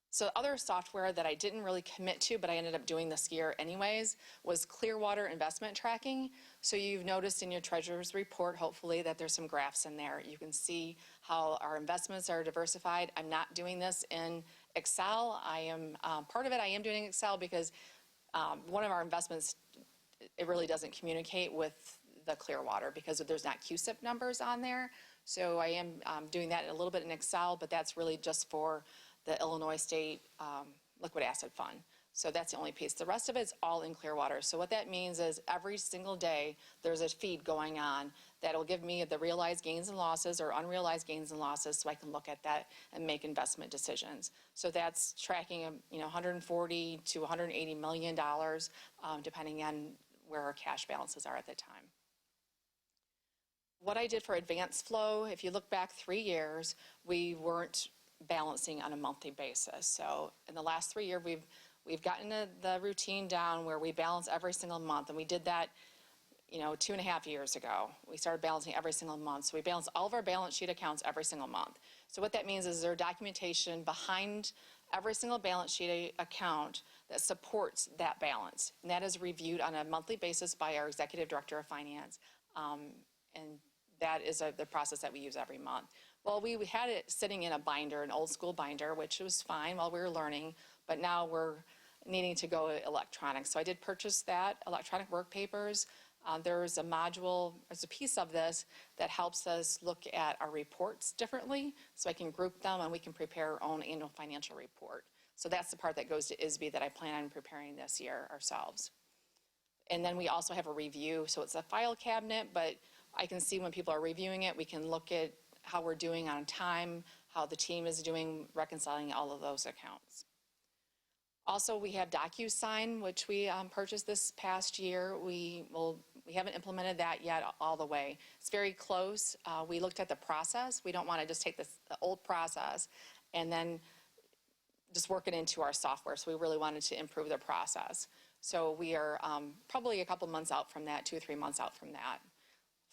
So other software that I didn't really commit to, but I ended up doing this year anyways, was Clearwater investment tracking. So you've noticed in your treasurer's report, hopefully, that there's some graphs in there. You can see how our investments are diversified. I'm not doing this in Excel. I am, part of it I am doing in Excel because one of our investments, it really doesn't communicate with the Clearwater because there's not QSIP numbers on there. So I am doing that a little bit in Excel, but that's really just for the Illinois State Liquid Asset Fund. So that's the only piece. The rest of it's all in Clearwater. So what that means is every single day there's a feed going on that will give me the realized gains and losses or unrealized gains and losses so I can look at that and make investment decisions. So that's tracking 140 to $180 million depending on where our cash balances are at the time. What I did for advance flow, if you look back 3 years, we weren't balancing on a monthly basis. So in the last 3 years, we've gotten the routine down where we balance every single month, and we did that 2.5 years ago. We started balancing every single month. So we balance all of our balance sheet accounts every single month. So what that means is there's documentation behind every single balance sheet account that supports that balance. And that is reviewed on a monthly basis by our Executive Director of Finance. And that is the process that we use every month. Well, we had it sitting in a binder, an old school binder, which was fine while we were learning, but now we're needing to go electronic. So I did purchase that, electronic work papers. There's a module, there's a piece of this that helps us look at our reports differently, so I can group them and we can prepare our own annual financial report. So that's the part that goes to ISB that I plan on preparing this year ourselves. And then we also have a review, so it's a file cabinet, but I can see when people are reviewing it, we can look at how we're doing on time, how the team is doing, reconciling all of those accounts. Also, we have DocuSign, which we purchased this past year. We haven't implemented that yet all the way. It's very close. We looked at the process. We don't want to just take the old process and then just work it into our software. So we really wanted to improve the process. So we are probably a couple months out from that, 2 or 3 months out from that.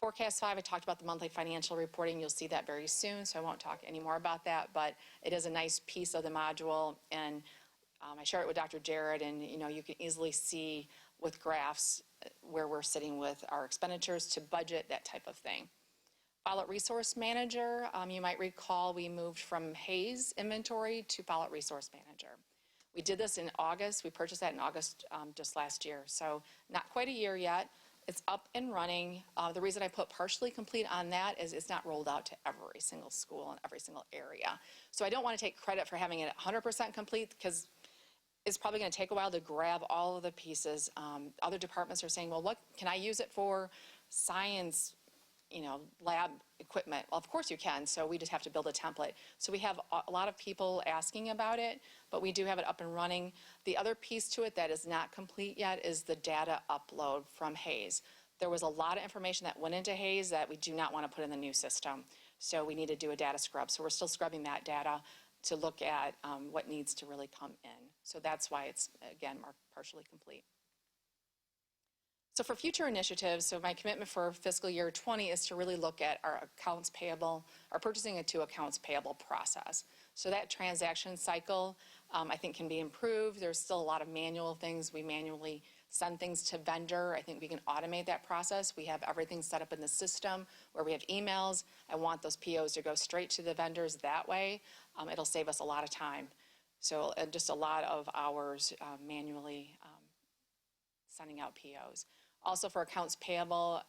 Forecast 5, I talked about the monthly financial reporting. You'll see that very soon, so I won't talk any more about that, but it is a nice piece of the module, and I share it with Dr. Jarrett, and you can easily see with graphs where we're sitting with our expenditures to budget, that type of thing. Pilot Resource Manager, you might recall we moved from Hayes inventory to Pilot Resource Manager. We did this in August. We purchased that in August just last year, so not quite a year yet. It's up and running. The reason I put partially complete on that is it's not rolled out to every single school and every single area. So I don't want to take credit for having it 100% complete because it's probably going to take a while to grab all of the pieces. Other departments are saying, well, what can I use it for? Science, lab equipment. Well, of course you can, so we just have to build a template. So we have a lot of people asking about it, but we do have it up and running. The other piece to it that is not complete yet is the data upload from Hayes. There was a lot of information that went into Hayes that we do not want to put in the new system. So we need to do a data scrub. So we're still scrubbing that data. to look at what needs to really come in. So that's why it's, again, marked partially complete. So for future initiatives, so my commitment for fiscal year 20 is to really look at our accounts payable, our purchasing to accounts payable process. So that transaction cycle, I think, can be improved. There's still a lot of manual things. We manually send things to vendor. I think we can automate that process. We have everything set up in the system where we have emails. I want those POs to go straight to the vendors that way. It'll save us a lot of time. So just a lot of hours manually sending out POs. Also for accounts payable,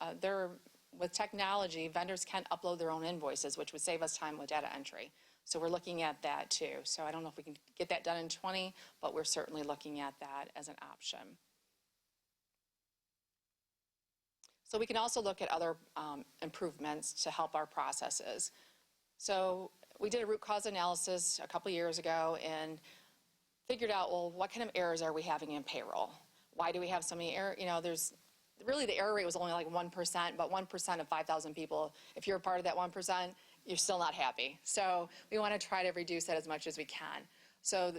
with technology, vendors can upload their own invoices, which would save us time with data entry. So we're looking at that too. So I don't know if we can get that done in 20, but we're certainly looking at that as an option. So we can also look at other improvements to help our processes. So we did a root cause analysis a couple years ago and figured out, well, what kind of errors are we having in payroll? Why do we have so many errors? You know, really the error rate was only like 1%, but 1% of 5,000 people, if you're a part of that 1%, you're still not happy. So we want to try to reduce that as much as we can. So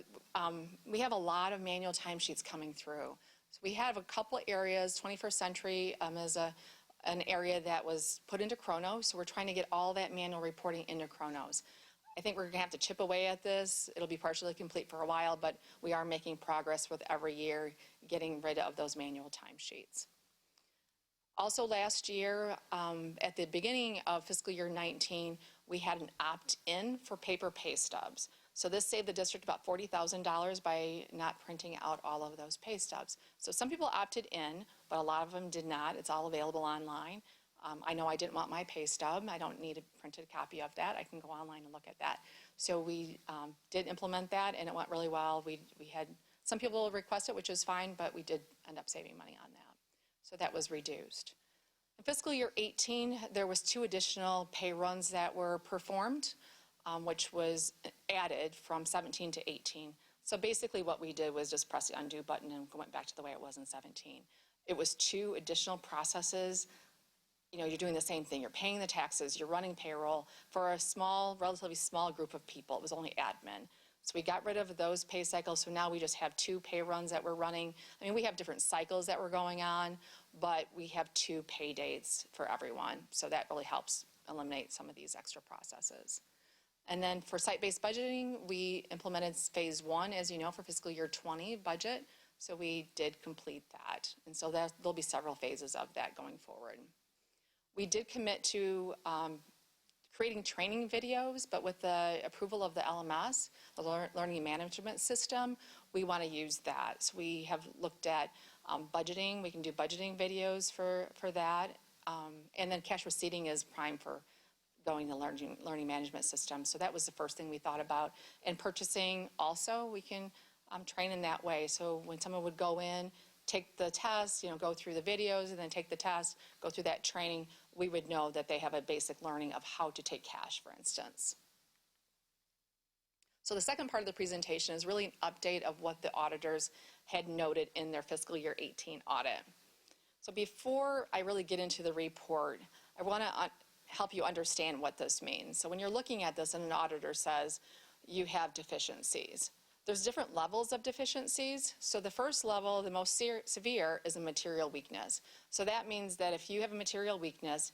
we have a lot of manual timesheets coming through. So we have a couple of areas. 21st Century is an area that was put into Chronos, so we're trying to get all that manual reporting into Chronos. I think we're going to have to chip away at this. It'll be partially complete for a while, but we are making progress with every year getting rid of those manual timesheets. Also last year, at the beginning of fiscal year 19, we had an opt-in for paper pay stubs. So this saved the district about $40,000 by not printing out all of those pay stubs. So some people opted in, but a lot of them did not. It's all available online. I know I didn't want my pay stub. I don't need a printed copy of that. I can go online and look at that. So we did implement that, and it went really well. We had some people request it, which is fine, but we did end up saving money on that. So that was reduced. In fiscal year 18, there was 2 additional pay runs that were performed, which was added from 17 to 18. So basically what we did was just press the undo button and went back to the way it was in 17. It was 2 additional processes. You know, you're doing the same thing. You're paying the taxes, you're running payroll for a small, relatively small group of people. It was only admin. So we got rid of those pay cycles, so now we just have 2 pay runs that we're running. I mean, we have different cycles that we're going on, but we have 2 pay dates for everyone. So that really helps eliminate some of these extra processes. And then for site-based budgeting, we implemented phase 1, as you know, for fiscal year 20 budget. So we did complete that. And so there'll be several phases of that going forward. We did commit to creating training videos, but with the approval of the LMS, the Learning Management System, we want to use that. So we have looked at budgeting. We can do budgeting videos for that. And then cash receipting is prime for going to Learning Management System. So that was the first thing we thought about. And purchasing also, we can train in that way. So when someone would go in, take the test, you know, go through the videos and then take the test, go through that training, we would know that they have a basic learning of how to take cash, for instance. So the second part of the presentation is really an update of what the auditors had noted in their fiscal year 18 audit. So before I really get into the report, I want to help you understand what this means. So when you're looking at this and an auditor says you have deficiencies, there's different levels of deficiencies. So the first level, the most severe, is a material weakness. So that means that if you have a material weakness,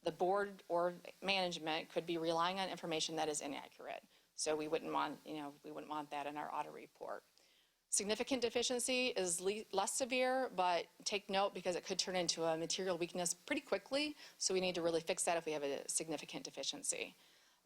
the board or management could be relying on information that is inaccurate. So we wouldn't want, we wouldn't want that in our audit report. Significant deficiency is less severe, but take note because it could turn into a material weakness pretty quickly. So we need to really fix that if we have a significant deficiency.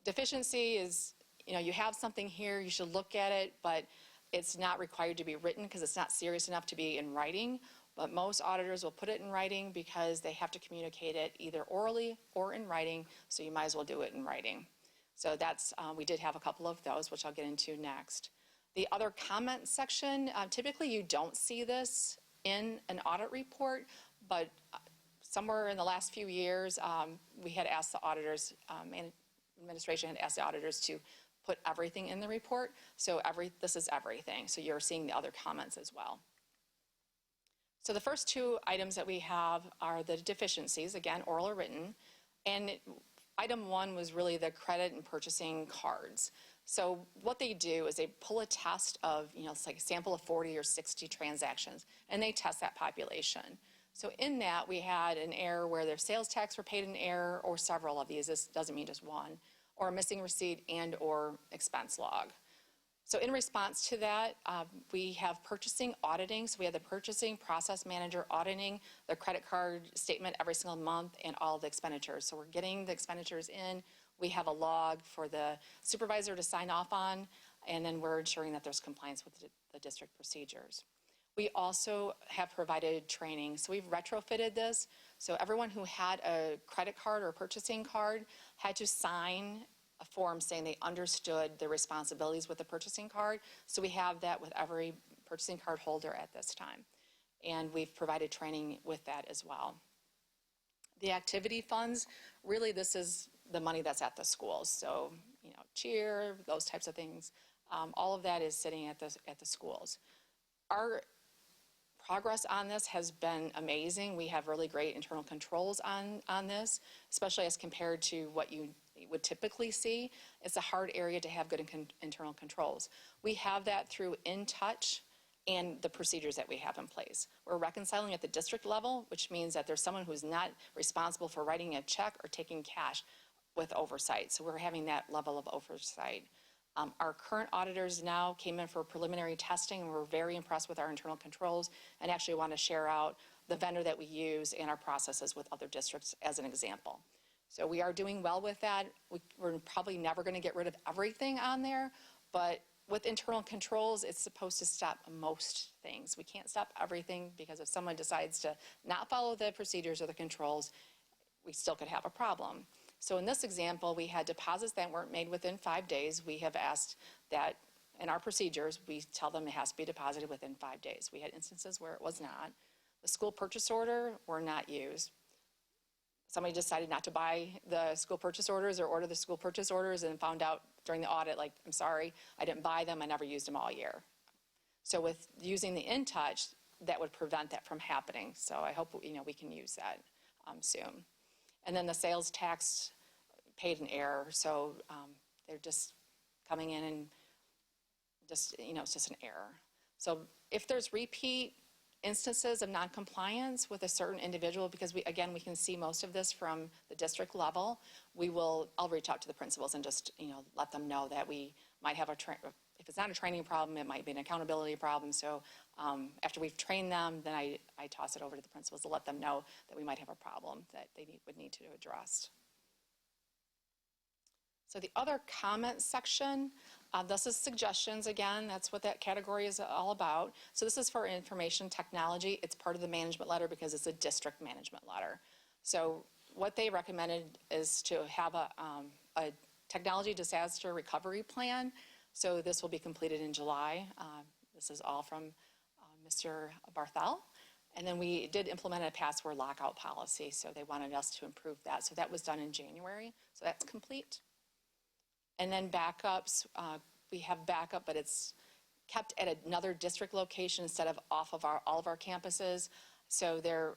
Deficiency is, you have something here, you should look at it, but it's not required to be written because it's not serious enough to be in writing. But most auditors will put it in writing because they have to communicate it either orally or in writing, so you might as well do it in writing. So that's, we did have a couple of those, which I'll get into next. The other comment section, typically you don't see this in an audit report, but somewhere in the last few years, we had asked the auditors, administration had asked the auditors to put everything in the report. So this is everything. So you're seeing the other comments as well. So the first 2 items that we have are the deficiencies, again, oral or written. And item 1 was really the credit and purchasing cards. So what they do is they pull a test of, it's like a sample of 40 or 60 transactions, and they test that population. So in that, we had an error where their sales tax were paid in error, or several of these. This doesn't mean just one, or a missing receipt and or expense log. So in response to that, we have purchasing auditing. So we have the purchasing process manager auditing the credit card statement every single month and all the expenditures. So we're getting the expenditures in. We have a log for the supervisor to sign off on, and then we're ensuring that there's compliance with the district procedures. We also have provided training. So we've retrofitted this. So everyone who had a credit card or a purchasing card had to sign a form saying they understood their responsibilities with the purchasing card. So we have that with every purchasing card holder at this time. And we've provided training with that as well. The activity funds, really this is the money that's at the schools. So, cheer, those types of things. All of that is sitting at the schools. Our progress on this has been amazing. We have really great internal controls on this, especially as compared to what you would typically see. It's a hard area to have good internal controls. We have that through InTouch and the procedures that we have in place. We're reconciling at the district level, which means that there's someone who's not responsible for writing a check or taking cash with oversight. So we're having that level of oversight. Our current auditors now came in for preliminary testing, and we're very impressed with our internal controls and actually want to share out the vendor that we use and our processes with other districts as an example. So we are doing well with that. We're probably never going to get rid of everything on there, but with internal controls, it's supposed to stop most things. We can't stop everything, because if someone decides to not follow the procedures or the controls, we still could have a problem. So in this example, we had deposits that weren't made within 5 days. We have asked that in our procedures, we tell them it has to be deposited within 5 days. We had instances where it was not. The school purchase order were not used. Somebody decided not to buy the school purchase orders or order the school purchase orders and found out during the audit, like, I'm sorry, I didn't buy them, I never used them all year. So with using the InTouch, that would prevent that from happening. So I hope we can use that soon. And then the sales tax paid in error. So they're just coming in and just, it's just an error. So if there's repeat instances of noncompliance with a certain individual, because we can see most of this from the district level, I'll reach out to the principals and just, let them know that we might have if it's not a training problem, it might be an accountability problem. So after we've trained them, then I toss it over to the principals to let them know that we might have a problem that they would need to address. So the other comment section, this is suggestions again. That's what that category is all about. So this is for information technology. It's part of the management letter because it's a district management letter. So what they recommended is to have a technology disaster recovery plan. So this will be completed in July. This is all from Mr. Barthel. And then we did implement a password lockout policy, so they wanted us to improve that. So that was done in January, so that's complete. And then backups, we have backup, but it's kept at another district location instead of off of all of our campuses. So their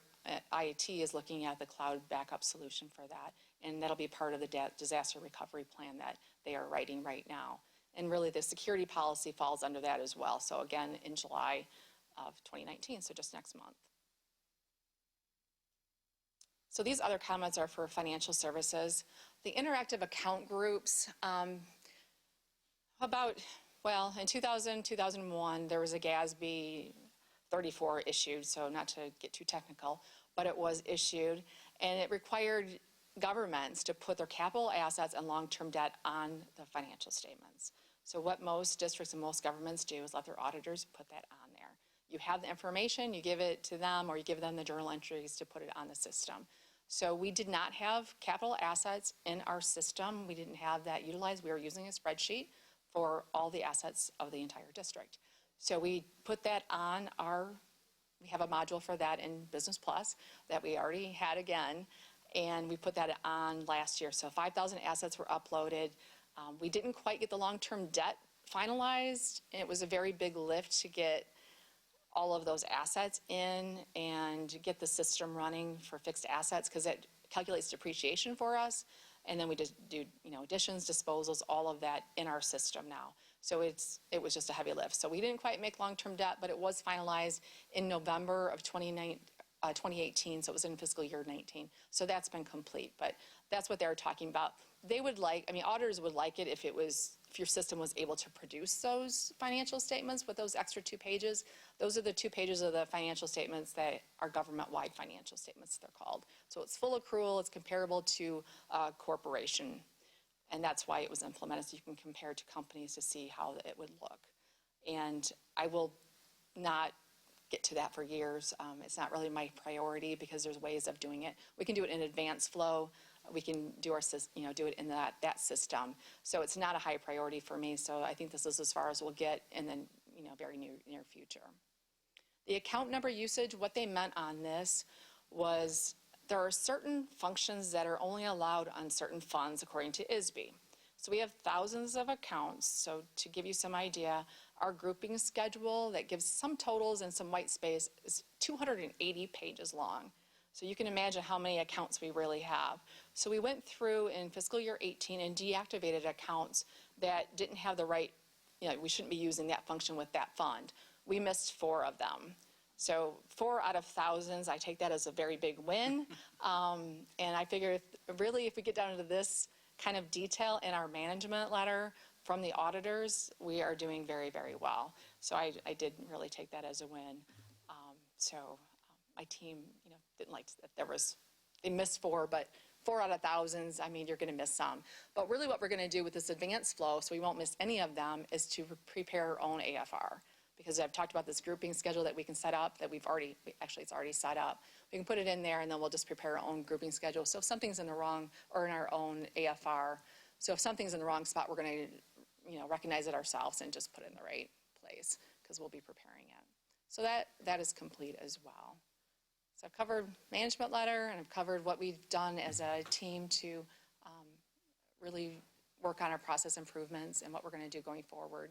IET is looking at the cloud backup solution for that, and that'll be part of the disaster recovery plan that they are writing right now. And really the security policy falls under that as well. So again, in July of 2019, so just next month. So these other comments are for financial services. The interactive account groups, in 2000, 2001, there was a GASB 34 issued, so not to get too technical, but it was issued, and it required governments to put their capital assets and long-term debt on the financial statements. So what most districts and most governments do is let their auditors put that on there. You have the information, you give it to them, or you give them the journal entries to put it on the system. So we did not have capital assets in our system. We didn't have that utilized. We were using a spreadsheet for all the assets of the entire district. So we put that on we have a module for that in Business Plus that we already had again, and we put that on last year. So 5,000 assets were uploaded. We didn't quite get the long-term debt finalized, and it was a very big lift to get all of those assets in and get the system running for fixed assets, because it calculates depreciation for us. and then we just do, additions, disposals, all of that in our system now. So it was just a heavy lift. So we didn't quite make long-term debt, but it was finalized in November of 2018, so it was in fiscal year 19. So that's been complete, but that's what they're talking about. They would like, auditors would like it if your system was able to produce those financial statements with those extra 2 pages. Those are the 2 pages of the financial statements that are government-wide financial statements, they're called. So it's full accrual, it's comparable to a corporation. And that's why it was implemented, so you can compare to companies to see how it would look. And I will not get to that for years. It's not really my priority because there's ways of doing it. We can do it in advanced flow. We can do do it in that system. So it's not a high priority for me. So I think this is as far as we'll get in the very near future. The account number usage, what they meant on this was there are certain functions that are only allowed on certain funds according to ISB. So we have thousands of accounts. So to give you some idea, our grouping schedule that gives some totals and some white space is 280 pages long. So you can imagine how many accounts we really have. So we went through in fiscal year 18 and deactivated accounts that didn't have the right, we shouldn't be using that function with that fund. We missed 4 of them. So 4 out of thousands, I take that as a very big win. And I figure if we get down into this kind of detail in our management letter from the auditors, we are doing very, very well. So I did really take that as a win. My team, didn't like that they missed 4, but 4 out of thousands, you're going to miss some. But really what we're going to do with this advanced flow, so we won't miss any of them, is to prepare our own AFR. Because I've talked about this grouping schedule that we can set up, that it's already set up. We can put it in there and then we'll just prepare our own grouping schedule. So if something's in the wrong, or in our own AFR, so if something's in the wrong spot, we're going to, recognize it ourselves and just put it in the right place because we'll be preparing it. So that is complete as well. So I've covered management letter and I've covered what we've done as a team to really work on our process improvements and what we're going to do going forward.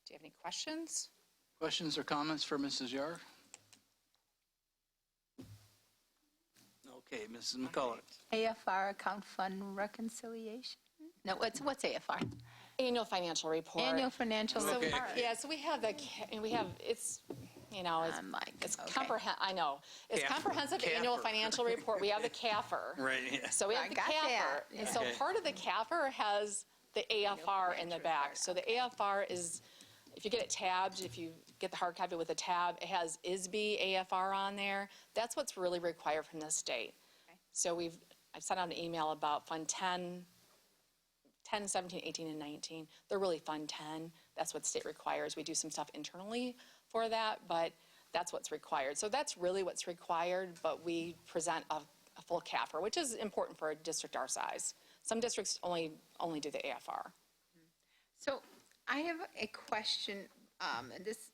Do you have any questions? Questions or comments for Mrs. Yar? Okay, Mrs. McCullough. AFR, account fund reconciliation? No, what's AFR? Annual financial report. Annual financial Okay. report. Yeah, so we have it's comprehensive. I know. It's comprehensive annual financial report. We have the CAFR. Right, yeah. So we have the CAFR. And so part of the CAFR has the AFR in the back. So the AFR is, if you get it tabbed, if you get the hard copy with a tab, it has ISB AFR on there. That's what's really required from the state. Okay. So I've sent out an email about Fund 10, 17, 18, and 19. They're really Fund 10. That's what the state requires. We do some stuff internally for that, but that's what's required. So that's really what's required, but we present a full CAFR, which is important for a district our size. Some districts only do the AFR. So I have a question, and this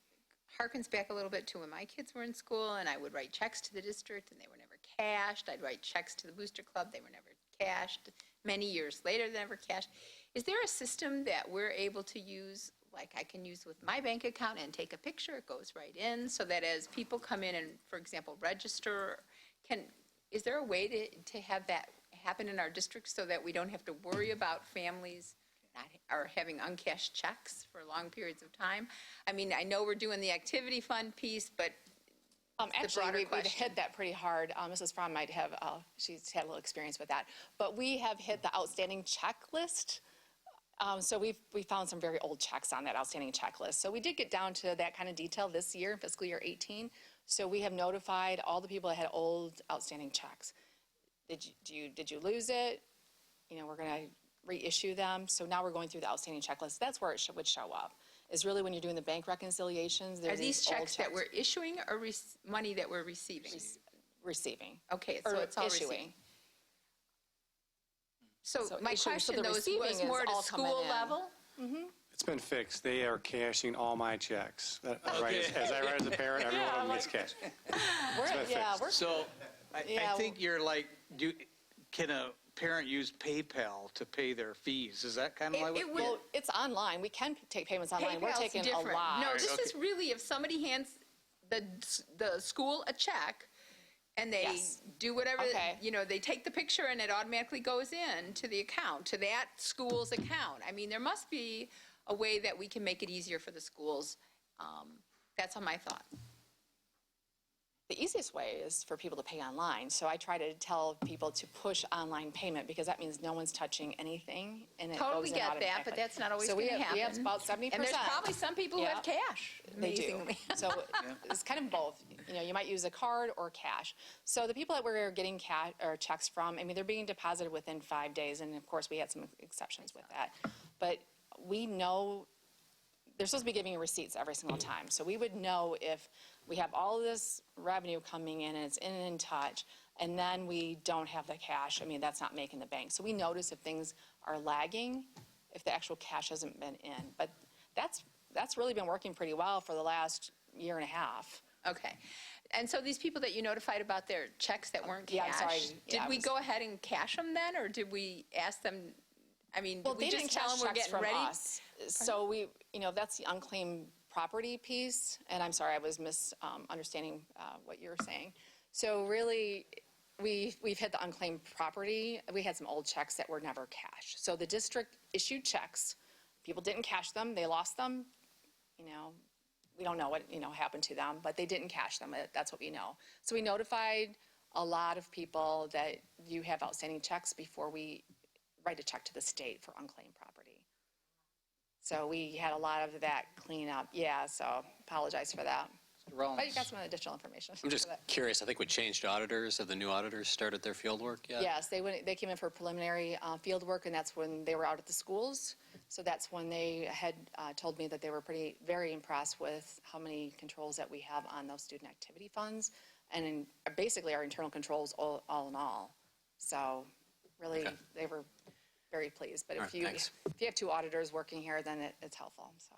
harkens back a little bit to when my kids were in school, and I would write checks to the district, and they were never cashed. I'd write checks to the Booster Club. They were never cashed. Many years later, they never cashed. Is there a system that we're able to use, like I can use with my bank account and take a picture, it goes right in, so that as people come in and, for example, register, is there a way to have that happen in our district so that we don't have to worry about families are having uncashed checks for long periods of time? I know we're doing the activity fund piece, but actually, we've hit that pretty hard. Mrs. Fromm might have, she's had a little experience with that. But we have hit the outstanding checklist. So we found some very old checks on that outstanding checklist. So we did get down to that kind of detail this year, fiscal year 18. So we have notified all the people that had old outstanding checks. Did you lose it? We're going to reissue them. So now we're going through the outstanding checklist. That's where it would show up, is really when you're doing the bank reconciliations. Are these checks that we're issuing or money that we're receiving? Receiving. Okay, so it's all issuing. Receiving. So my question, though, was more to school level? Mm-hmm. It's been fixed. They are cashing all my checks. As I write as a parent, every one of them gets cashed. So I think you're like, can a parent use PayPal to pay their fees? Is that kind of like what? Well, it's online. We can take payments online. PayPal's We're taking different. a lot. No, this is really if somebody hands the school a check, And they Yes. do whatever, Okay. they take the picture and it automatically goes in to the account, to that school's account. I mean, there must be a way that we can make it easier for the schools. That's my thought. The easiest way is for people to pay online. So I try to tell people to push online payment because that means no one's touching anything and it Totally goes in get that, automatically. but that's not always So going to happen. we have about 70%. And there's probably some people who have Yeah. cash, They do. amazingly. So it's kind of both. You might use a card or cash. So the people that we're getting cash or checks from, I mean, they're being deposited within 5 days. And of course, we had some exceptions with that. But we know they're supposed to be giving receipts every single time. So we would know if we have all of this revenue coming in and it's in touch, and then we don't have the cash. I mean, that's not making the bank. So we notice if things are lagging, if the actual cash hasn't been in. But that's really been working pretty well for the last year and a half. Okay. And so these people that you notified about their checks that weren't Yeah, I'm sorry. cashed, Yeah, did we I was- go ahead and cash them then, or did we ask them, I mean, Well, did we they just didn't tell cash them we're checks getting from ready? us. So we, that's the unclaimed property piece. And I'm sorry, I was misunderstanding what you were saying. So really, we've hit the unclaimed property. We had some old checks that were never cashed. So the district issued checks. People didn't cash them. They lost them. We don't know what, happened to them, but they didn't cash them. That's what we know. So we notified a lot of people that you have outstanding checks before we write a check to the state for unclaimed property. So we had a lot of that cleanup. Yeah, so apologize for that. But you got some additional information. I'm just for that. curious, I think we changed auditors. Have the new auditors started their field work yet? Yes, they came in for preliminary field work, and that's when they were out at the schools. So that's when they had told me that they were very impressed with how many controls that we have on those student activity funds, and basically our internal controls all in all. So really, Okay. they were very pleased. But All if right, you thanks. have two auditors working here, then it's helpful. So.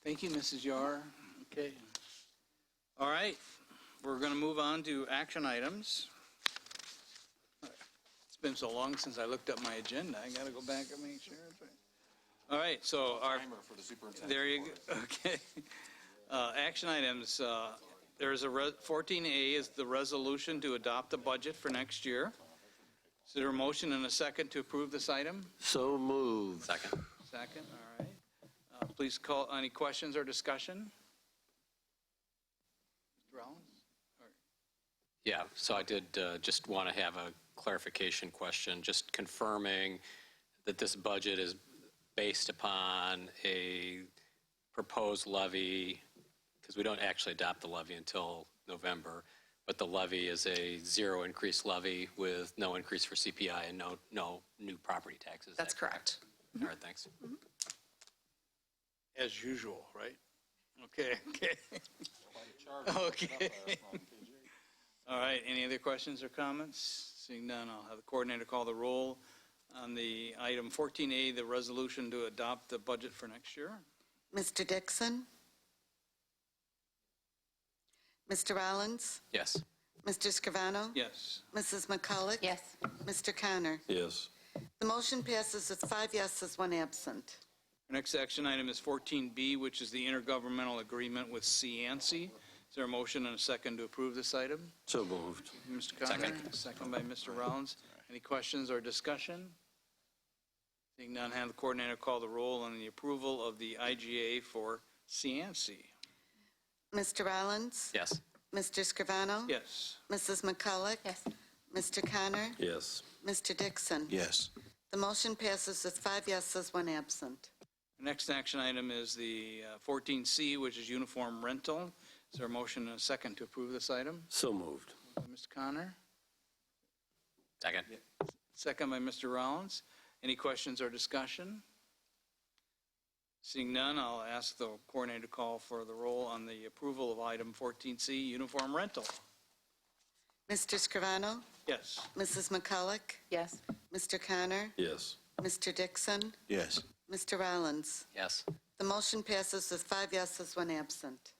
Thank you, Mrs. Yar. Okay. All right, we're going to move on to action items. It's been so long since I looked up my agenda. I got to go back and make sure it's right. All right, so there you go. Okay. Action items. There's 14A is the resolution to adopt the budget for next year. Is there a motion and a second to approve this item? So moved. Second. Second, all right. Please call, any questions or discussion? Mr. Rollins? Yeah, so I did just want to have a clarification question, just confirming that this budget is based upon a proposed levy, because we don't actually adopt the levy until November, but the levy is a zero increase levy with no increase for CPI and no new property taxes. Is That's that correct. All right, thanks. As usual, right? Okay, okay. Okay. All right, any other questions or comments? Seeing none, I'll have the coordinator call the roll on the item 14A, the resolution to adopt the budget for next year. Mr. Dixon? Mr. Rollins? Yes. Mr. Scrivano? Yes. Mrs. McCulloch? Yes. Mr. Connor? Yes. The motion passes with 5 yeses, 1 absent. Our next action item is 14B, which is the intergovernmental agreement with CNC. Is there a motion and a second to approve this item? So moved. Mr. Connor? Second. Second by Mr. Rollins. Any questions or discussion? Seeing none, have the coordinator call the roll on the approval of the IGA for CNC. Mr. Rollins? Yes. Mr. Scrivano? Yes. Mrs. McCulloch? Yes. Mr. Connor? Yes. Mr. Dixon? Yes. The motion passes with 5 yeses, 1 absent. The next action item is the 14C, which is uniform rental. Is there a motion and a second to approve this item? So moved. Mr. Connor? Second. Second by Mr. Rollins. Any questions or discussion? Seeing none, I'll ask the coordinator to call for the roll on the approval of item 14C, uniform rental. Mr. Scrivano? Yes. Mrs. McCulloch? Yes. Mr. Connor? Yes. Mr. Dixon? Yes. Mr. Rollins? Yes. The motion passes with 5 yeses, 1 absent.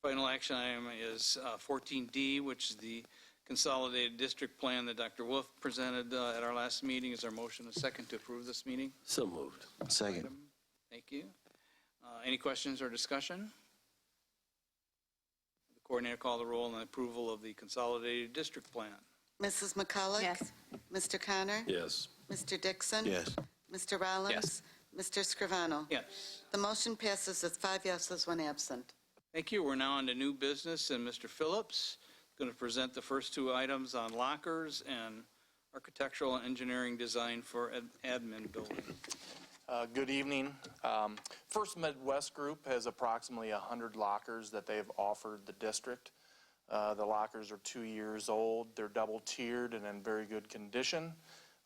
Final action item is 14D, which is the consolidated district plan that Dr. Wolf presented at our last meeting. Is there a motion and a second to approve this meeting? So moved. Second. Item. Thank you. Any questions or discussion? The Coordinator, call the roll on the approval of the consolidated district plan. Mrs. McCulloch? Yes. Mr. Connor? Yes. Mr. Dixon? Yes. Mr. Rollins? Yes. Mr. Scrivano? Yes. The motion passes with 5 yeses, 1 absent. Thank you. We're now on to new business, and Mr. Phillips is going to present the first two items on lockers and architectural and engineering design for admin building. Good evening. First Midwest Group has approximately 100 lockers that they've offered the district. The lockers are 2 years old. They're double tiered and in very good condition.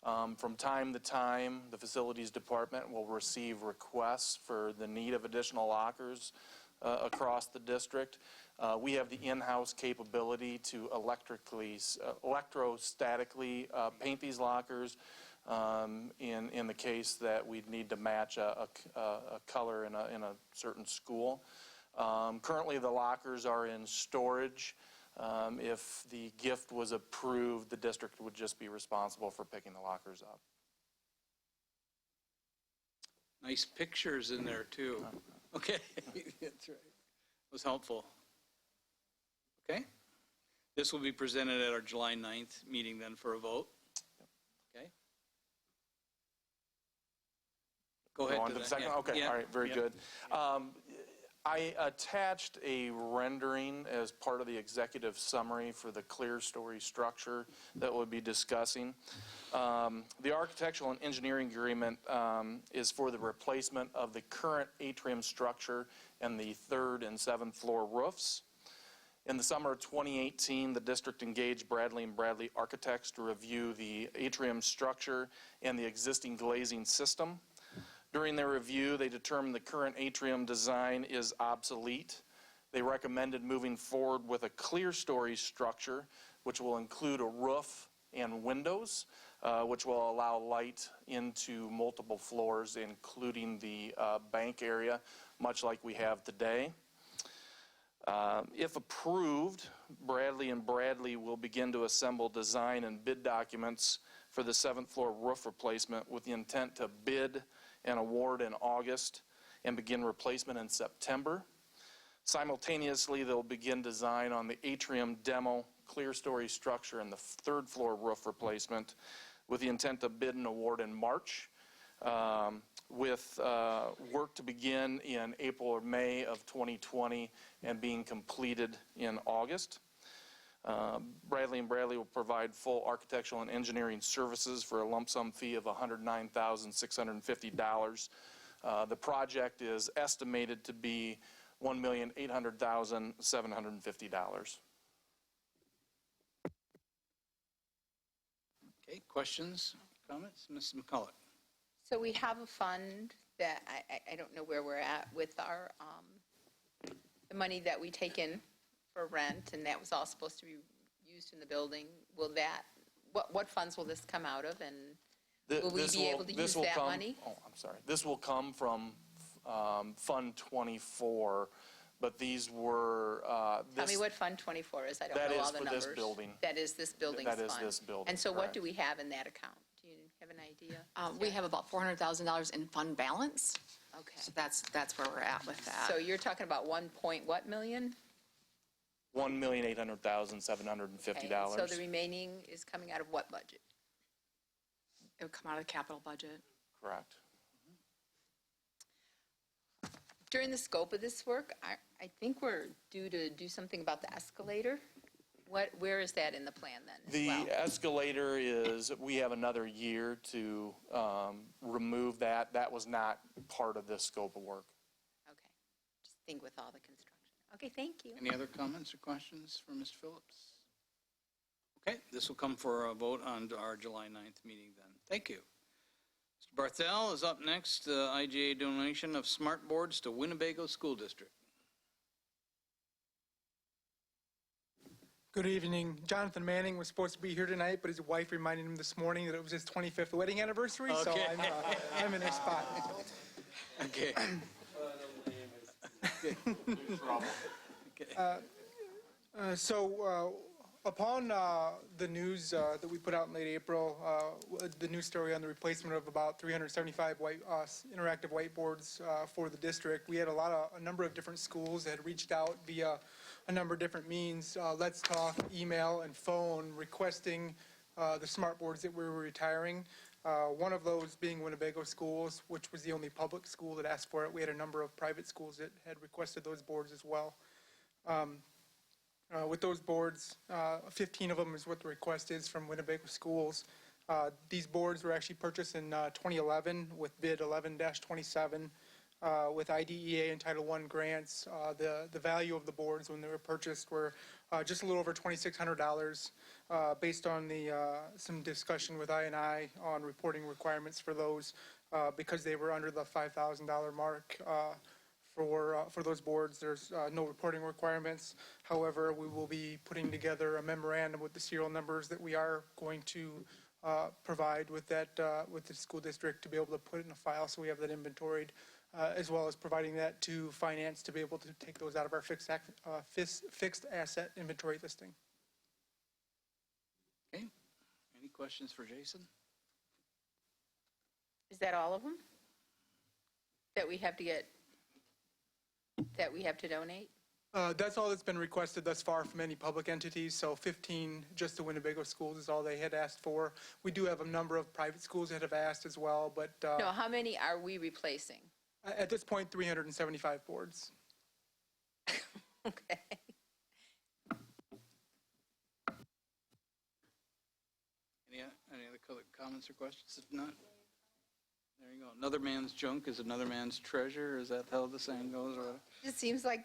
From time to time, the facilities department will receive requests for the need of additional lockers across the district. We have the in-house capability to electrostatically paint these lockers in the case that we'd need to match a color in a certain school. Currently, the lockers are in storage. If the gift was approved, the district would just be responsible for picking the lockers up. Nice pictures in there, too. Okay, that's right. It was helpful. Okay. This will be presented at our July 9th meeting then for a vote. Okay. Go ahead. On to the second? Yeah. Okay, Yeah. all right, very Yeah. good. I attached a rendering as part of the executive summary for the clear story structure that we'll be discussing. The architectural and engineering agreement is for the replacement of the current atrium structure and the 3rd and 7th floor roofs. In the summer of 2018, the district engaged Bradley & Bradley Architects to review the atrium structure and the existing glazing system. During their review, they determined the current atrium design is obsolete. They recommended moving forward with a clear story structure, which will include a roof and windows, which will allow light into multiple floors, including the bank area, much like we have today. If approved, Bradley & Bradley will begin to assemble design and bid documents for the 7th floor roof replacement with the intent to bid and award in August and begin replacement in September. Simultaneously, they'll begin design on the atrium demo, clear story structure, and the 3rd floor roof replacement with the intent to bid and award in March, with work to begin in April or May of 2020 and being completed in August. Bradley & Bradley will provide full architectural and engineering services for a lump sum fee of $109,650. The project is estimated to be $1,800,750. Okay, questions, comments? Ms. McCulloch. So we have a fund that I don't know where we're at with our, the money that we take in for rent, and that was all supposed to be used in the building. Will that, what funds will this come out of, and will we be able to use that money? Oh, I'm sorry. This will come from Fund 24, but these were... Tell me what Fund 24 is. I don't know all the numbers. That is for this building. That is this building's fund. That is this building, And so what correct. do we have in that account? Do you have an idea? We have about $400,000 in fund balance, Okay. so that's where we're at with that. So you're talking about 1 point what million? $1,800,750. Okay, so the remaining is coming out of what budget? It would come out of the capital budget. Correct. During the scope of this work, I think we're due to do something about the escalator. Where is that in the plan then as well? The escalator is, we have another year to remove that. That was not part of this scope of work. Okay, just think with all the construction. Okay, thank you. Any other comments or questions for Mr. Phillips? Okay, this will come for a vote on our July 9th meeting then. Thank you. Mr. Barthel is up next, IGA donation of smart boards to Winnebago School District. Good evening. Jonathan Manning was supposed to be here tonight, but his wife reminded him this morning that it was his 25th wedding anniversary, so Okay. I'm in his spot. Okay. Upon the news that we put out in late April, the news story on the replacement of about 375 interactive whiteboards for the district, we had a number of different schools that had reached out via a number of different means, Let's Talk, email, and phone, requesting the smart boards that we were retiring. One of those being Winnebago Schools, which was the only public school that asked for it. We had a number of private schools that had requested those boards as well. With those boards, 15 of them is what the request is from Winnebago Schools. These boards were actually purchased in 2011 with bid 11-27 with IDEA and Title I grants. The value of the boards when they were purchased were just a little over $2,600 based on some discussion with I&I on reporting requirements for those because they were under the $5,000 mark. For those boards, there's no reporting requirements. However, we will be putting together a memorandum with the serial numbers that we are going to provide with with the school district to be able to put in a file so we have that inventoried, as well as providing that to finance to be able to take those out of our fixed asset inventory listing. Okay. Any questions for Jason? Is that all of them that we have to get, that we have to donate? That's all that's been requested thus far from any public entities, so 15 just the Winnebago schools is all they had asked for. We do have a number of private schools that have asked as well, but No, how many are we replacing? at this point, 375 boards. Okay. Any other comments or questions? If not, there you go. Another man's junk is another man's treasure. Is that how the saying goes? Or? It seems like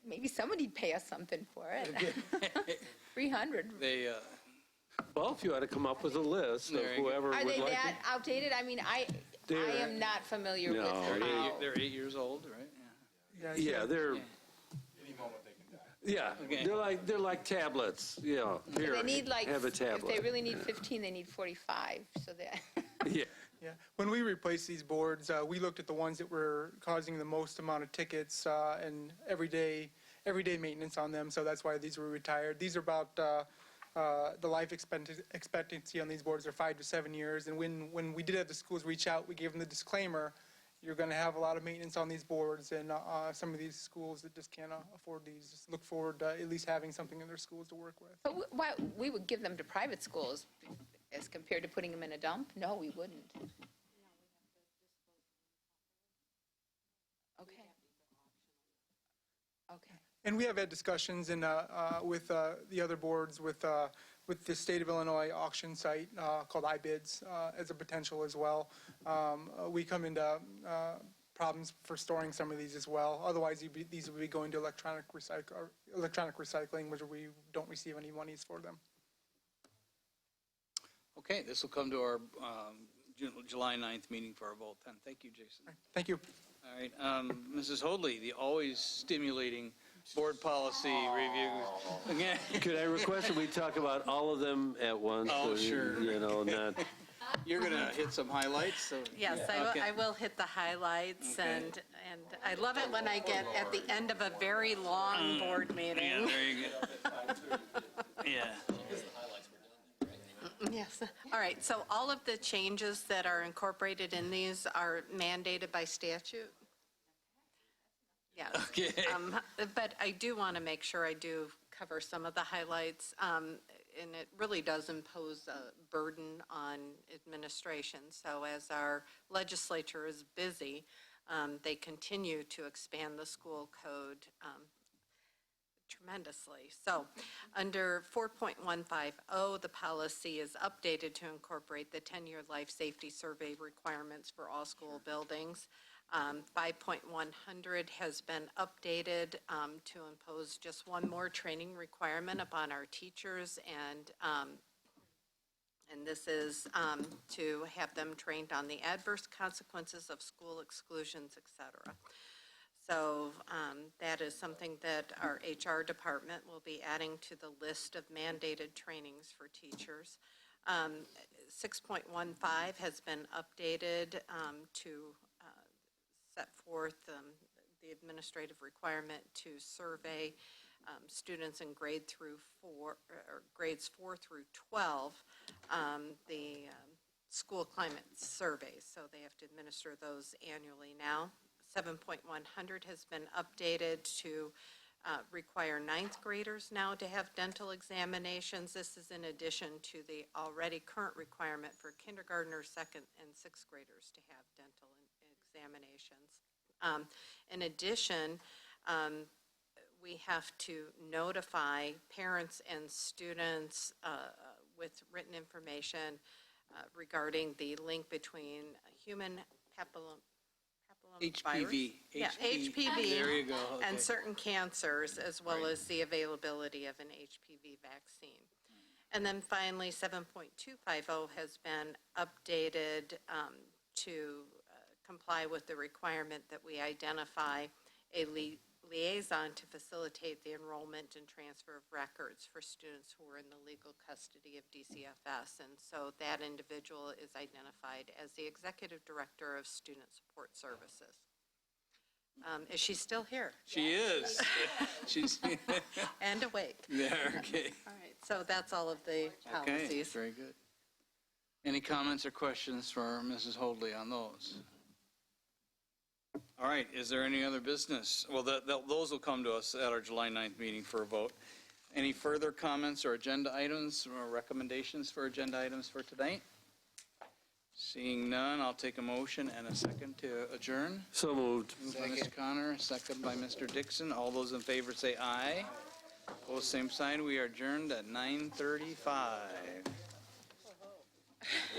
maybe somebody'd pay us something for it. 300. They. Well, if you ought to come up with a list of whoever would Are like they to. that outdated? I mean, I am not familiar with how. They're 8 years old, right? Yeah, they're. Yeah, Okay. they're like tablets. Yeah, here, They need like, have a if tablet. they really need 15, they need 45. So that. Yeah. Yeah, when we replaced these boards, we looked at the ones that were causing the most amount of tickets and everyday maintenance on them, so that's why these were retired. These are about, the life expectancy on these boards are 5 to 7 years, and when we did have the schools reach out, we gave them the disclaimer, you're going to have a lot of maintenance on these boards, and some of these schools that just can't afford these just look forward to at least having something in their schools to work with. But why we would give them to private schools as compared to putting them in a dump? No, we wouldn't. Okay. Okay. And we have had discussions with the other boards with the State of Illinois auction site called iBids as a potential as well. We come into problems for storing some of these as well. Otherwise, these would be going to electronic recycling, which we don't receive any monies for them. Okay, this will come to our July 9th meeting for our vote then. Thank you, Jason. Thank you. All right, Mrs. Hoadley, the always stimulating board policy reviews. Again. Could I request that we talk about all of them at once? Oh, so, sure. You know, not. You're going to hit some highlights. So. Yes, Okay. I will hit the highlights, Okay. and I love it when I get at the end of a very long board meeting. Yeah, very good. Yeah. Yes. All right, so all of the changes that are incorporated in these are mandated by statute? Yes. Okay. But I do want to make sure I do cover some of the highlights, and it really does impose a burden on administration. So as our legislature is busy, they continue to expand the school code tremendously. So under 4.150, the policy is updated to incorporate the 10-year life safety survey requirements for all school buildings. 5.100 has been updated to impose just one more training requirement upon our teachers, and this is to have them trained on the adverse consequences of school exclusions, et cetera. So that is something that our HR department will be adding to the list of mandated trainings for teachers. 6.15 has been updated to set forth the administrative requirement to survey students in grades 4 through 12, the school climate surveys. So they have to administer those annually now. 7.100 has been updated to require ninth graders now to have dental examinations. This is in addition to the already current requirement for kindergartners, second and sixth graders to have dental examinations. In addition, we have to notify parents and students with written information regarding the link between human papillomavirus. HPV. Yeah, HPV. There you go. And Okay. certain cancers, as well as the availability of an HPV vaccine. And then finally, 7.250 has been updated to comply with the requirement that we identify a liaison to facilitate the enrollment and transfer of records for students who are in the legal custody of DCFS. And so that individual is identified as the Executive Director of Student Support Services. Is she still here? She is. She's And awake. there. Okay. All right, so that's all of the Okay. policies. Very good. Any comments or questions for Mrs. Hoadley on those? All right. Is there any other business? Well, those will come to us at our July 9th meeting for a vote. Any further comments or agenda items or recommendations for agenda items for tonight? Seeing none, I'll take a motion and a second to adjourn. So moved. Moved by Mr. Connor, second by Mr. Dixon. All those in favor say aye. Opposed, same sign. We are adjourned at 9:35.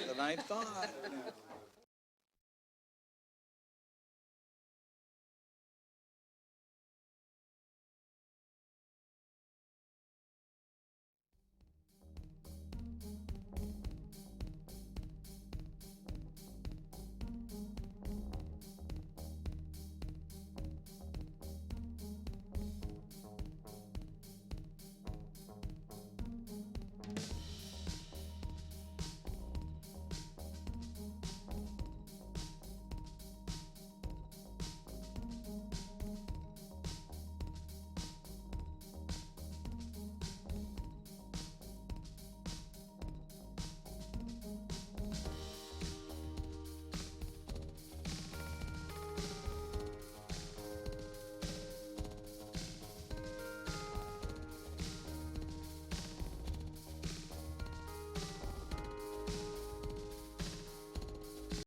Than I thought.